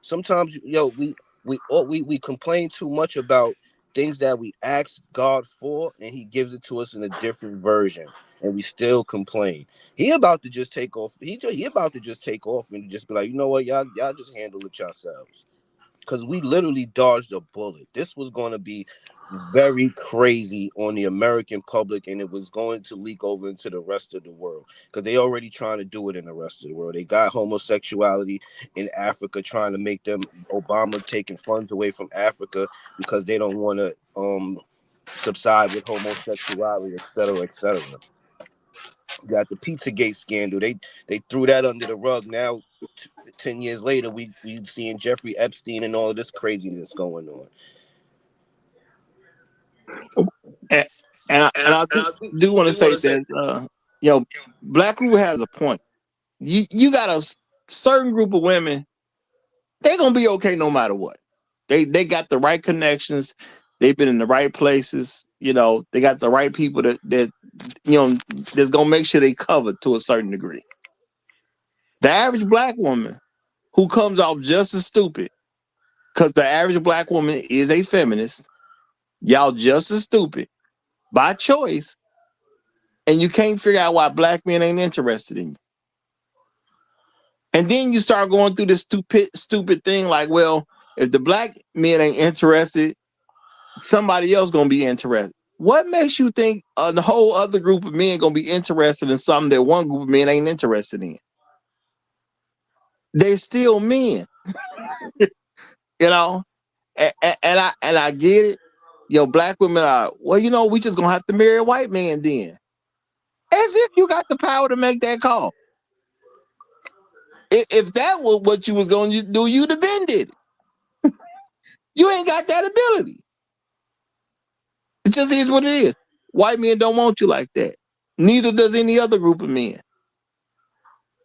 sometimes, we complain too much about things that we ask God for, and He gives it to us in a different version, and we still complain. He about to just take off. He about to just take off and just be like, you know what, y'all just handle it yourselves, because we literally dodged a bullet. This was going to be very crazy on the American public, and it was going to leak over into the rest of the world, because they already trying to do it in the rest of the world. They got homosexuality in Africa, trying to make them, Obama taking funds away from Africa because they don't want to subside with homosexuality, et cetera, et cetera. You got the Pizzagate scandal. They threw that under the rug. Now 10 years later, we seeing Jeffrey Epstein and all of this craziness going on. And I do want to say that Black Rule has a point. You got a certain group of women, they're gonna be okay no matter what. They got the right connections, they've been in the right places, they got the right people that that's gonna make sure they covered to a certain degree. The average Black woman who comes off just as stupid, because the average Black woman is a feminist, y'all just as stupid by choice, and you can't figure out why Black men ain't interested in you. And then you start going through this stupid thing like, well, if the Black men ain't interested, somebody else gonna be interested. What makes you think a whole other group of men gonna be interested in something that one group of men ain't interested in? They're still men, you know. And I get it. Black women are, well, we just gonna have to marry a white man then. As if you got the power to make that call. If that was what you was going to do, you'd have been did it. You ain't got that ability. It just is what it is. White men don't want you like that. Neither does any other group of men.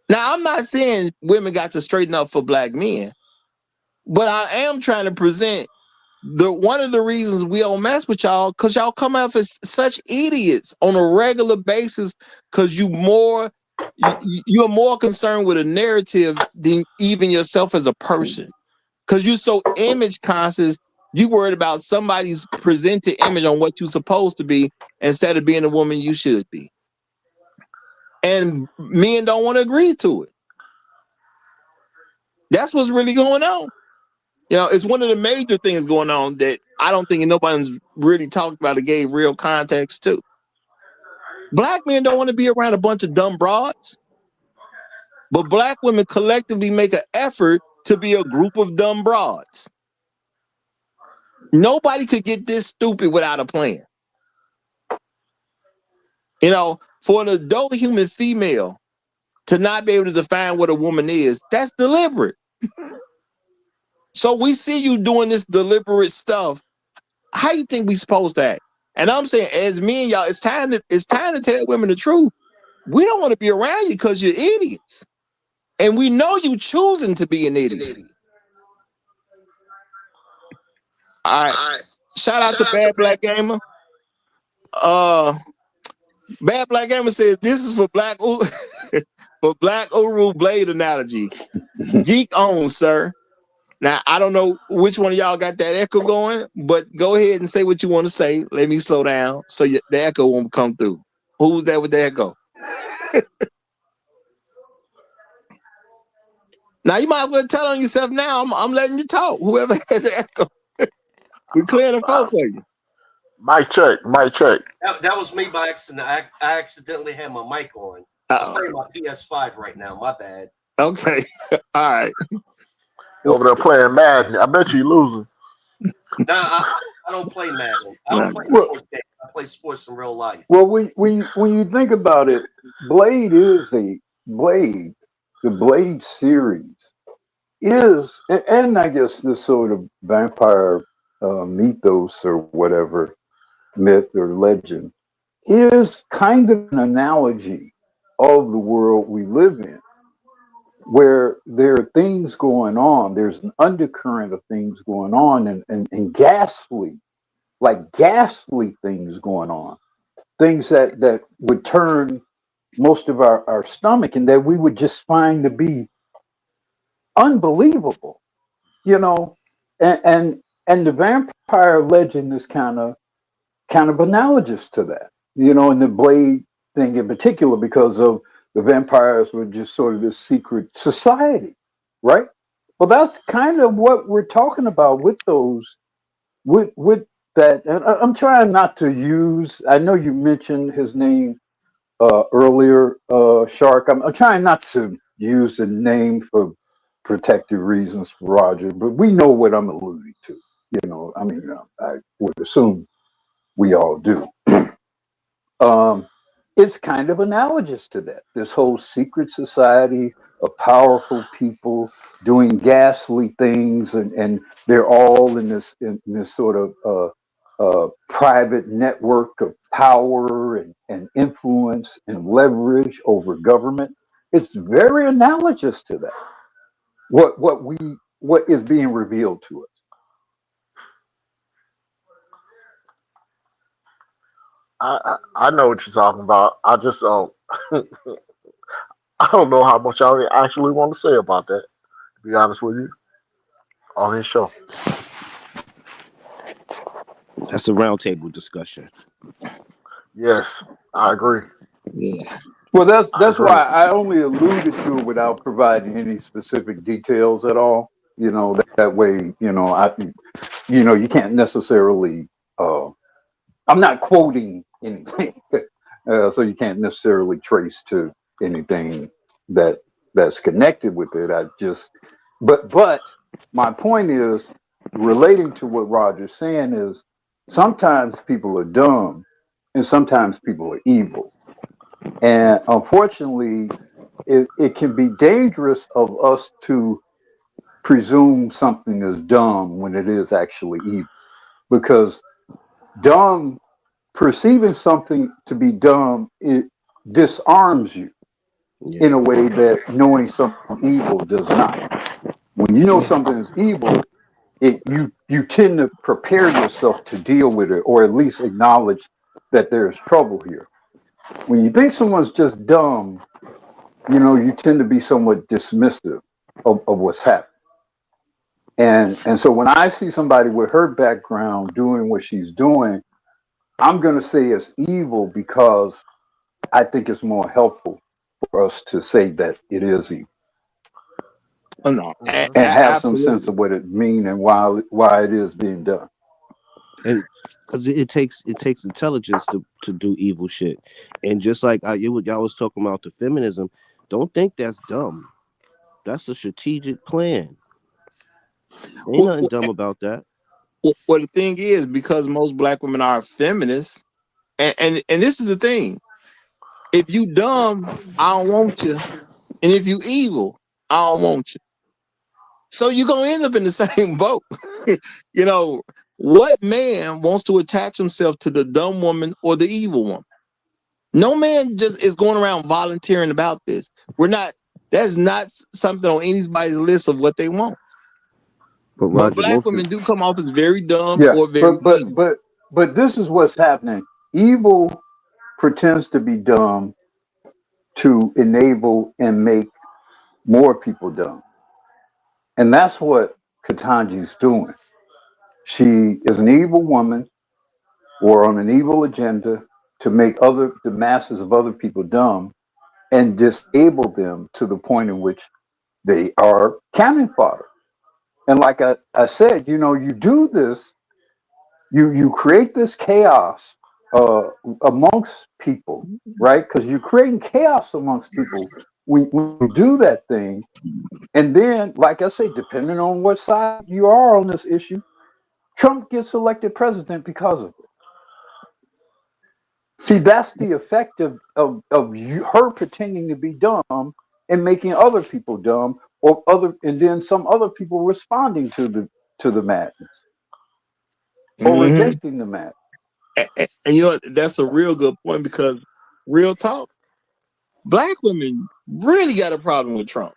Now, I'm not saying women got to straighten up for Black men, but I am trying to present one of the reasons we don't mess with y'all, because y'all come off as such idiots on a regular basis, because you're more concerned with a narrative than even yourself as a person. Because you're so image conscious, you worried about somebody's presented image on what you're supposed to be instead of being the woman you should be. and men don't want to agree to it. That's what's really going on. It's one of the major things going on that I don't think nobody's really talked about or gave real context to. Black men don't want to be around a bunch of dumb broads, but black women collectively make an effort to be a group of dumb broads. Nobody could get this stupid without a plan. For an adult human female to not be able to define what a woman is, that's deliberate. So we see you doing this deliberate stuff. How you think we supposed to act? And I'm saying, as men, y'all, it's time to tell women the truth. We don't want to be around you because you're idiots. And we know you choosing to be an idiot. All right. Shout out to Bad Black Gamer. Bad Black Gamer says this is for Black for Black Uru Blade analogy. Geek on, sir. Now I don't know which one of y'all got that echo going, but go ahead and say what you want to say. Let me slow down so the echo won't come through. Who's that with the echo? Now you might as well tell on yourself now. I'm letting you talk. Whoever had the echo. We clear the phone for you. Mic check. That was me by accident. I accidentally had my mic on. I'm playing my PS5 right now. My bad. Okay. All right. Over there playing Madden. I bet you losing. Nah, I don't play Madden. I don't play sports games. I play sports in real life. Well, when you think about it, Blade is a Blade. The Blade series is, and I guess this sort of vampire mythos or whatever, myth or legend, is kind of an analogy of the world we live in, where there are things going on. There's an undercurrent of things going on, and ghastly things going on. Things that would turn most of our stomach, and that we would just find to be unbelievable, and the vampire legend is kind of analogous to that, and the Blade thing in particular, because of the vampires were just sort of this secret society, right? Well, that's kind of what we're talking about with those, with that. And I'm trying not to use. I know you mentioned his name earlier, Shark. I'm trying not to use the name for protective reasons for Roger, but we know what I'm alluding to. I would assume we all do. It's kind of analogous to that. This whole secret society of powerful people doing ghastly things, and they're all in this sort of private network of power and influence and leverage over government. It's very analogous to that. What is being revealed to us. I know what you're talking about. I just don't. I don't know how much I actually want to say about that. To be honest with you, on his show. That's a roundtable discussion. Yes, I agree. Yeah. Well, that's why I only alluded to it without providing any specific details at all. That way, you can't necessarily. I'm not quoting anything, so you can't necessarily trace to anything that's connected with it. But my point is, relating to what Roger's saying, is sometimes people are dumb and sometimes people are evil. And unfortunately, it can be dangerous of us to presume something is dumb when it is actually evil. Because dumb, perceiving something to be dumb, it disarms you in a way that knowing something evil does not. When you know something is evil, you tend to prepare yourself to deal with it, or at least acknowledge that there's trouble here. When you think someone's just dumb, you tend to be somewhat dismissive of what's happening. And so when I see somebody with her background doing what she's doing, I'm going to say it's evil because I think it's more helpful for us to say that it is evil Oh, no, and have some sense absolutely. of what it means and why it is being done. And because it takes intelligence to do evil shit. And just like y'all was talking about the feminism, don't think that's dumb. That's a strategic plan. Ain't Well, nothing dumb about that. well, the thing is, because most black women are feminists, and this is the thing: if you dumb, I don't want you, and if you evil, I don't want you. So you're gonna end up in the same boat. You know, what man wants to attach himself to the dumb woman or the evil woman? No man just is going around volunteering about this. We're not. That's not something on anybody's list of what they want. But But Roger, black most of women do come off as very dumb Yeah, or very evil. but this is what's happening. Evil pretends to be dumb to enable and make more people dumb, and that's what Katanji's doing. She is an evil woman or on an evil agenda to make the masses of other people dumb and disable them to the point in which they are cannon fodder. And like I said, you do this, you create this chaos uh, amongst people, right? Because you're creating chaos amongst people when you do that thing. And then, like I say, depending on what side you are on this issue, Trump gets elected president because of it. See, that's the effect of her pretending to be dumb and making other people dumb, and then some other people responding to the madness or Mm-hmm. rejecting the madness. And you know that's a real good point because real talk, black women really got a problem with Trump.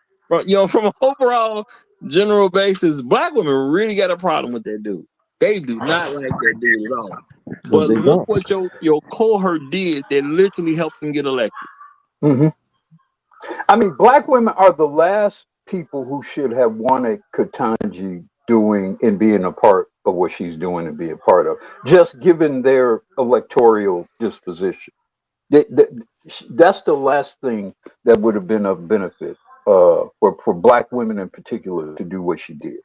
You know, from an overall general basis, black women really got a problem with that dude. They do not like that dude at all. because But they look don't. what your cohort did that literally helped them get elected. Hmm. I mean, black women are the last people who should have wanted Katanji doing and being a part of what she's doing and being a part of, just given their electoral disposition. That's the last thing that would have been of benefit for black women in particular to do what she did.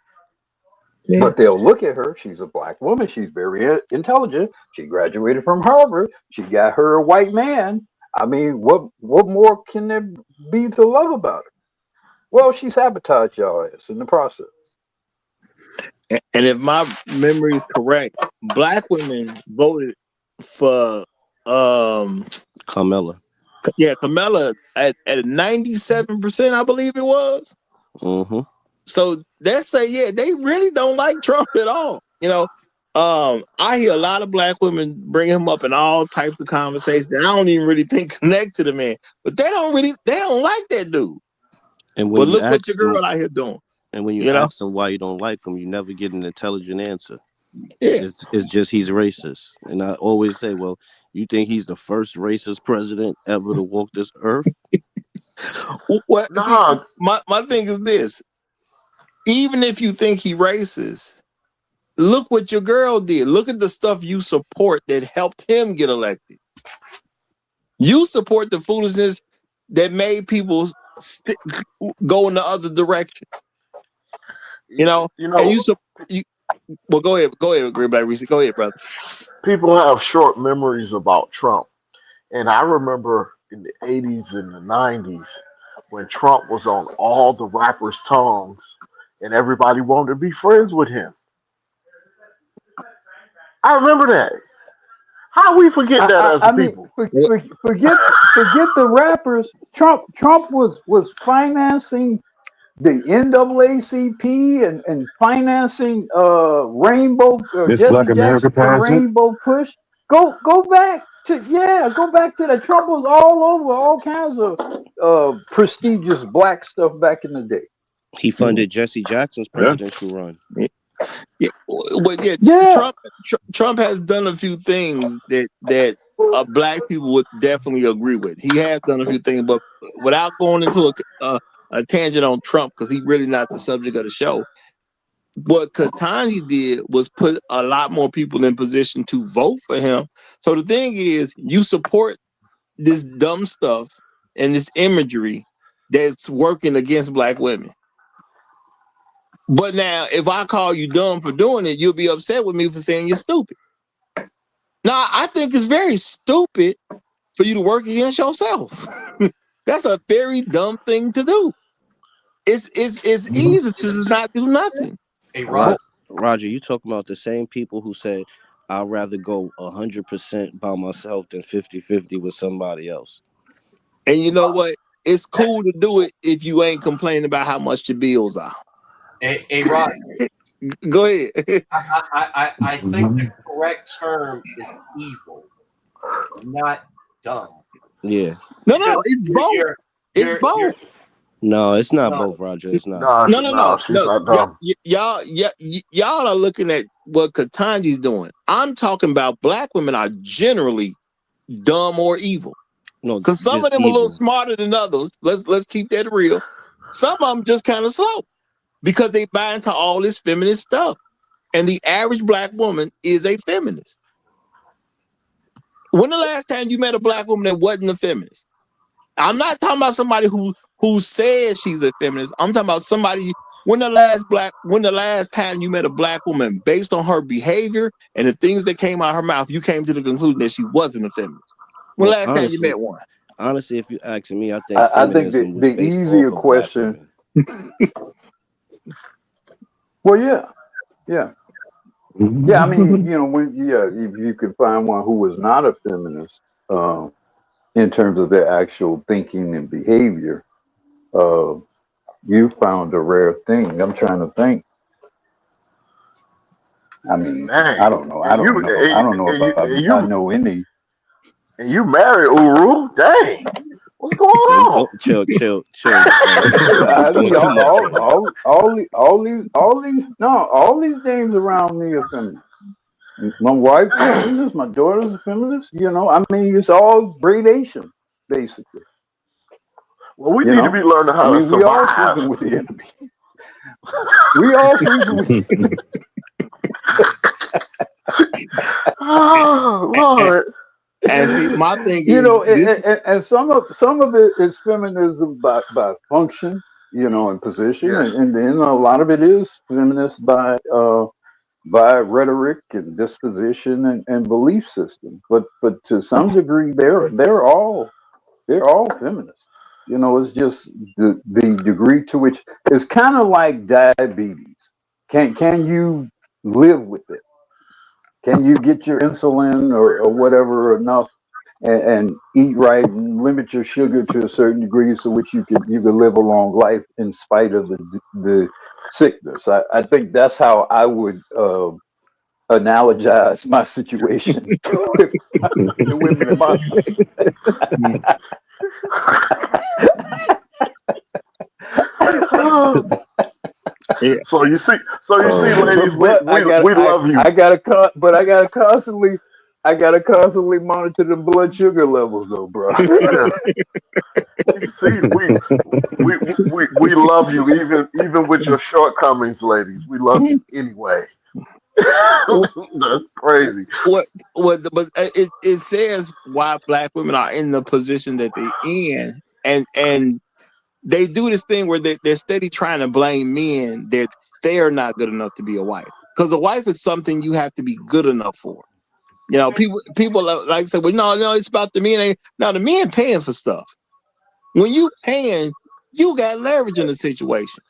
Yeah. But they'll look at her. She's a black woman. She's very intelligent. She graduated from Harvard. She got her a white man. I mean, what more can there be to love about her? Well, she sabotaged y'all ass in the process. And if my memory is correct, black women voted for Carmella. Kamala at 97%, I believe it was. Mm-hmm. So let's say, they really don't like Trump at all. You know, I hear a lot of black women bring him up in all types of conversations that I don't even really think connect to the man. But they don't like that dude. And when But you look what ask your them, girl out here doing. and when you You know? ask them why you don't like him, you never get an intelligent answer. Yeah. It's just he's racist. And I always say, well, you think he's the first racist president ever to walk this earth? Well, see, Nah, my thing is this. Even if you think he racist, look what your girl did. Look at the stuff you support that helped him get elected. You support the foolishness that made people go in the other direction. You know, you and know, well, go ahead, Greenback Reese. Go ahead, brother. people have short memories about Trump. And I remember in the 80s and the 90s when Trump was on all the rappers' tongues and everybody wanted to be friends with him. I remember that. How we forget that as a I mean, people? forget the rappers. Trump was financing the NAACP and financing Rainbow This Black Jesse America Jackson for pageant. Rainbow Push. Go back to that. Trump was all over all kinds of prestigious black stuff back in the day. He funded Jesse Jackson's Yeah. presidential run. Yeah, well, Yeah. Trump has done a few things that black people would definitely agree with. He has done a few things, but without going into a tangent on Trump, because he's really not the subject of the show. What Ketanji did was put a lot more people in position to vote for him. So the thing is, you support this dumb stuff, and this imagery that's working against black women. But now, if I call you dumb for doing it, you'll be upset with me for saying you're stupid. Now, I think it's very stupid for you to work against yourself. That's a very dumb thing to do. It's easy to just not do nothing. Hey, Roger. Roger, you talking about the same people who said, I'd rather go 100% by myself than 50-50 with somebody else. And you know what? It's cool to do it if you ain't complaining about how much your bills are. Hey, Roger. Go ahead. I think the correct term is evil, not dumb. Yeah. No, it's both. It's both. No, it's not both, Roger. It's not. No. She's not dumb. Y'all are looking at what Katanji's doing. I'm talking about black women are generally dumb or evil. No, because some of them are a little smarter than others. Let's keep that real. Some of them just kind of slow because they buy into all this feminist stuff. And the average black woman is a feminist. When the last time you met a black woman that wasn't a feminist? I'm not talking about somebody who says she's a feminist. I'm talking about somebody. When the last time you met a black woman, based on her behavior and the things that came out of her mouth, you came to the conclusion that she wasn't a feminist? When last time you met one? Honestly, if you ask me, I think I think the easier question. Well, yeah. I mean, if you could find one who was not a feminist, in terms of their actual thinking and behavior, you found a rare thing. I'm trying to think. I mean, I don't know. I don't know if I know any. And you married Uru? Dang. What's going on? Chill. All these dames around me are feminist. My wife's a feminist. My daughter's a feminist. I mean, it's all gradation, basically. Well, we need to be learning how to survive. We all sleeping with the enemy. We all sleeping with the enemy. Oh, Lord. And see, my thing is, and some of it is feminism by function, and position, Yes. and then a lot of it is feminist by rhetoric and disposition and belief systems. But to some degree, they're all feminists. It's just the degree to which it's kind of like diabetes. Can you live with it? Can you get your insulin or whatever enough and eat right and limit your sugar to a certain degree so which you could live a long life in spite of the sickness? I think that's how I would analogize my situation with the women in my So you see, ladies, we love you. I gotta constantly monitor the blood sugar levels, though, bro. Yeah. See, we love you even with your shortcomings, ladies. We love you anyway. That's crazy. But it says why black women are in the position that they're in, and they do this thing where they're steady trying to blame men that they're not good enough to be a wife, because a wife is something you have to be good enough for. People like to say, well, no, it's about the men. Now the men paying for stuff. When you paying, you got leverage in the situation.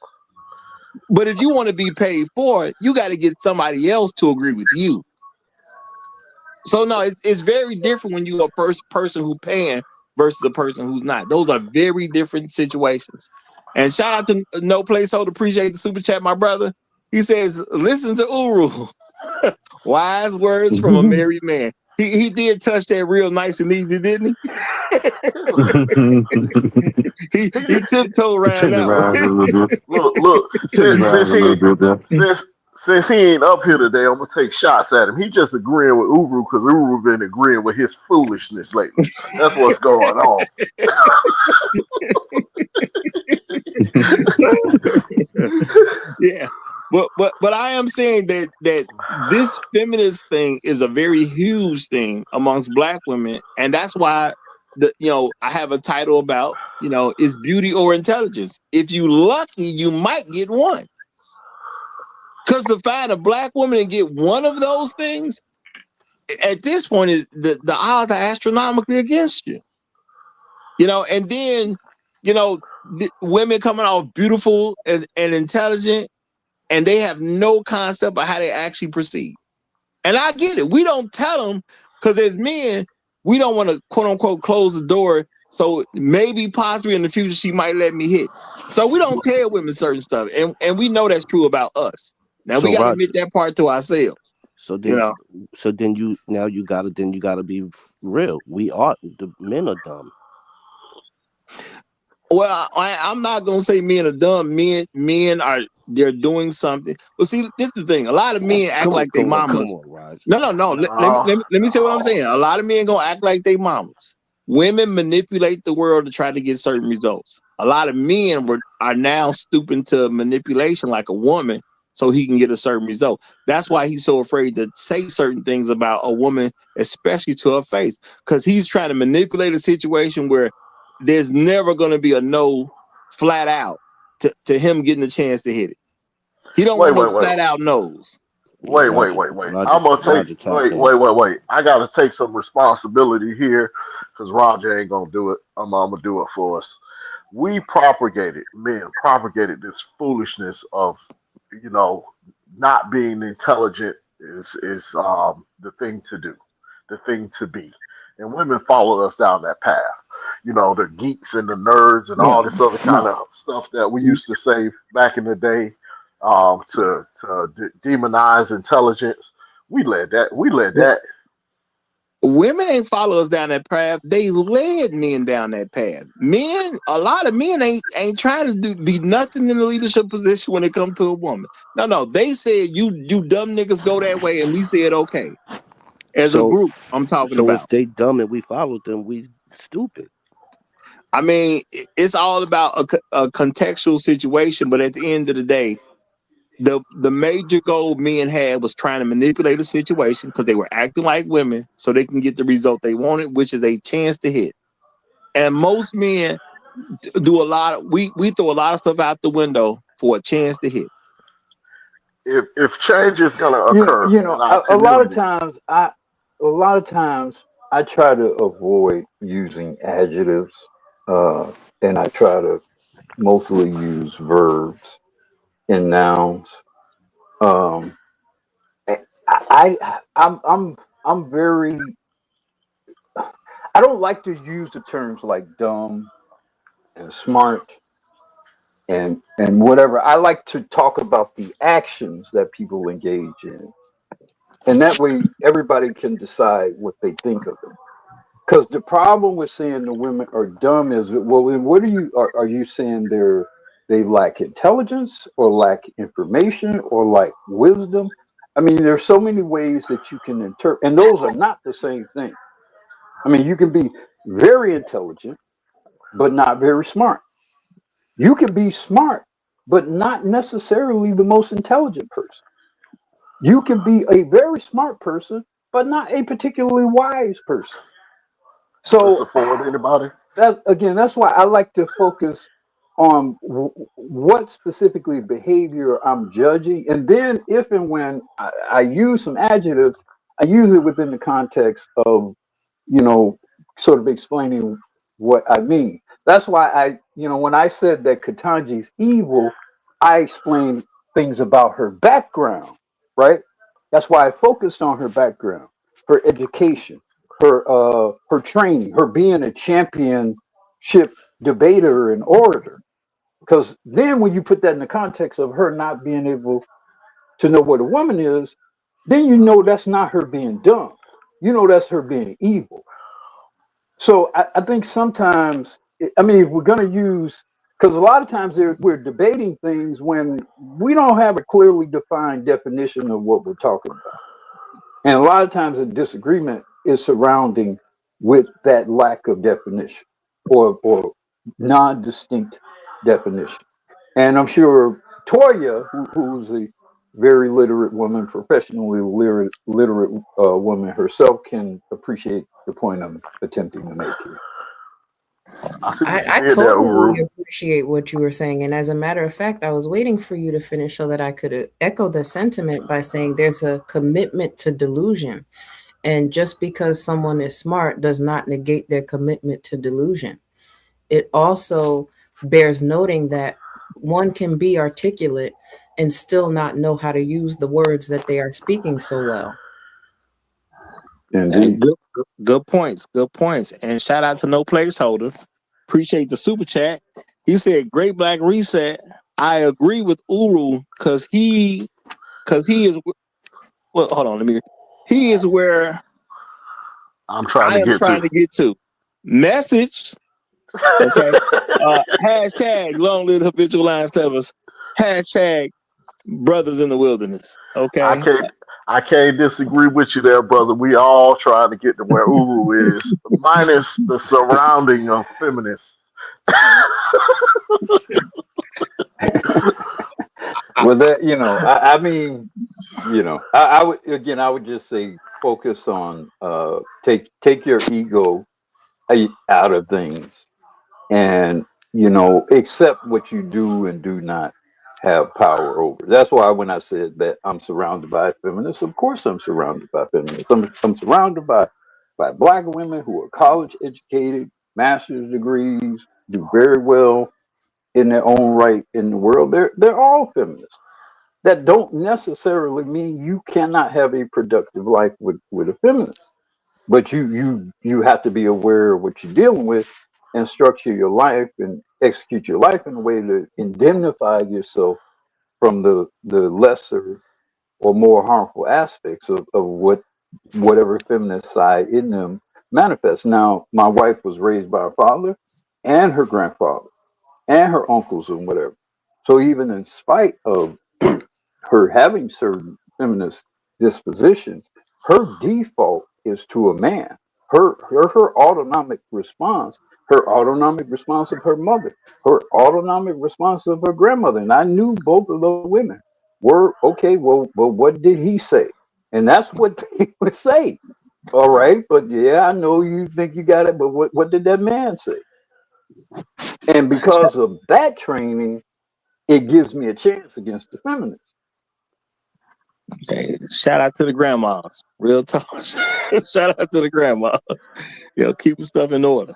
But if you want to be paid for it, you got to get somebody else to agree with you. So no, it's very different when you're a person who's paying versus a person who's not. Those are very different situations. And shout out to No Placeholder. Appreciate the super chat, my brother. He says, listen to Uru. Wise words from a married man. He did touch that real nice and easy, didn't he? he tiptoed around now. Look. Since he ain't up here today, I'm gonna take shots at him. He just agreeing with Uru because Uru been agreeing with his foolishness lately. That's what's going on. Yeah. But I am saying that this feminist thing is a very huge thing amongst black women, and that's why I have a title about, is beauty or intelligence. If you lucky, you might get one. Because to find a black woman and get one of those things, at this point, is the odds are astronomically against you. And then, women coming off beautiful and intelligent, and they have no concept of how they actually proceed. And I get it. We don't tell them because as men, we don't want to quote unquote close the door. So maybe possibly in the future she might let me hit. So we don't tell women certain stuff, and we know that's true about us. Now we got to admit that part to ourselves. So then, you gotta be real. The men are dumb. Well, I'm not gonna say men are dumb. Men are they're doing something. Well, see, this is the thing. A lot of men act like they mamas. Come on, Raj. No. Let me say what I'm saying. A lot of men gonna act like they mamas. Women manipulate the world to try to get certain results. A lot of men are now stooping to manipulation like a woman so he can get a certain result. That's why he's so afraid to say certain things about a woman, especially to her face, because he's trying to manipulate a situation where there's never going to be a no flat out to him getting a chance to hit it. He don't want no flat out no's. Wait. I'm gonna take wait. I gotta take some responsibility here because Roger ain't gonna do it. I'm gonna do it for us. Men propagated this foolishness of, not being intelligent is the thing to do, the thing to be, and women followed us down that path. The geeks and the nerds and all this other kind of stuff that we used to say back in the day, to demonize intelligence. We led that. Women ain't follow us down that path. They led men down that path. A lot of men ain't trying to be nothing in the leadership position when it comes to a woman. No. They said you dumb niggas go that way, and we said okay. As a group, I'm talking about. So if they dumb and we followed them, we stupid. I mean, it's all about a contextual situation, but at the end of the day, the major goal men had was trying to manipulate a situation because they were acting like women so they can get the result they wanted, which is a chance to hit. And most men do we throw a lot of stuff out the window for a chance to hit. If change is going to occur, a lot of times I try to avoid using adjectives, and I try to mostly use verbs and nouns. I'm very. I don't like to use the terms like dumb and smart and whatever. I like to talk about the actions that people engage in, and that way everybody can decide what they think of them. Because the problem with saying the women are dumb is, well, what are you saying they lack intelligence or lack information or lack wisdom? I mean, there's so many ways that you can interpret, and those are not the same thing. I mean, you can be very intelligent, but not very smart. You can be smart, but not necessarily the most intelligent person. You can be a very smart person, but not a particularly wise person. So that's why I like to focus on what specifically behavior I'm judging, and then if and when I use some adjectives, I use it within the context of, sort of explaining what I mean. That's why when I said that Ketanji's evil, I explained things about her background, right? That's why I focused on her background, her education, her training, her being a championship debater and orator. Because then when you put that in the context of her not being able to know what a woman is, then you know that's not her being dumb. You know that's her being evil. So I think sometimes, I mean, if we're going to use, because a lot of times we're debating things when we don't have a clearly defined definition of what we're talking about. And a lot of times a disagreement is surrounding with that lack of definition or non-distinct definition. And I'm sure Toya, who's a very literate woman, professionally literate woman herself, can appreciate the point I'm attempting to make here. I see what you I did there, Uru. totally appreciate what you were saying. And as a matter of fact, I was waiting for you to finish so that I could echo the sentiment by saying there's a commitment to delusion. And just because someone is smart does not negate their commitment to delusion. It also bears noting that one can be articulate and still not know how to use the words that they are speaking so well. Hey, good points. Good points. And shout out to No Placeholder. Appreciate the super chat. He said, "Great Black Reset." I agree with Uru because he is. Well, hold on. He is where I'm I am trying to get to. Message. Okay. Hashtag long live habitual line steppers. Hashtag brothers in the wilderness. Okay. I can't disagree with you there, brother. We all trying to get to where Uru is, minus the surrounding of feminists. Well, that I mean, I would just say focus on take your ego out of things, and accept what you do and do not have power over. That's why when I said that I'm surrounded by feminists, of course I'm surrounded by feminists. I'm surrounded by black women who are college educated, master's degrees, do very well in their own right in the world. They're all feminists. That don't necessarily mean you cannot have a productive life with a feminist, but you have to be aware of what you're dealing with and structure your life and execute your life in a way to indemnify yourself from the lesser or more harmful aspects of whatever feminist side in them manifests. Now, my wife was raised by her father and her grandfather and her uncles and whatever. So even in spite of her having certain feminist dispositions, her default is to a man. Her autonomic response, her autonomic response of her mother, her autonomic response of her grandmother. And I knew both of those women were okay. Well, what did he say? And that's what they would say. All right, but yeah, I know you think you got it, but what did that man say? And because of that training, it gives me a chance against the feminists. Hey, shout out to the grandmas. Real talk. Shout out to the grandmas. Keeping stuff in order.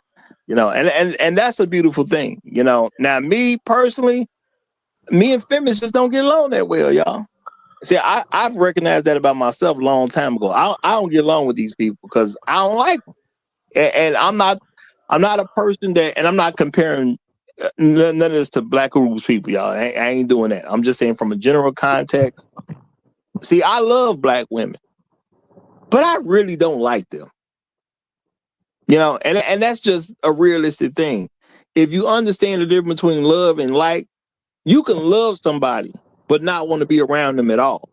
And that's a beautiful thing. Now me personally, me and feminists just don't get along that well, y'all. See, I've recognized that about myself a long time ago. I don't get along with these people because I don't like them. And I'm not a person that, and I'm not comparing none of this to Black Uru's people, y'all. I ain't doing that. I'm just saying from a general context. See, I love black women, but I really don't like them. And that's just a realistic thing. If you understand the difference between love and like, you can love somebody, but not want to be around them at all.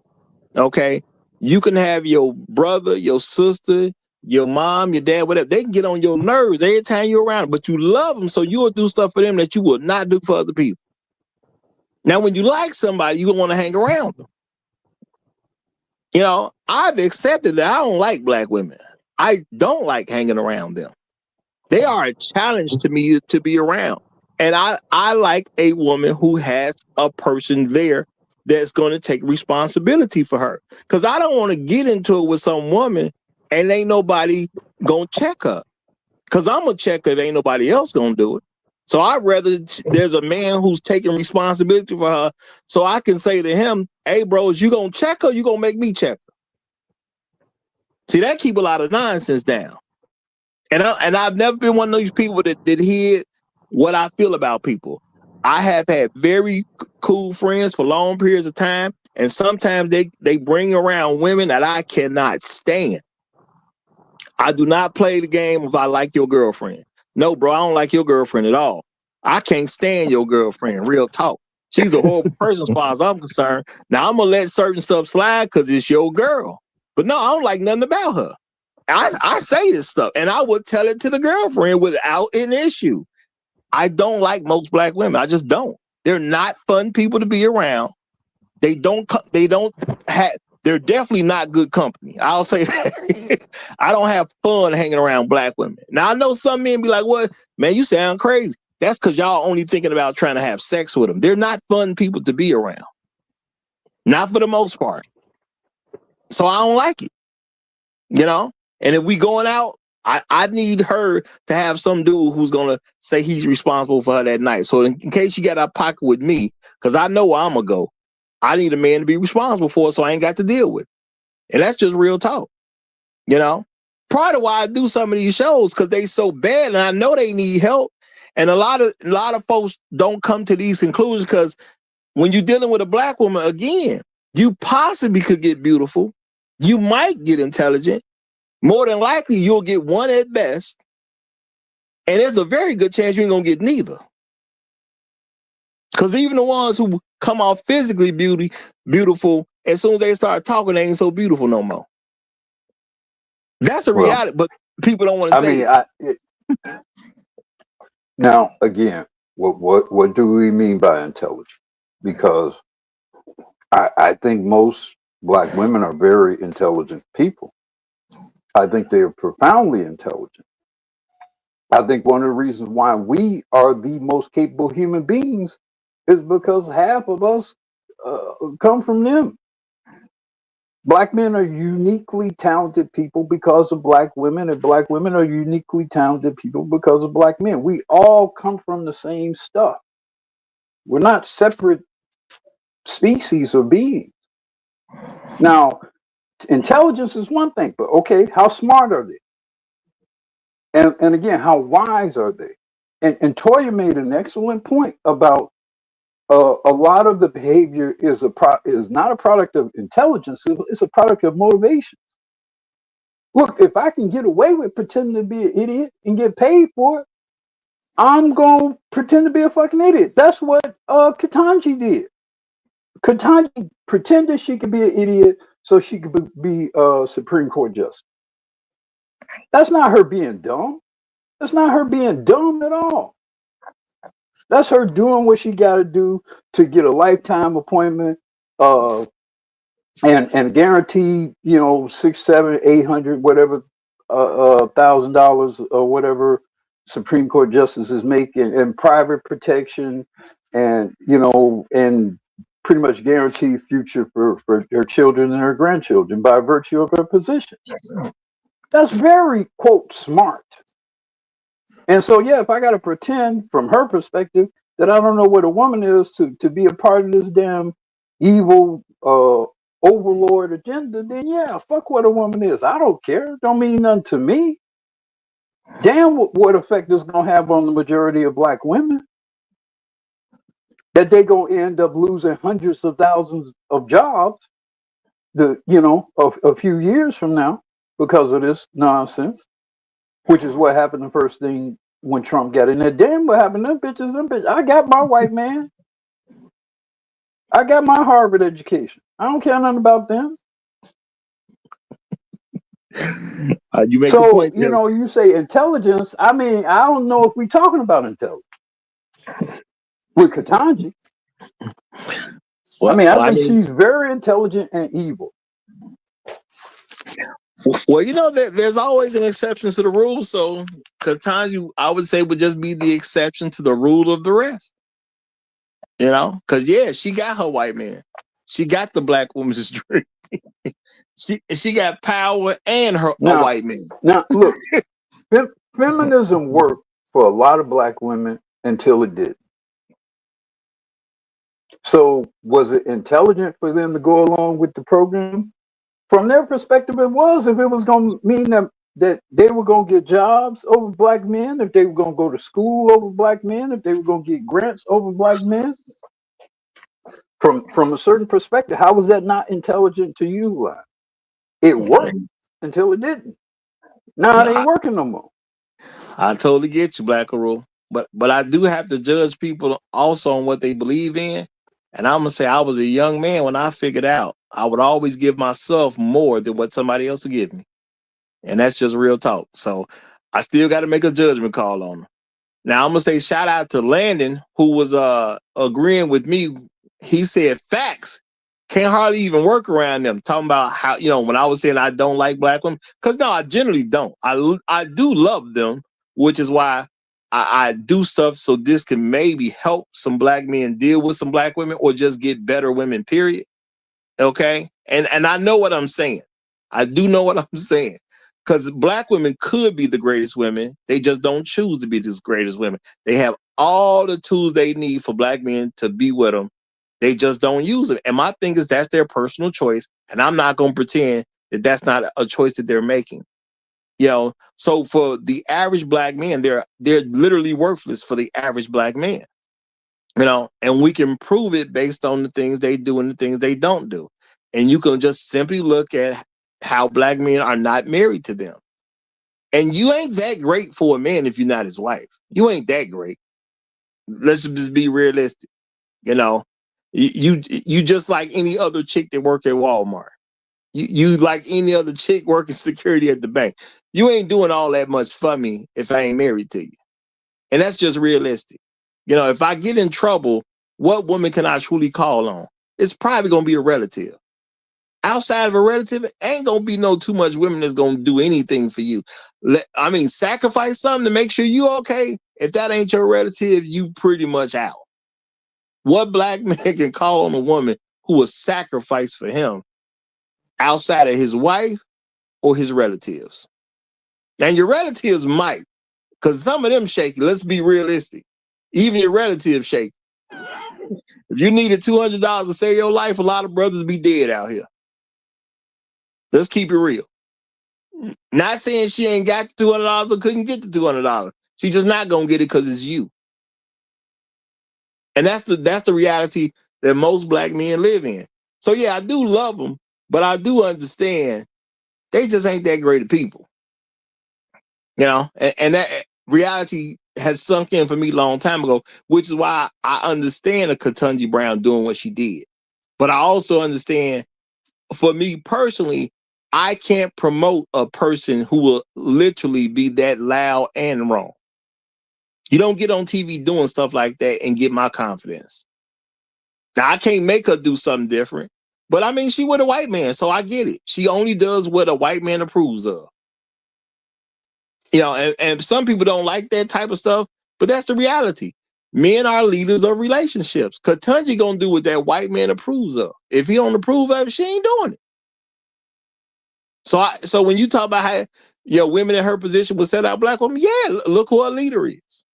Okay? You can have your brother, your sister, your mom, your dad, whatever. They can get on your nerves every time you're around, but you love them, so you'll do stuff for them that you will not do for other people. Now, when you like somebody, you want to hang around them. I've accepted that I don't like black women. I don't like hanging around them. They are a challenge to me to be around. And I like a woman who has a person there that's going to take responsibility for her. Because I don't want to get into it with some woman and ain't nobody going to check her. Because I'm going to check her if ain't nobody else going to do it. So I'd rather there's a man who's taking responsibility for her so I can say to him, hey, bro, is you going to check her or you going to make me check her? See, that keep a lot of nonsense down. And I've never been one of those people that hear what I feel about people. I have had very cool friends for long periods of time, and sometimes they bring around women that I cannot stand. I do not play the game if I like your girlfriend. No, bro, I don't like your girlfriend at all. I can't stand your girlfriend, real talk. She's a horrible person as far as I'm concerned. Now, I'm going to let certain stuff slide because it's your girl. But no, I don't like nothing about her. I say this stuff, and I would tell it to the girlfriend without an issue. I don't like most black women. I just don't. They're not fun people to be around. They're they're definitely not good company. I'll say that. I don't have fun hanging around black women. Now I know some men be like, "What, man? You sound crazy." That's because y'all only thinking about trying to have sex with them. They're not fun people to be around. Not for the most part. So I don't like it. You know? And if we going out, I need her to have some dude who's gonna say he's responsible for her that night. So in case she got out of pocket with me, because I know where I'm gonna go, I need a man to be responsible for it, so I ain't got to deal with it. And that's just real talk. You know? Part of why I do some of these shows, because they so bad, and I know they need help. And a lot of folks don't come to these conclusions because when you're dealing with a black woman, again, you possibly could get beautiful. You might get intelligent. More than likely, you'll get one at best. And there's a very good chance you ain't going to get neither. Because even the ones who come off physically beautiful, as soon as they start talking, they ain't so beautiful no more. That's a reality, but people don't want to say it. Now, again, what do we mean by intelligent? Because I think most black women are very intelligent people. I think they are profoundly intelligent. I think one of the reasons why we are the most capable human beings is because half of us come from them. Black men are uniquely talented people because of black women, and black women are uniquely talented people because of black men. We all come from the same stuff. We're not separate species or beings. Now, intelligence is one thing, but okay, how smart are they? And again, how wise are they? And Toya made an excellent point about a lot of the behavior is not a product of intelligence; it's a product of motivation. Look, if I can get away with pretending to be an idiot and get paid for it, I'm gonna pretend to be a fucking idiot. That's what Ketanji did. Ketanji pretended she could be an idiot so she could be Supreme Court justice. That's not her being dumb. That's not her being dumb at all. That's her doing what she got to do to get a lifetime appointment, and guaranteed, $600, $700, $800, whatever, $1,000 or whatever Supreme Court justices make, and private protection, and and pretty much guaranteed future for her children and her grandchildren by virtue of her position. That's very, quote, smart. And so, yeah, if I got to pretend from her perspective that I don't know what a woman is to be a part of this damn evil overlord agenda, then yeah, fuck what a woman is. I don't care. It don't mean nothing to me. Damn what effect it's going to have on the majority of black women. That they going to end up losing hundreds of thousands of jobs, a few years from now because of this nonsense. Which is what happened the first thing when Trump got in there. Damn, what happened to them bitches? I got my white man. I got my Harvard education. I don't care nothing about them. You make so, a point. You say intelligence. I mean, I don't know if we're talking about intelligence with Ketanji. Well, I think she's very intelligent and evil. Well, there's always an exception to the rule. So Ketanji, I would say, would just be the exception to the rule of the rest. Because yeah, she got her white man. She got the black woman's dream. she got power and a white man. Now, look, feminism worked for a lot of black women until it didn't. So was it intelligent for them to go along with the program? From their perspective, it was. If it was going to mean that they were going to get jobs over black men, if they were going to go to school over black men, if they were going to get grants over black men, from a certain perspective, how was that not intelligent to you? It worked until it didn't. Now it ain't working no more. I totally get you, Black Rule. But I do have to judge people also on what they believe in. And I'm going to say I was a young man when I figured out I would always give myself more than what somebody else would give me. And that's just real talk. So I still got to make a judgment call on them. Now, I'm going to say shout out to Landon, who was agreeing with me. He said facts. Can't hardly even work around them. Talking about how, when I was saying I don't like black women, because no, I generally don't. I do love them, which is why I do stuff so this can maybe help some black men deal with some black women or just get better women, period. Okay? And I know what I'm saying. I do know what I'm saying. Because black women could be the greatest women. They just don't choose to be the greatest women. They have all the tools they need for black men to be with them. They just don't use them. And my thing is that's their personal choice. And I'm not going to pretend that that's not a choice that they're making. So for the average black man, they're literally worthless for the average black man. And we can prove it based on the things they do and the things they don't do. And you can just simply look at how black men are not married to them. And you ain't that great for a man if you're not his wife. You ain't that great. Let's just be realistic. You just like any other chick that work at Walmart. You like any other chick working security at the bank. You ain't doing all that much for me if I ain't married to you. And that's just realistic. If I get in trouble, what woman can I truly call on? It's probably going to be a relative. Outside of a relative, ain't going to be no too much women that's going to do anything for you. Sacrifice something to make sure you okay. If that ain't your relative, you pretty much out. What black man can call on a woman who will sacrifice for him outside of his wife or his relatives? And your relatives might, because some of them shaky. Let's be realistic. Even your relatives shaky. If you needed $200 to save your life, a lot of brothers be dead out here. Let's keep it real. Not saying she ain't got the $200 or couldn't get the $200. She just not gonna get it because it's you. And that's the reality that most black men live in. So yeah, I do love them, but I do understand they just ain't that great of people. And that reality has sunk in for me a long time ago, which is why I understand a Ketanji Brown doing what she did. But I also understand, for me personally, I can't promote a person who will literally be that loud and wrong. You don't get on TV doing stuff like that and get my confidence. Now, I can't make her do something different, but she with a white man, so I get it. She only does what a white man approves of. And some people don't like that type of stuff, but that's the reality. Men are leaders of relationships. Ketanji gonna do what that white man approves of. If he don't approve of it, she ain't doing it. So when you talk about how women in her position will set out black women, yeah, look who her leader is.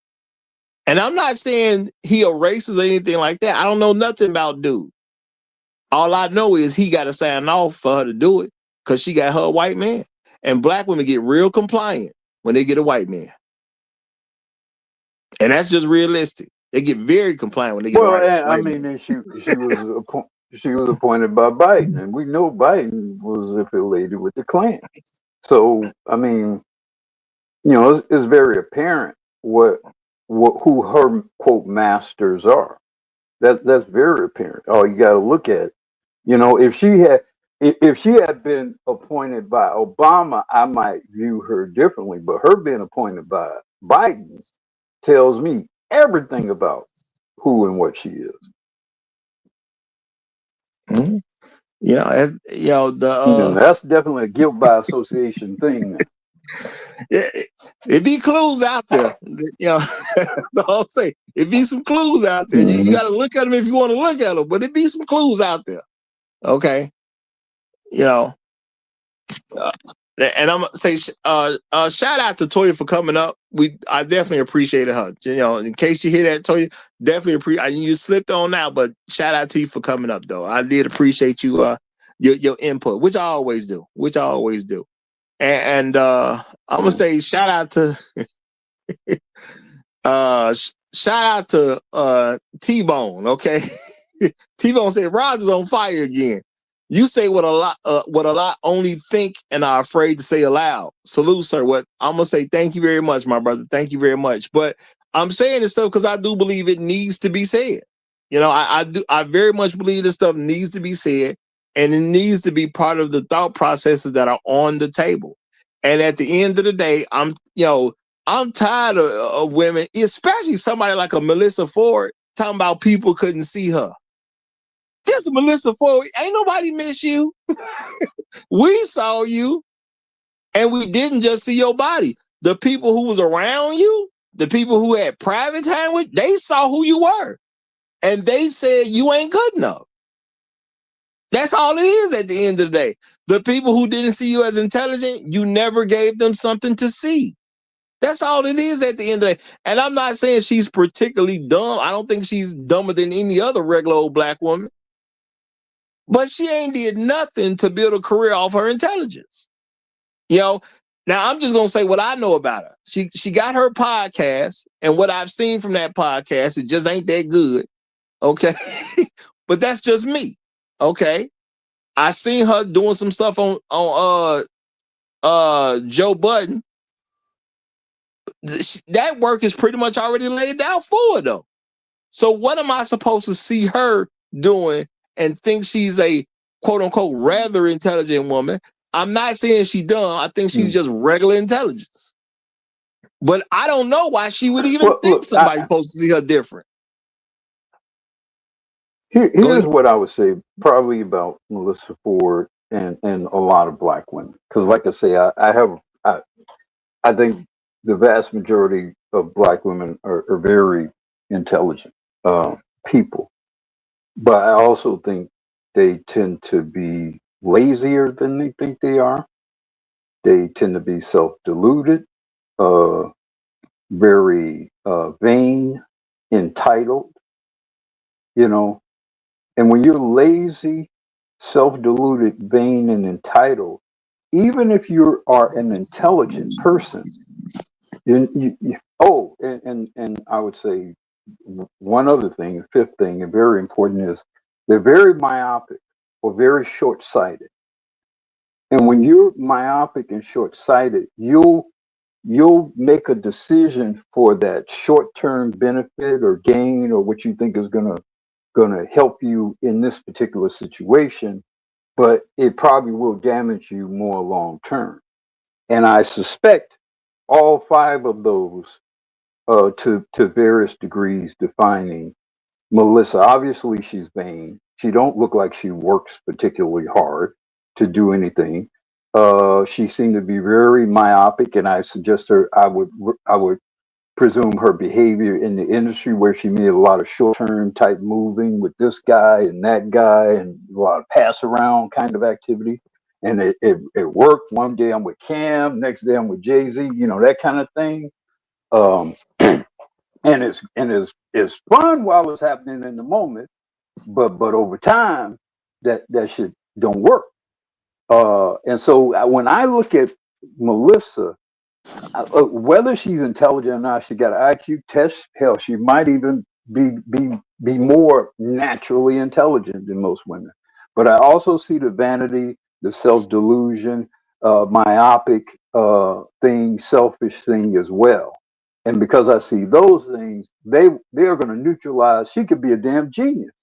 And I'm not saying he erases anything like that. I don't know nothing about dude. All I know is he got to sign off for her to do it because she got her white man. And black women get real compliant when they get a white man. And that's just realistic. They get very compliant when they get a white man. And she was appointed by Biden, and we know Biden was affiliated with the Klan. So it's very apparent who her quote masters are. That's very apparent. Oh, you got to look at it. If she had been appointed by Obama, I might view her differently. But her being appointed by Biden tells me everything about who and what she is. Mm-hmm. That's definitely a guilt by association thing. It be clues out there. That's all I'm saying. It be some clues out there. You got to look at them if you want to look at them, but it be some clues out there. Okay. And I'm gonna say, shout out to Toya for coming up. I definitely appreciated her. In case you hear that, Toya, definitely appreciate. You slipped on now, but shout out to you for coming up, though. I did appreciate you, your input, which I always do. And I'm gonna say shout out to T-Bone. Okay, T-Bone said Roger's on fire again. You say what a lot only think and are afraid to say aloud. Salute, sir. What I'm gonna say, thank you very much, my brother. Thank you very much. But I'm saying this stuff because I do believe it needs to be said. I very much believe this stuff needs to be said, and it needs to be part of the thought processes that are on the table. And at the end of the day, I'm tired of women, especially somebody like a Melissa Ford, talking about people couldn't see her. This is Melissa Ford. Ain't nobody miss you. We saw you, and we didn't just see your body. The people who was around you, the people who had private time with, they saw who you were. And they said you ain't good enough. That's all it is at the end of the day. The people who didn't see you as intelligent, you never gave them something to see. That's all it is at the end of the day. And I'm not saying she's particularly dumb. I don't think she's dumber than any other regular old black woman. But she ain't did nothing to build a career off her intelligence. You know, now I'm just gonna say what I know about her. She got her podcast, and what I've seen from that podcast, it just ain't that good. Okay. But that's just me. Okay. I seen her doing some stuff on Joe Budden. That work is pretty much already laid out for her, though. So what am I supposed to see her doing and think she's a quote unquote rather intelligent woman? I'm not saying she's dumb. I think she's just regular intelligence. But I don't know why she would even think somebody's supposed to see her different. Here's what I would say probably about Melissa Ford and a lot of black women. Because like I say, I think the vast majority of black women are very intelligent people. But I also think they tend to be lazier than they think they are. They tend to be self-deluded, very vain, entitled, you know. And when you're lazy, self-deluded, vain, and entitled, even if you are an intelligent person, and I would say one other thing, the fifth thing, and very important is they're very myopic or very short-sighted. And when you're myopic and short-sighted, you'll make a decision for that short-term benefit or gain or what you think is gonna help you in this particular situation, but it probably will damage you more long-term. And I suspect all five of those to various degrees defining Melissa. Obviously, she's vain. She don't look like she works particularly hard to do anything. She seemed to be very myopic, and I suggest her. I would presume her behavior in the industry where she made a lot of short-term type moving with this guy and that guy, and a lot of pass-around kind of activity. And it worked. One day I'm with Cam, next day I'm with Jay-Z. You know, that kind of thing. And it's fun while it's happening in the moment, but over time that shit don't work. And so when I look at Melissa, whether she's intelligent or not, she got an IQ test. Hell, she might even be more naturally intelligent than most women. But I also see the vanity, the self-delusion, myopic thing, selfish thing as well. And because I see those things, they are going to neutralize. She could be a damn genius,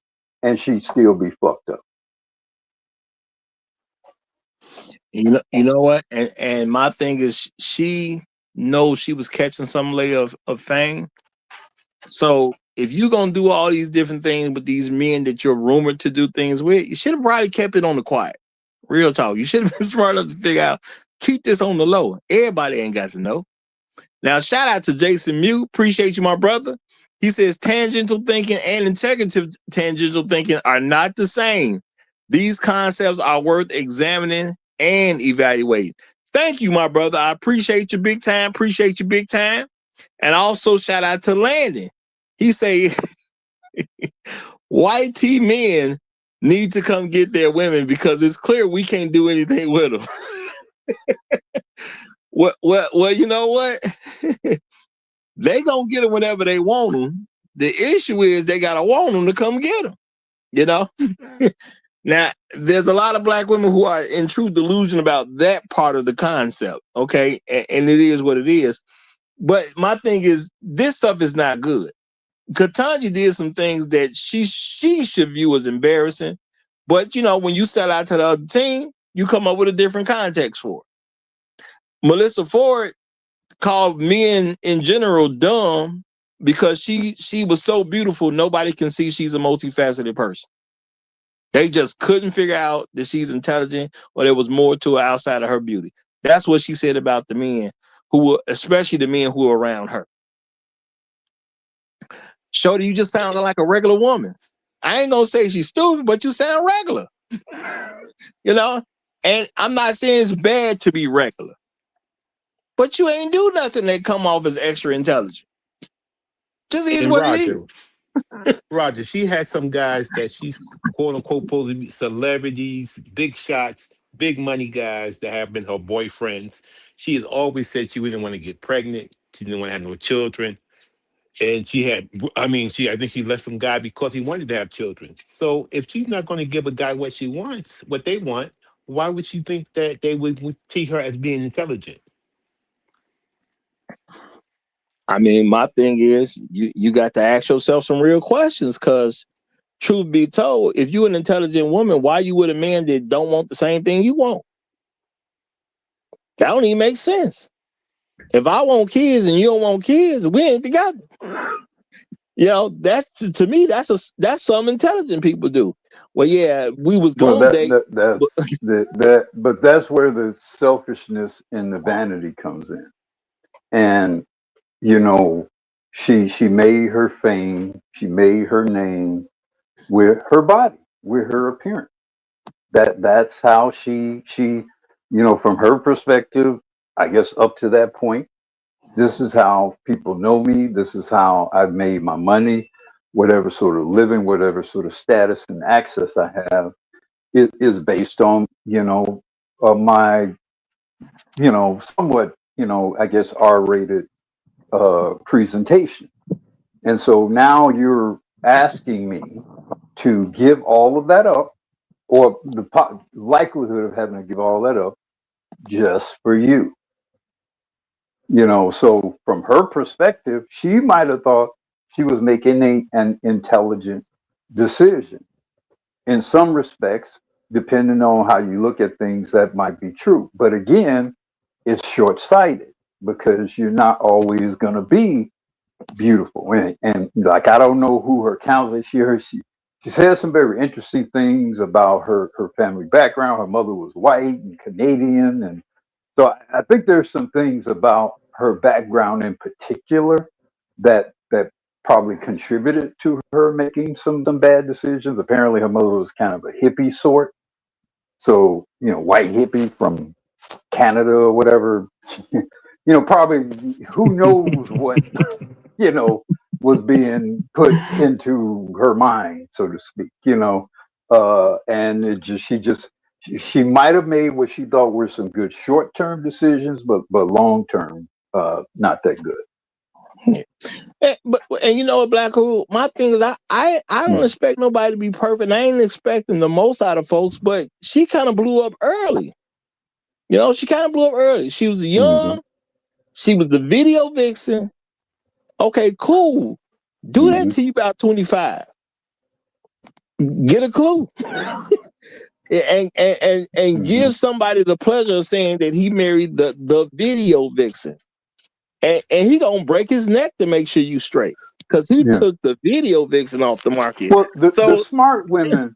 and she'd still be fucked up. You know what? And my thing is, she knows she was catching some layer of fame. So if you're gonna do all these different things with these men that you're rumored to do things with, you should have probably kept it on the quiet. Real talk. You should have been smart enough to figure out, keep this on the low. Everybody ain't got to know. Now, shout out to Jason Mew. Appreciate you, my brother. He says tangential thinking and integrative tangential thinking are not the same. These concepts are worth examining and evaluating. Thank you, my brother. I appreciate you big time. Appreciate you big time. And also shout out to Landon. He say white T men need to come get their women because it's clear we can't do anything with them. Well, you know what? They gonna get them whenever they want them. The issue is they gotta want them to come get them. You know. Now, there's a lot of black women who are in true delusion about that part of the concept. Okay, and it is what it is. But my thing is, this stuff is not good. Katanya did some things that she should view as embarrassing. But you know, when you sell out to the other team, you come up with a different context for it. Melissa Ford called men in general dumb because she was so beautiful, nobody can see she's a multifaceted person. They just couldn't figure out that she's intelligent or there was more to her outside of her beauty. That's what she said about the men especially the men who were around her. Shorty, you just sound like a regular woman. I ain't gonna say she's stupid, but you sound regular. You know? And I'm not saying it's bad to be regular, but you ain't do nothing that come off as extra intelligent. Just is And what it is. Roger, she has some guys that she's quote unquote supposed to be celebrities, big shots, big money guys that have been her boyfriends. She has always said she didn't want to get pregnant. She didn't want to have no children. And I think she left some guy because he wanted to have children. So if she's not going to give a guy what they want, why would she think that they would see her as being intelligent? I mean, my thing is you got to ask yourself some real questions, because truth be told, if you're an intelligent woman, why you with a man that don't want the same thing you want? That don't even make sense. If I want kids and you don't want kids, we ain't together. You know, that's to me, that's some intelligent people do. Well, yeah, we was going date. But that's where the selfishness and the vanity comes in. And you know, she made her fame, she made her name with her body, with her appearance. That's how she from her perspective, I guess up to that point, this is how people know me, this is how I've made my money, whatever sort of living, whatever sort of status and access I have, it is based on my somewhat I guess R-rated presentation. And so now you're asking me to give all of that up, or the likelihood of having to give all that up just for you. So from her perspective, she might have thought she was making an intelligent decision. In some respects, depending on how you look at things, that might be true. But again, it's short-sighted, because you're not always going to be beautiful. And like, I don't know who her counselor, she said some very interesting things about her family background. Her mother was white and Canadian, and so I think there's some things about her background in particular that probably contributed to her making some bad decisions. Apparently her mother was kind of a hippie sort, so white hippie from Canada or whatever. Probably, who knows what was being put into her mind, so to speak. And she might have made what she thought were some good short-term decisions, but long-term, not that good. And you know what, Black Hole, my thing is I don't expect nobody to be perfect. I ain't expecting the most out of folks, but she kind of blew up early. She kind of blew up early. She was young. She was the video vixen. Okay, cool. Do that till you about 25. Get a clue. and give somebody the pleasure of saying that he married the video vixen. And he gonna break his neck to make sure you straight, because he took the video vixen off the market. Well, the smart women,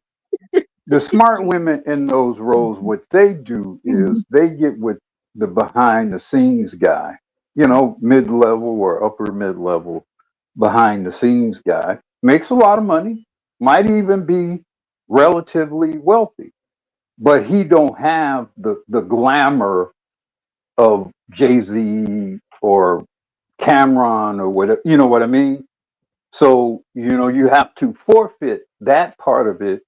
in those roles, what they do is they get with the behind the scenes guy, mid-level or upper mid-level behind the scenes guy, makes a lot of money, might even be relatively wealthy, but he don't have the glamour of Jay-Z or Cameron or whatever, you know what I mean? So, you have to forfeit that part of it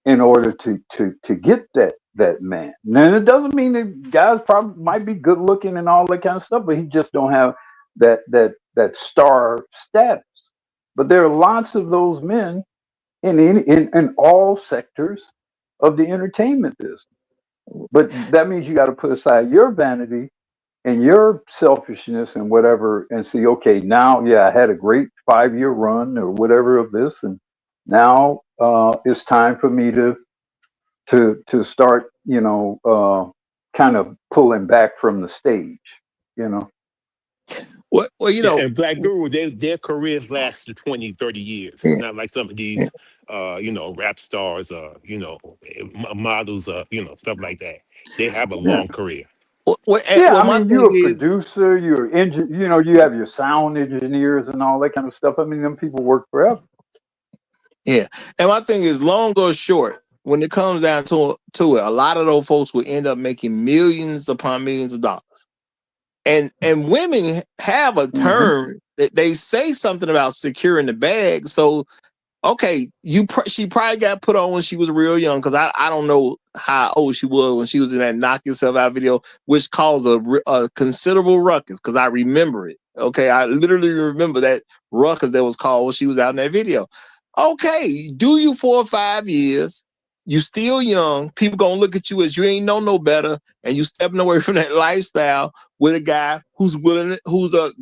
in order to get that man. Now, it doesn't mean that guys probably might be good looking and all that kind of stuff, but he just don't have that star status. But there are lots of those men in all sectors of the entertainment business. But that means you got to put aside your vanity and your selfishness and whatever, and see, okay, now, I had a great 5-year run or whatever of this, and now it's time for me to start, kind of pulling back from the stage. Well, you know, And Black Guru, their careers last to 20, 30 years. yeah, Not like some of these, rap stars, models, stuff like that. They have a Yeah. long career. Yeah, well, I my mean, thing you're a is, producer, you're you have your sound engineers and all that kind of stuff. I mean, them people work forever. yeah, and my thing is, long or short, when it comes down to it, a lot of those folks will end up making millions upon millions of dollars. And women have a Hmm. term that they say something about securing the bag. So okay, she probably got put on when she was real young, because I don't know how old she was when she was in that knock yourself out video, which caused a considerable ruckus, because I remember it. Okay, I literally remember that ruckus that was called when she was out in that video. Okay, do you 4 or 5 years? You still young. People gonna look at you as you ain't know no better, and you stepping away from that lifestyle with a guy who's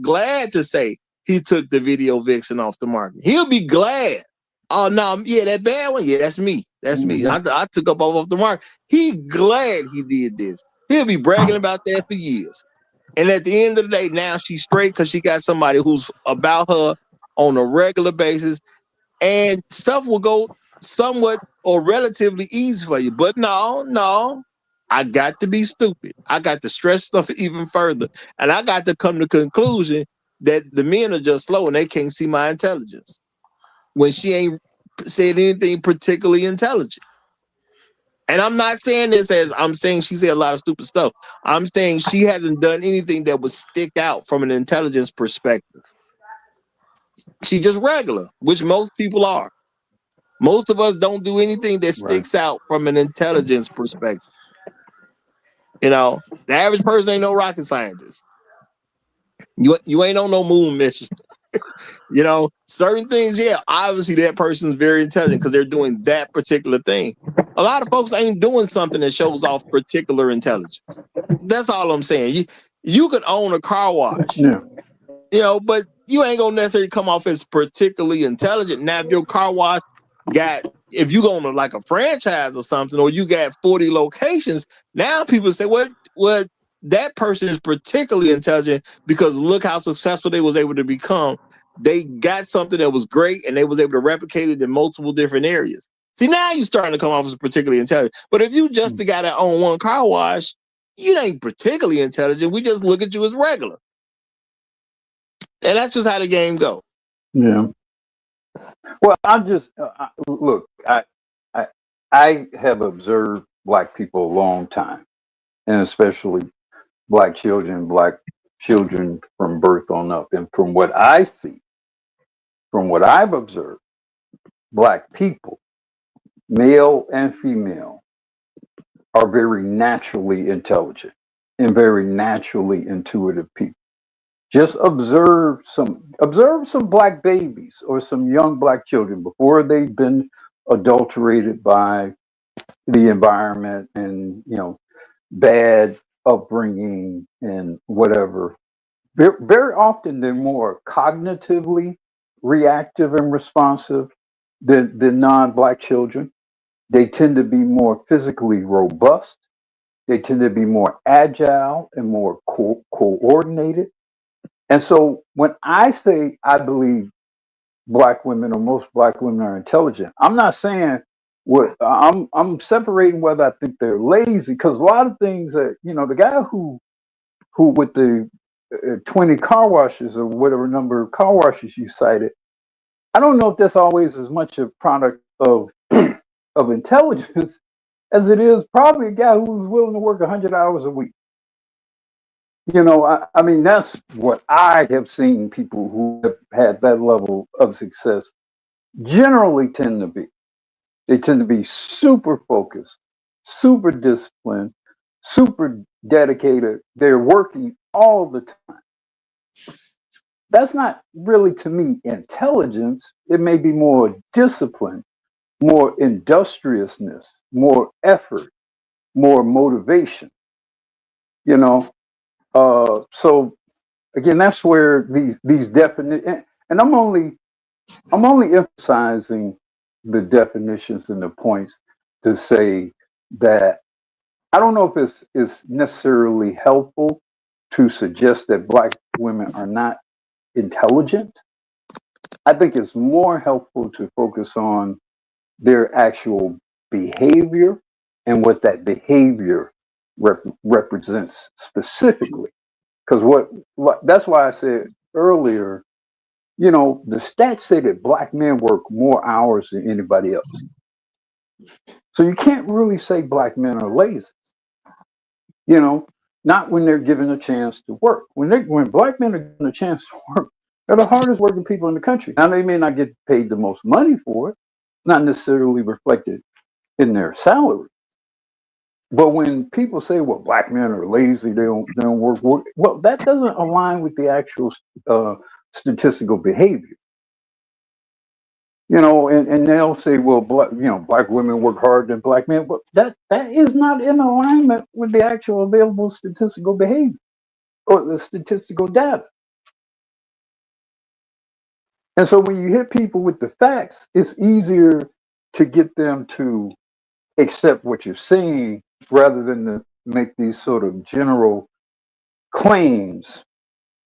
glad to say he took the video vixen off the market. He'll be glad. Oh no, yeah, that bad one. Yeah, that's me. That's me. Hmm. I took up off the mark. He glad he did this. He'll be bragging about that for years. And at the end of the day, now she's straight because she got somebody who's about her on a regular basis, and stuff will go somewhat or relatively easy for you. But no, I got to be stupid. I got to stress stuff even further, and I got to come to the conclusion that the men are just slow and they can't see my intelligence when she ain't said anything particularly intelligent. And I'm not saying this as I'm saying she said a lot of stupid stuff. I'm saying she hasn't done anything that would stick out from an intelligence perspective. She just regular, which most people are. Most of us don't do anything that Right. sticks out from an intelligence perspective. The average person ain't no rocket scientist. You ain't on no moon mission. Certain things, yeah, obviously that person's very intelligent because they're doing that particular thing. A lot of folks ain't doing something that shows off particular intelligence. That's all I'm saying. You could own a car wash, Yeah. but you ain't gonna necessarily come off as particularly intelligent. Now, if your car wash if you go on like a franchise or something, or you got 40 locations, now people say, well, that person is particularly intelligent because look how successful they was able to become. They got something that was great and they was able to replicate it in multiple different areas. See, now you're starting to come off as particularly intelligent. But if you just the guy that own one car wash, you ain't particularly intelligent. We just look at you as regular. And that's just how the game goes. Yeah. Well, look. I have observed Black people a long time, and especially Black children from birth on up. And from what I see, from what I've observed, Black people, male and female, are very naturally intelligent and very naturally intuitive people. Just observe some Black babies or some young Black children before they've been adulterated by the environment and bad upbringing and whatever. Very often they're more cognitively reactive and responsive than non-Black children. They tend to be more physically robust. They tend to be more agile and more coordinated. And so when I say I believe Black women or most Black women are intelligent, I'm not saying what I'm separating whether I think they're lazy, because a lot of things that the guy who with the 20 car washes or whatever number of car washes you cited, I don't know if that's always as much a product of of intelligence as it is probably a guy who's willing to work 100 hours a week. I mean, that's what I have seen people who have had that level of success generally tend to be. They tend to be super focused, super disciplined, super dedicated. They're working all the time. That's not really, to me, intelligence. It may be more discipline, more industriousness, more effort, more motivation. You know, so again, that's where these definitions, and I'm only emphasizing the definitions and the points to say that I don't know if it's necessarily helpful to suggest that black women are not intelligent. I think it's more helpful to focus on their actual behavior and what that behavior represents specifically. Because what that's why I said earlier, the stats say that black men work more hours than anybody else. So you can't really say black men are lazy. Not when they're given a chance to work. When black men are given a chance to work, they're the hardest working people in the country. Now they may not get paid the most money for it, not necessarily reflected in their salary. But when people say, "Well, black men are lazy, they don't work," well, that doesn't align with the actual statistical behavior. And they'll say, "Well, black women work harder than black men," but that is not in alignment with the actual available statistical behavior or the statistical data. And so when you hit people with the facts, it's easier to get them to accept what you're saying rather than to make these sort of general claims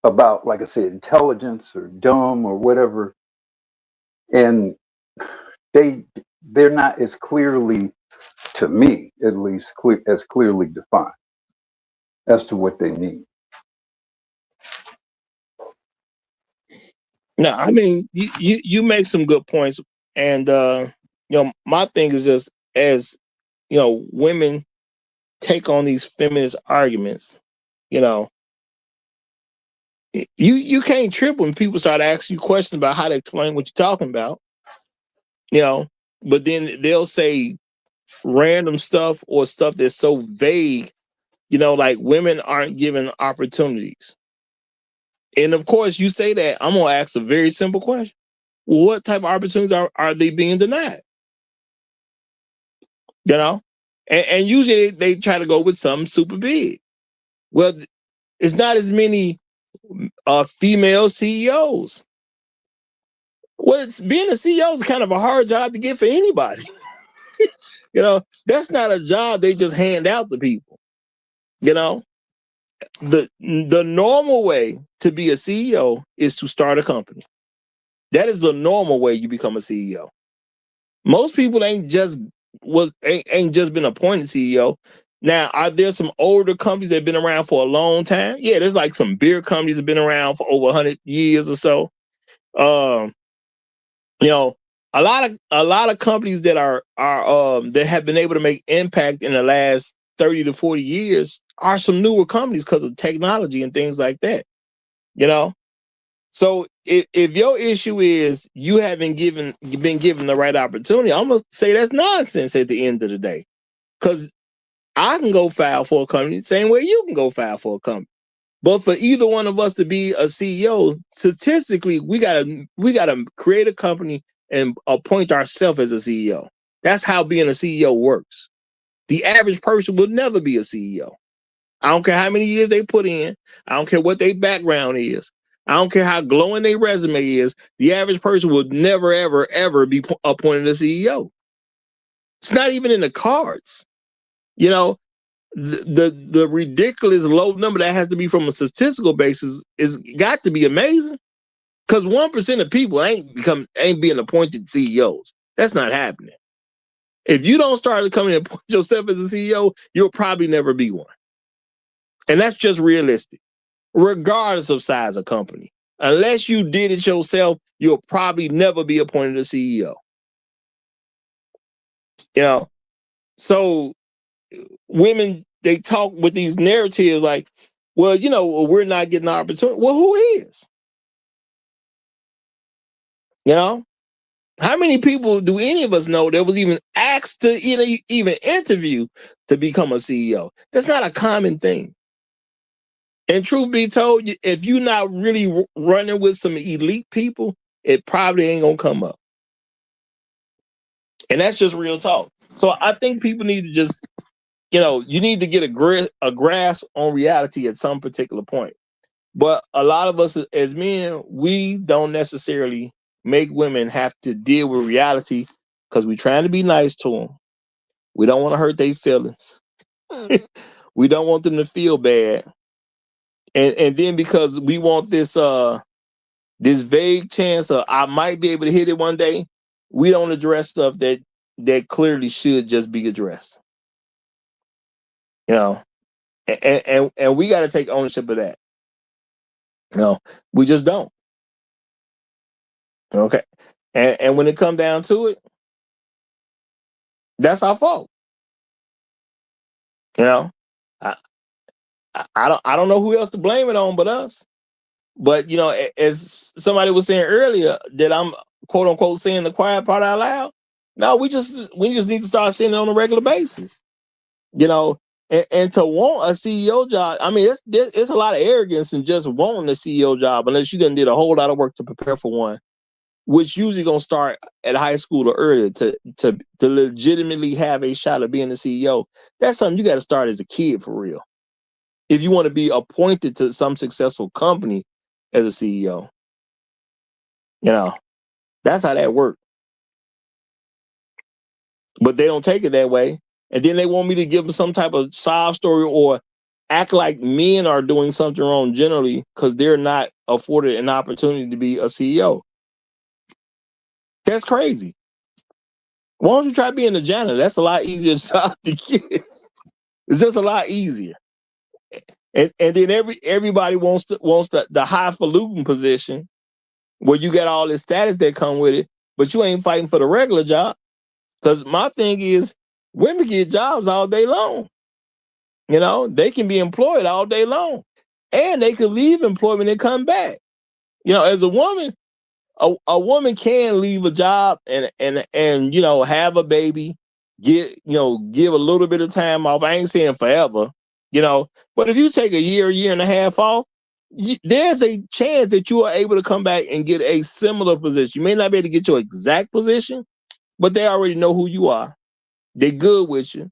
about, like I said, intelligence or dumb or whatever. And they're not as clearly, to me at least, as clearly defined as to what they mean. No, I mean you make some good points, and my thing is just as women take on these feminist arguments, you can't trip when people start asking you questions about how to explain what you're talking about, but then they'll say random stuff or stuff that's so vague, like women aren't given opportunities. And of course, you say that, I'm gonna ask a very simple question. What type of opportunities are they being denied? And usually they try to go with something super big. Well, it's not as many female CEOs. Well, being a CEO is kind of a hard job to get for anybody. That's not a job they just hand out to people. The normal way to be a CEO is to start a company. That is the normal way you become a CEO. Most people ain't just been appointed CEO. Now, are there some older companies that have been around for a long time? Yeah, there's like some beer companies that have been around for over 100 years or so. A lot of companies that are that have been able to make impact in the last 30 to 40 years are some newer companies because of technology and things like that. So if your issue is you haven't been given the right opportunity, I'm gonna say that's nonsense at the end of the day. Because I can go file for a company the same way you can go file for a company. But for either one of us to be a CEO, statistically, we gotta create a company and appoint ourselves as a CEO. That's how being a CEO works. The average person will never be a CEO. I don't care how many years they put in. I don't care what their background is. I don't care how glowing their resume is. The average person would never, ever, ever be appointed a CEO. It's not even in the cards. The ridiculous low number that has to be from a statistical basis is got to be amazing. Because 1% of people ain't being appointed CEOs. That's not happening. If you don't start a company and appoint yourself as a CEO, you'll probably never be one. And that's just realistic, regardless of size of company. Unless you did it yourself, you'll probably never be appointed a CEO. So women, they talk with these narratives like, well, we're not getting the opportunity. Well, who is? How many people do any of us know that was even asked to even interview to become a CEO? That's not a common thing. And truth be told, if you're not really running with some elite people, it probably ain't gonna come up. And that's just real talk. So I think people need to just, you need to get a grasp on reality at some particular point. But a lot of us as men, we don't necessarily make women have to deal with reality because we're trying to be nice to them. We don't want to hurt their feelings. We don't want them to feel bad. And then because we want this this vague chance of I might be able to hit it one day, we don't address stuff that clearly should just be addressed. You know, and we got to take ownership of that. No, we just don't. Okay, and when it comes down to it, that's our fault. You know, I don't know who else to blame it on but us. But you know, as somebody was saying earlier, that I'm quote unquote saying the quiet part out loud. No, we just need to start saying it on a regular basis. You know, and to want a CEO job, I mean, it's a lot of arrogance in just wanting a CEO job unless you done did a whole lot of work to prepare for one, which usually gonna start at high school or earlier to legitimately have a shot of being the CEO. That's something you got to start as a kid for real. If you want to be appointed to some successful company as a CEO, you know, that's how that works. But they don't take it that way. And then they want me to give them some type of sob story or act like men are doing something wrong generally because they're not afforded an opportunity to be a CEO. That's crazy. Why don't you try being a janitor? That's a lot easier job to get. It's just a lot easier. And then everybody wants the highfalutin position where you got all this status that come with it, but you ain't fighting for the regular job. Because my thing is, women get jobs all day long. You know, they can be employed all day long, and they could leave employment and come back. You know, as a woman, a woman can leave a job and you know have a baby, give a little bit of time off. I ain't saying forever, you know, but if you take a year and a half off, there's a chance that you are able to come back and get a similar position. You may not be able to get your exact position, but they already know who you are. They're good with you.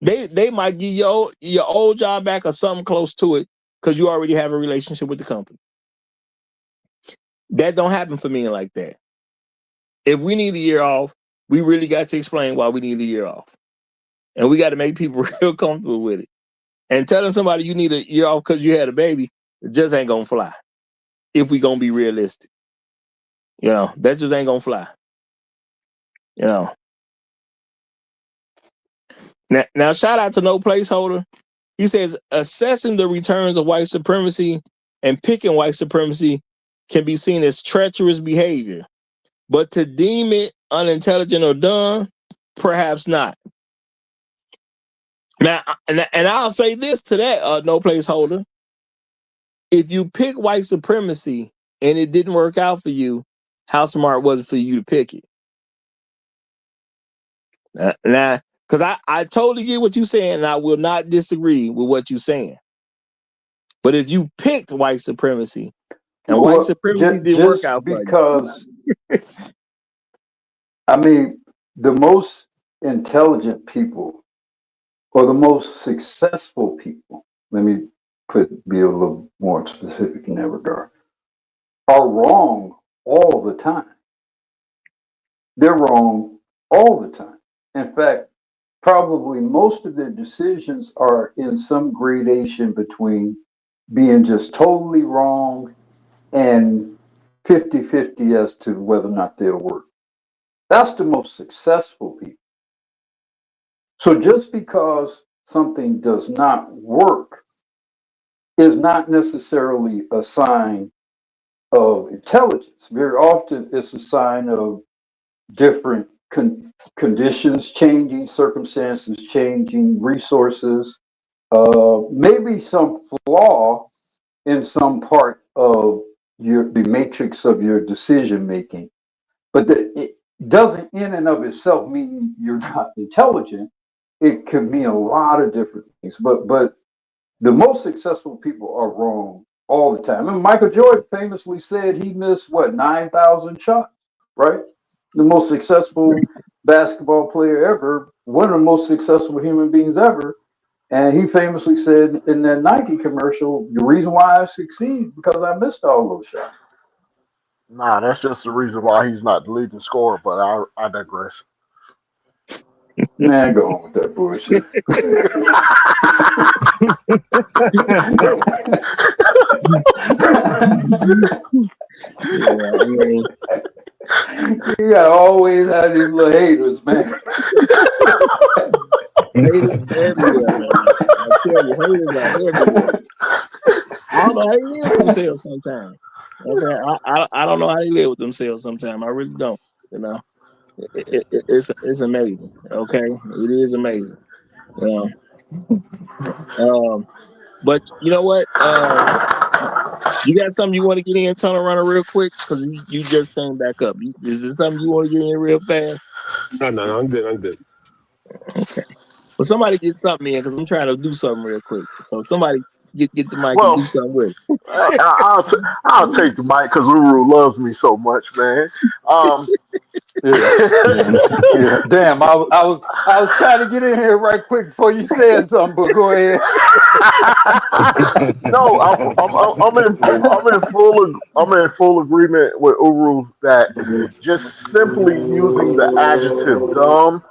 They might give your old job back or something close to it because you already have a relationship with the company. That don't happen for men like that. If we need a year off, we really got to explain why we need a year off. And we got to make people real comfortable with it. And telling somebody you need a year off because you had a baby, it just ain't going to fly. If we going to be realistic. You know, that just ain't going to fly. You know. Now, shout out to No Placeholder. He says, assessing the returns of white supremacy and picking white supremacy can be seen as treacherous behavior. But to deem it unintelligent or dumb, perhaps not. Now, and I'll say this to that, No Placeholder. If you pick white supremacy and it didn't work out for you, how smart was it for you to pick it? Now, because I totally get what you're saying, and I will not disagree with what you're saying. But if you picked white supremacy and white supremacy didn't work out for you. Because, I mean, the most intelligent people or the most successful people, let me be a little more specific in that regard, are wrong all the time. They're wrong all the time. In fact, probably most of their decisions are in some gradation between being just totally wrong and 50-50 as to whether or not they'll work. That's the most successful people. So just because something does not work is not necessarily a sign of intelligence. Very often it's a sign of different conditions changing, circumstances changing, resources, maybe some flaw in some part of the matrix of your decision making. But it doesn't in and of itself mean you're not intelligent. It could mean a lot of different things. But the most successful people are wrong all the time. And Michael Jordan famously said he missed 9,000 shots, right? The most successful basketball player ever, one of the most successful human beings ever. And he famously said in that Nike commercial, the reason why I succeed is because I missed all those shots. Nah, that's just the reason why he's not the leading scorer, but I digress. Man, go on with that bullshit. I mean, You gotta always have these little haters, man. haters everywhere, man. I tell you, haters are everywhere. I don't know how they live with themselves sometimes. Okay, I don't know how they live with themselves sometimes. I really don't. You know, it's amazing. Okay, it is amazing. You know, but you know what? You got something you want to get in, Tunnel Runner, real quick? Because you just came back up. Is there something you want to get in real fast? No, I'm good. I'm good. Okay. Well, somebody get something in because I'm trying to do something real quick. So somebody get the mic and do Well, something with I'll take the mic because Uru loves me so much, man. Yeah, yeah. Damn, I was trying to get in here right quick before you said something, but go ahead. No, I'm in full agreement with Uru that just simply using the adjective dumb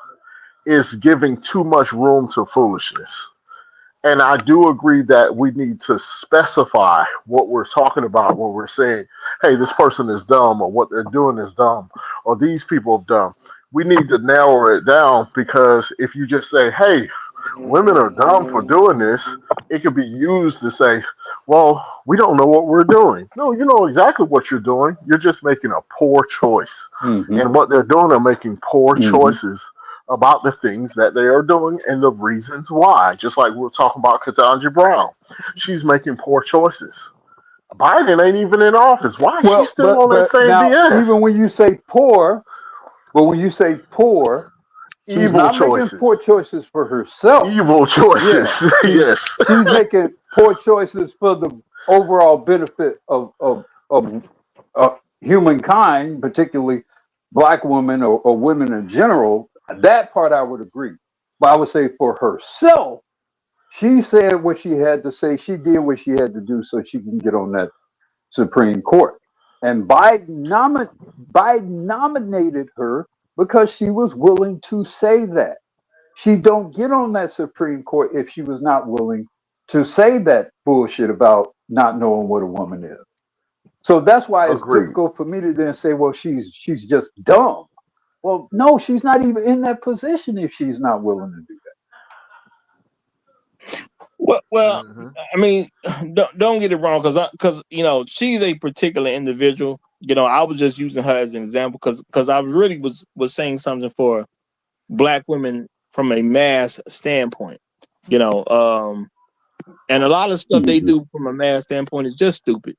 is giving too much room to foolishness. And I do agree that we need to specify what we're talking about when we're saying, hey, this person is dumb, or what they're doing is dumb, or these people are dumb. We need to narrow it down because if you just say, hey, women are dumb for doing this, it could be used to say, well, we don't know what we're doing. No, you know exactly what you're doing. You're just making a poor choice. Mm-hmm. And what they're doing, they're making poor Mm-hmm. choices about the things that they are doing and the reasons why. Just like we were talking about Ketanji Brown. She's making poor choices. Biden ain't even in office. Why is she Well, still on that but same now BS? even when you say poor, she's Evil not making choices. poor choices for herself. Evil choices. Yeah, Yes. she's making poor choices for the overall benefit of humankind, particularly black women or women in general. That part I would agree, but I would say for herself, she said what she had to say. She did what she had to do so she can get on that Supreme Court. And Biden nominated her because she was willing to say that. She don't get on that Supreme Court if she was not willing to say that bullshit about not knowing what a woman is. So that's why it's Agreed. difficult for me to then say, well, she's just dumb. Well, no, she's not even in that position if she's not willing to do Well, Hmm. I mean, don't get it wrong, because you know she's a particular individual. You know, I was just using her as an example because I really was saying something for black women from a mass standpoint. You know, and a lot of stuff they that. do from a mass standpoint is just stupid,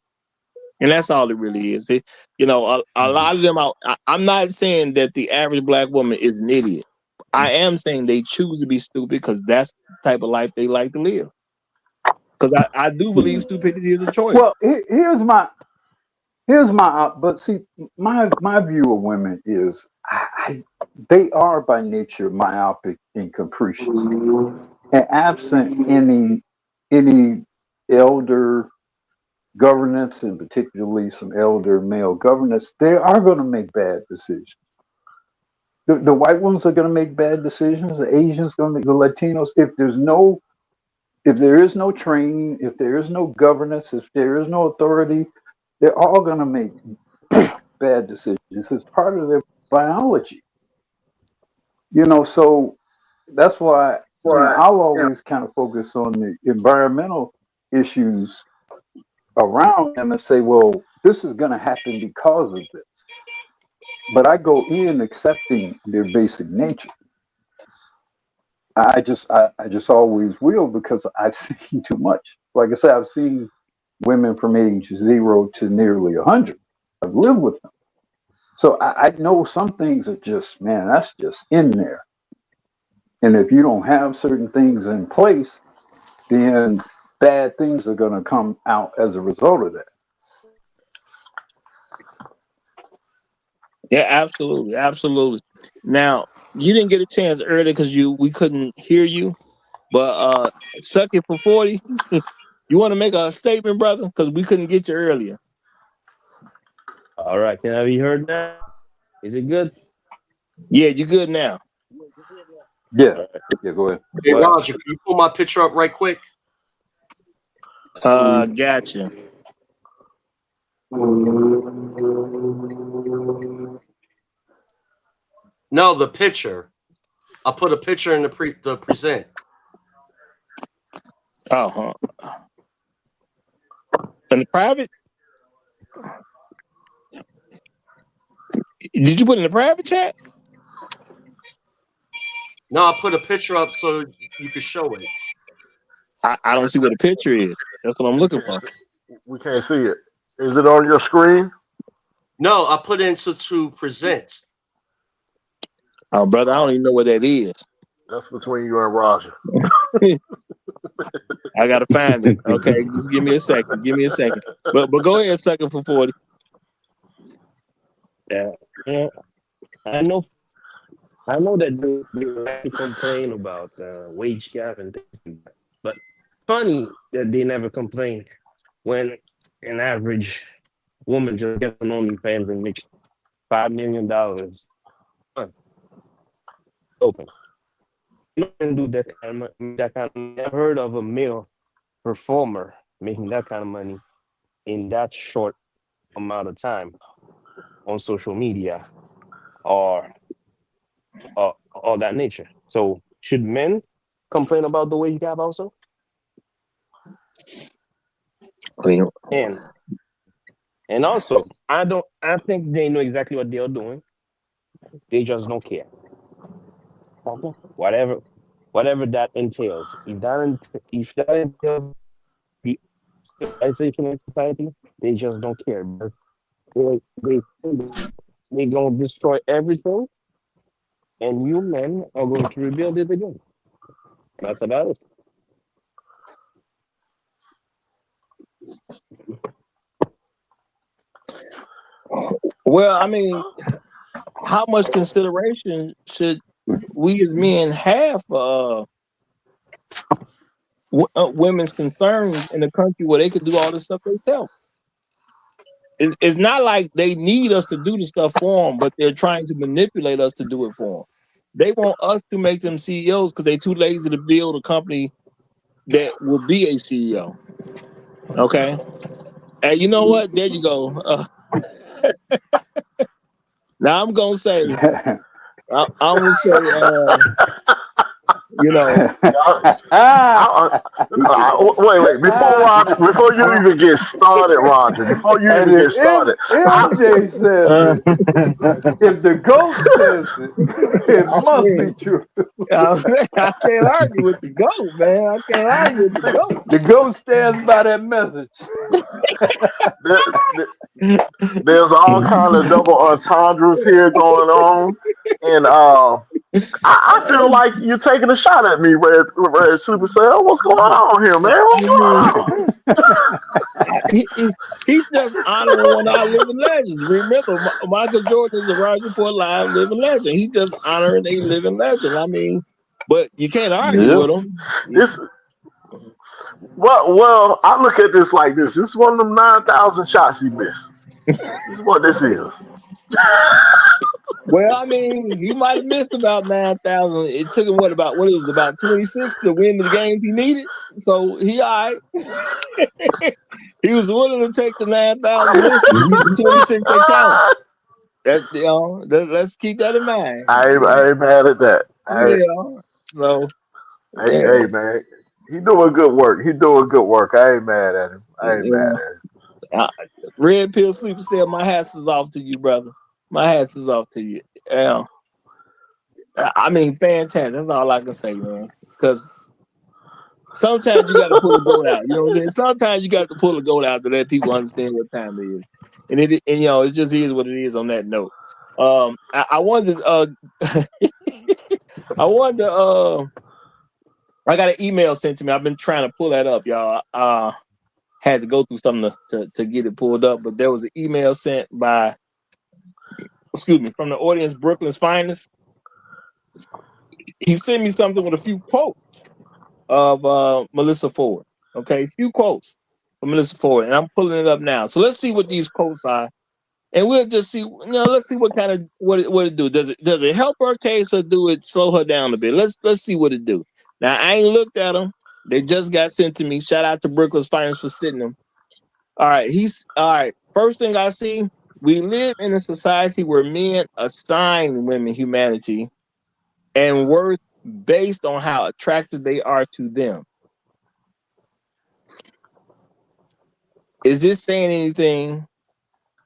and that's all it really is. You know, a lot of them. I'm not saying that the average black woman is an idiot. I am saying they choose to be stupid because that's the type of life they like to live. Because I do believe stupidity is a choice. Well, but see, my view of women is they are by nature myopic and capricious, and absent any elder governance, and particularly some elder male governance, they are going to make bad decisions. The white ones are going to make bad decisions. The Asians going to make the Latinos. If there is no training, if there is no governance, if there is no authority, they're all going to make bad decisions. It's part of their biology, So that's why I'll always kind of focus on the environmental issues around them and say, well, this is going to happen because of this. But I go in accepting their basic nature. I just always will because I've seen too much. Like I said, I've seen women from age 0 to nearly 100. I've lived with them. So I know some things are just, man, that's just in there. And if you don't have certain things in place, then bad things are going to come out as a result of that. Yeah, absolutely, absolutely. Now you didn't get a chance earlier because we couldn't hear you. But suck it for 40. You want to make a statement, brother? Because we couldn't get you earlier. All right, can I be heard now? Is it good? Yeah, you're good now. Yeah, yeah. Go ahead. Hey, Well, Roger, can you pull my picture up right quick? Gotcha. No, the picture. I put a picture in the present. Uh-huh. In the private? Did you put it in the private chat? No, I put a picture up so you could show it. I don't see what the picture is. That's what I'm looking for. We can't see it. Is it on your screen? No, I put it to present. Oh, brother, I don't even know what that is. That's between you and Roger. I gotta find it. Okay, just give me a second. Give me a second. But go ahead, second for 40. Yeah, I know that they like to complain about wage gap and things like that. But funny that they never complain when an average woman just gets an OnlyFans and makes $5 million. Open. You don't do that kind of money. I've heard of a male performer making that kind of money in that short amount of time on social media or that nature. So should men complain about the wage gap also? And also, I think they know exactly what they are doing. They just don't care. Okay? Whatever that entails. If that entails the civilization of society, they just don't care. But they gonna destroy everything, and you men are going to rebuild it again. That's about it. Well, I mean, how much consideration should we as men have women's concerns in a country where they could do all this stuff themselves? It's not like they need us to do the stuff for them, but they're trying to manipulate us to do it for them. They want us to make them CEOs because they're too lazy to build a company that will be a CEO. Okay? And you know what? There you go. Now I'm going to say, I'm going to say, you know. Wait. Before you even get started, Roger. Before you even get started, MJ says it. If the goat says it must be true. I can't argue with the goat, man. I can't argue with the goat. The goat stands by that message. There's all kind of double entendres here going on, and I feel like you're taking a shot at me, Red Supercell. What's going on here, man? What's going on? He's just honoring one of our living legends. Remember, Michael Jordan is a Roger Report Live living legend. He's just honoring a living legend. I mean, but you can't argue with him. Well, I look at this like this. This is one of them 9,000 shots he missed. This is what this is. Well, I mean, he might have missed about 9,000. It took him about 26 to win the games he needed. So he all right. He was willing to take the 9,000 misses to get the 26 they count. Let's keep that in mind. I ain't mad at that. Hey, man. He doing good work. I ain't mad at him. Red Pill Sleeper said, my hats is off to you, brother. My hats is off to you. Yeah. I mean, fantastic. That's all I can say, man. Because sometimes you got to pull a goat out. You know what I'm saying? Sometimes you got to pull a goat out to let people understand what time it is. And it just is what it is on that note. I wanted to I got an email sent to me. I've been trying to pull that up, y'all. Had to go through something to get it pulled up, but there was an email sent from the audience, Brooklyn's Finest. He sent me something with a few quotes of Melissa Ford. Okay, a few quotes from Melissa Ford, and I'm pulling it up now. So let's see what these quotes are, and we'll just see. Let's see what kind of what it do. Does it help her case or do it slow her down a bit? Let's see what it do. Now I ain't looked at them, They just got sent to me. Shout out to Brooklyn's Finest for sending them. All right. First thing I see, we live in a society where men assign women humanity and worth based on how attractive they are to them. Is this saying anything?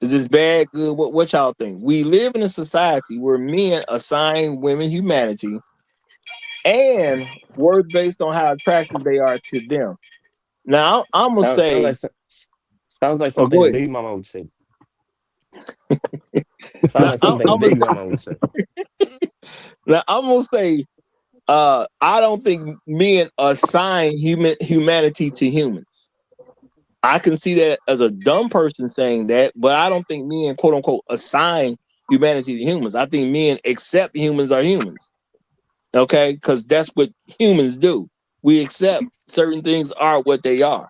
Is this bad, good? What y'all think? We live in a society where men assign women humanity and worth based on how attractive they are to them. Now, I'm gonna say, sounds like oh, go something ahead. Big Mama would say. Sounds Now, like something Big Mama would say. Now, I'm gonna say, I don't think men assign humanity to humans. I can see that as a dumb person saying that, but I don't think men, quote unquote, assign humanity to humans. I think men accept humans are humans. Okay, because that's what humans do. We accept certain things are what they are.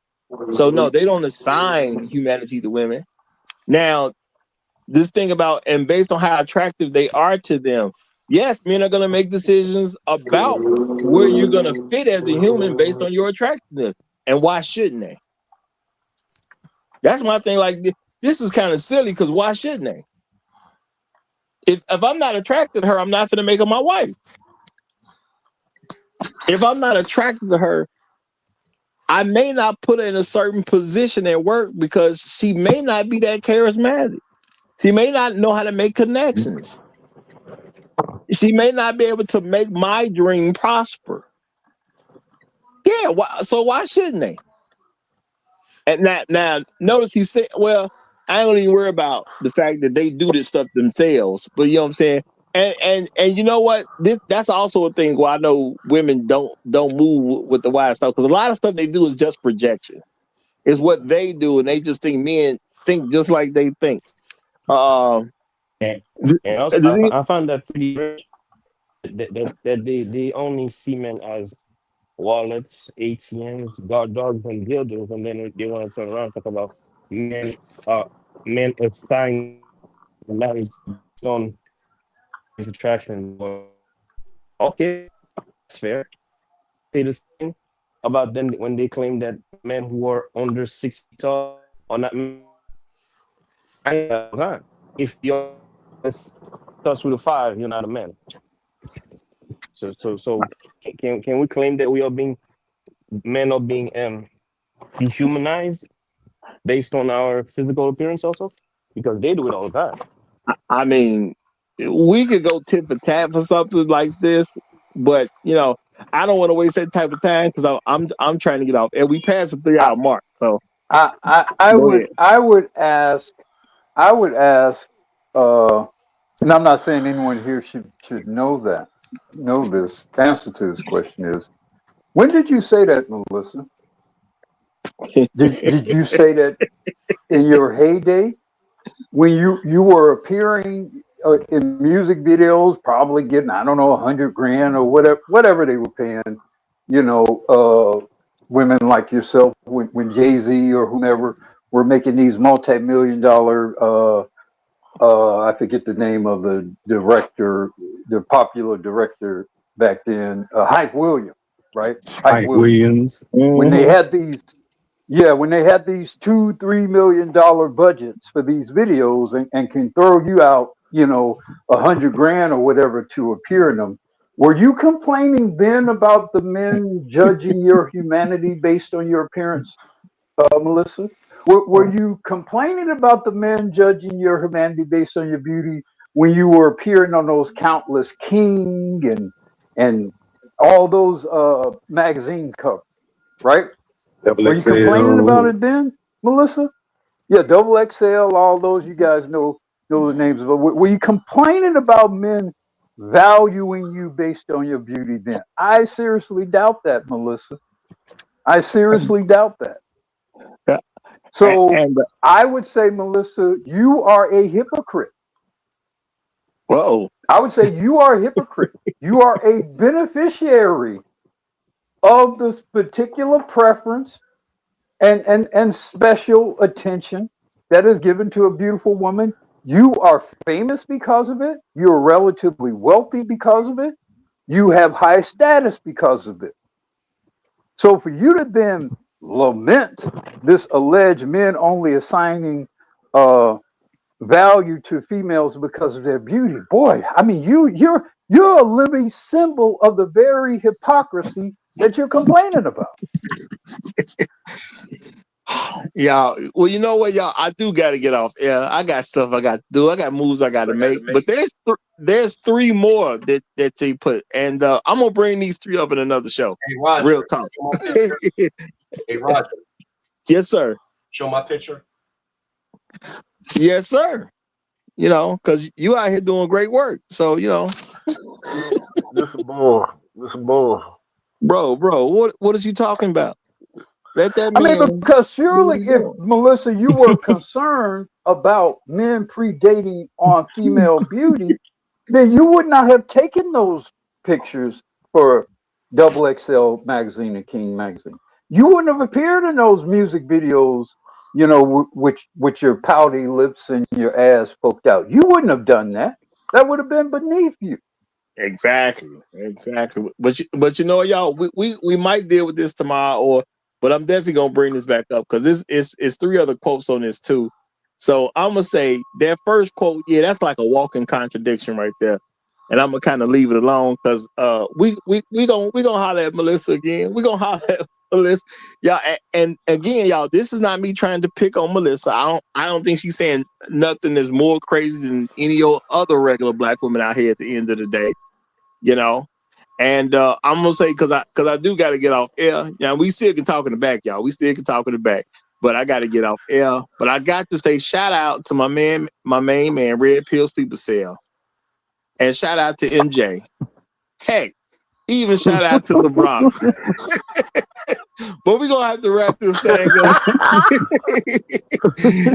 So no, they don't assign humanity to women. Now, this thing about and based on how attractive they are to them, yes, men are going to make decisions about where you're going to fit as a human based on your attractiveness. And why shouldn't they? That's my thing. Like, this is kind of silly because why shouldn't they? If I'm not attracted to her, I'm not going to make her my wife. If I'm not attracted to her, I may not put her in a certain position at work because she may not be that charismatic. She may not know how to make connections. She may not be able to make my dream prosper. Yeah, so why shouldn't they? And now notice he said, well, I don't even worry about the fact that they do this stuff themselves, but you know what I'm saying? And you know what? That's also a thing where I know women don't move with the wild stuff because a lot of stuff they do is just projection. It's what they do, and they just think men think just like they think. And also, I found that pretty rich that they only see men as wallets, ATMs, guard dogs, and dildos, and then they want to turn around and talk about men assigning marriage based on his attraction. Okay, that's fair. Say the same about them when they claim that men who are under 6 feet tall are not men. If you're starts with a 5, you're not a man. So can we claim that men are being dehumanized based on our physical appearance also? Because they do it all the time. I mean, we could go tit for tat for something like this, but I don't want to waste that type of time because I'm trying to get off, and we passed the 3-hour mark. So I would ask, and I'm not saying anyone here should know this. The answer to this question is, when did you say that, Melissa? Did you say that in your heyday when you were appearing in music videos, probably getting, I don't know, $100,000 or whatever they were paying, women like yourself when Jay-Z or whomever were making these multi-million-dollar I forget the name of the director, the popular director back then, Hype Williams, right? Hype Williams. When they had these, when they had these $2-3 million budgets for these videos and can throw you out, $100,000 or whatever to appear in them. Were you complaining then about the men judging your humanity based on your appearance, Melissa? Were you complaining about the men judging your humanity based on your beauty when you were appearing on those countless King and all those magazine covers, right? Were you complaining about it then, Melissa? Yeah, Double XL, all those, you guys know the names of it. Were you complaining about men valuing you based on your beauty then? I seriously doubt that, Melissa. I seriously doubt that. So I would say, Melissa, you are a hypocrite. Whoa. I would say you are a hypocrite. You are a beneficiary of this particular preference and special attention that is given to a beautiful woman. You are famous because of it. You're relatively wealthy because of it. You have high status because of it. So for you to then lament this alleged men only assigning value to females because of their beauty, boy, I mean, you're a living symbol of the very hypocrisy that you're complaining about. Y'all, well, you know what, y'all? I do got to get off air. I got stuff I got to do. I got moves I got to make. But there's three more that they put, and I'm gonna bring these three up in another show. Hey, Roger. Real talk. Hey, Roger. Yes, sir. Show my picture. Yes, sir. You know, because you out here doing great work. So, you know. This a bull. Bro, what is you talking about? Let that I man. mean, because surely if, Melissa, you were concerned about men predating on female beauty, then you would not have taken those pictures for Double XL magazine and King magazine. You wouldn't have appeared in those music videos, you know, with your pouty lips and your ass poked out. You wouldn't have done that. That would have been beneath you. Exactly. But you know, y'all, we might deal with this tomorrow, but I'm definitely gonna bring this back up because it's three other quotes on this too. So I'm gonna say that first quote, yeah, that's like a walking contradiction right there. And I'm gonna kind of leave it alone because we gonna holler at Melissa again. We gonna holler at Melissa, y'all. And again, y'all, this is not me trying to pick on Melissa. I don't think she's saying nothing that's more crazy than any other regular black woman out here at the end of the day, you know. And I'm gonna say because I do got to get off air. Yeah, we still can talk in the back, y'all. We still can talk in the back, but I got to get off air. But I got to say shout out to my main man, Red Pill Sleeper Cell. And shout out to MJ. Heck, even shout out to LeBron. But we're going to have to wrap this thing up.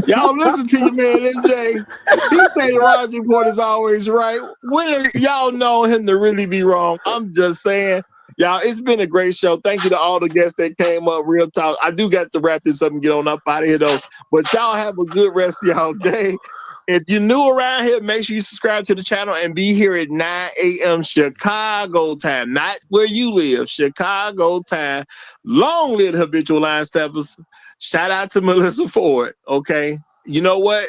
Y'all listen to your man, MJ. He say the Roger Report is always right. When y'all know him to really be wrong? I'm just saying. Y'all, it's been a great show. Thank you to all the guests that came up. Real talk. I do got to wrap this up and get on up out of here, though. But y'all have a good rest of y'all day. If you're new around here, make sure you subscribe to the channel and be here at 9 a.m. Chicago time, not where you live, Chicago time. Long live Habitual Line Steppers. Shout out to Melissa Ford. Okay, you know what?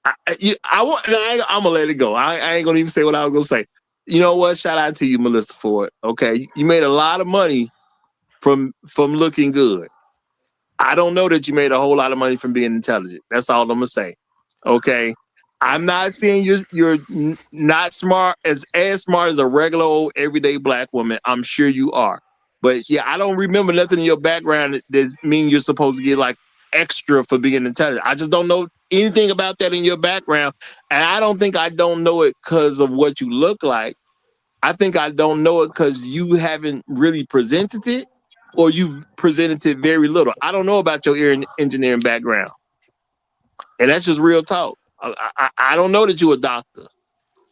I'm gonna let it go. I ain't gonna even say what I was gonna say. You know what? Shout out to you, Melissa Ford. Okay, you made a lot of money from looking good. I don't know that you made a whole lot of money from being intelligent. That's all I'm gonna say. Okay, I'm not saying you're not smart as smart as a regular old everyday black woman. I'm sure you are, but yeah, I don't remember nothing in your background that means you're supposed to get like extra for being intelligent. I just don't know anything about that in your background, and I don't think I don't know it because of what you look like. I think I don't know it because you haven't really presented it, or you've presented it very little. I don't know about your engineering background. And that's just real talk. I don't know that you're a doctor.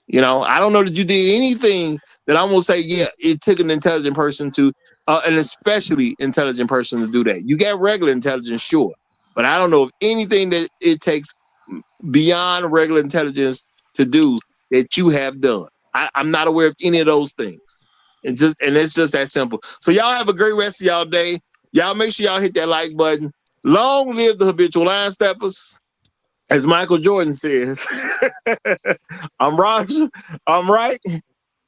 You know, I don't know that you did anything that I'm going to say, yeah, it took an intelligent person to, an especially intelligent person to do that. You got regular intelligence, sure. But I don't know of anything that it takes beyond regular intelligence to do that you have done. I'm not aware of any of those things. It's just that simple. So y'all have a great rest of y'all day. Y'all make sure y'all hit that like button. Long live the Habitual Line Steppers. As Michael Jordan says, I'm Roger, I'm right,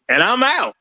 and I'm out.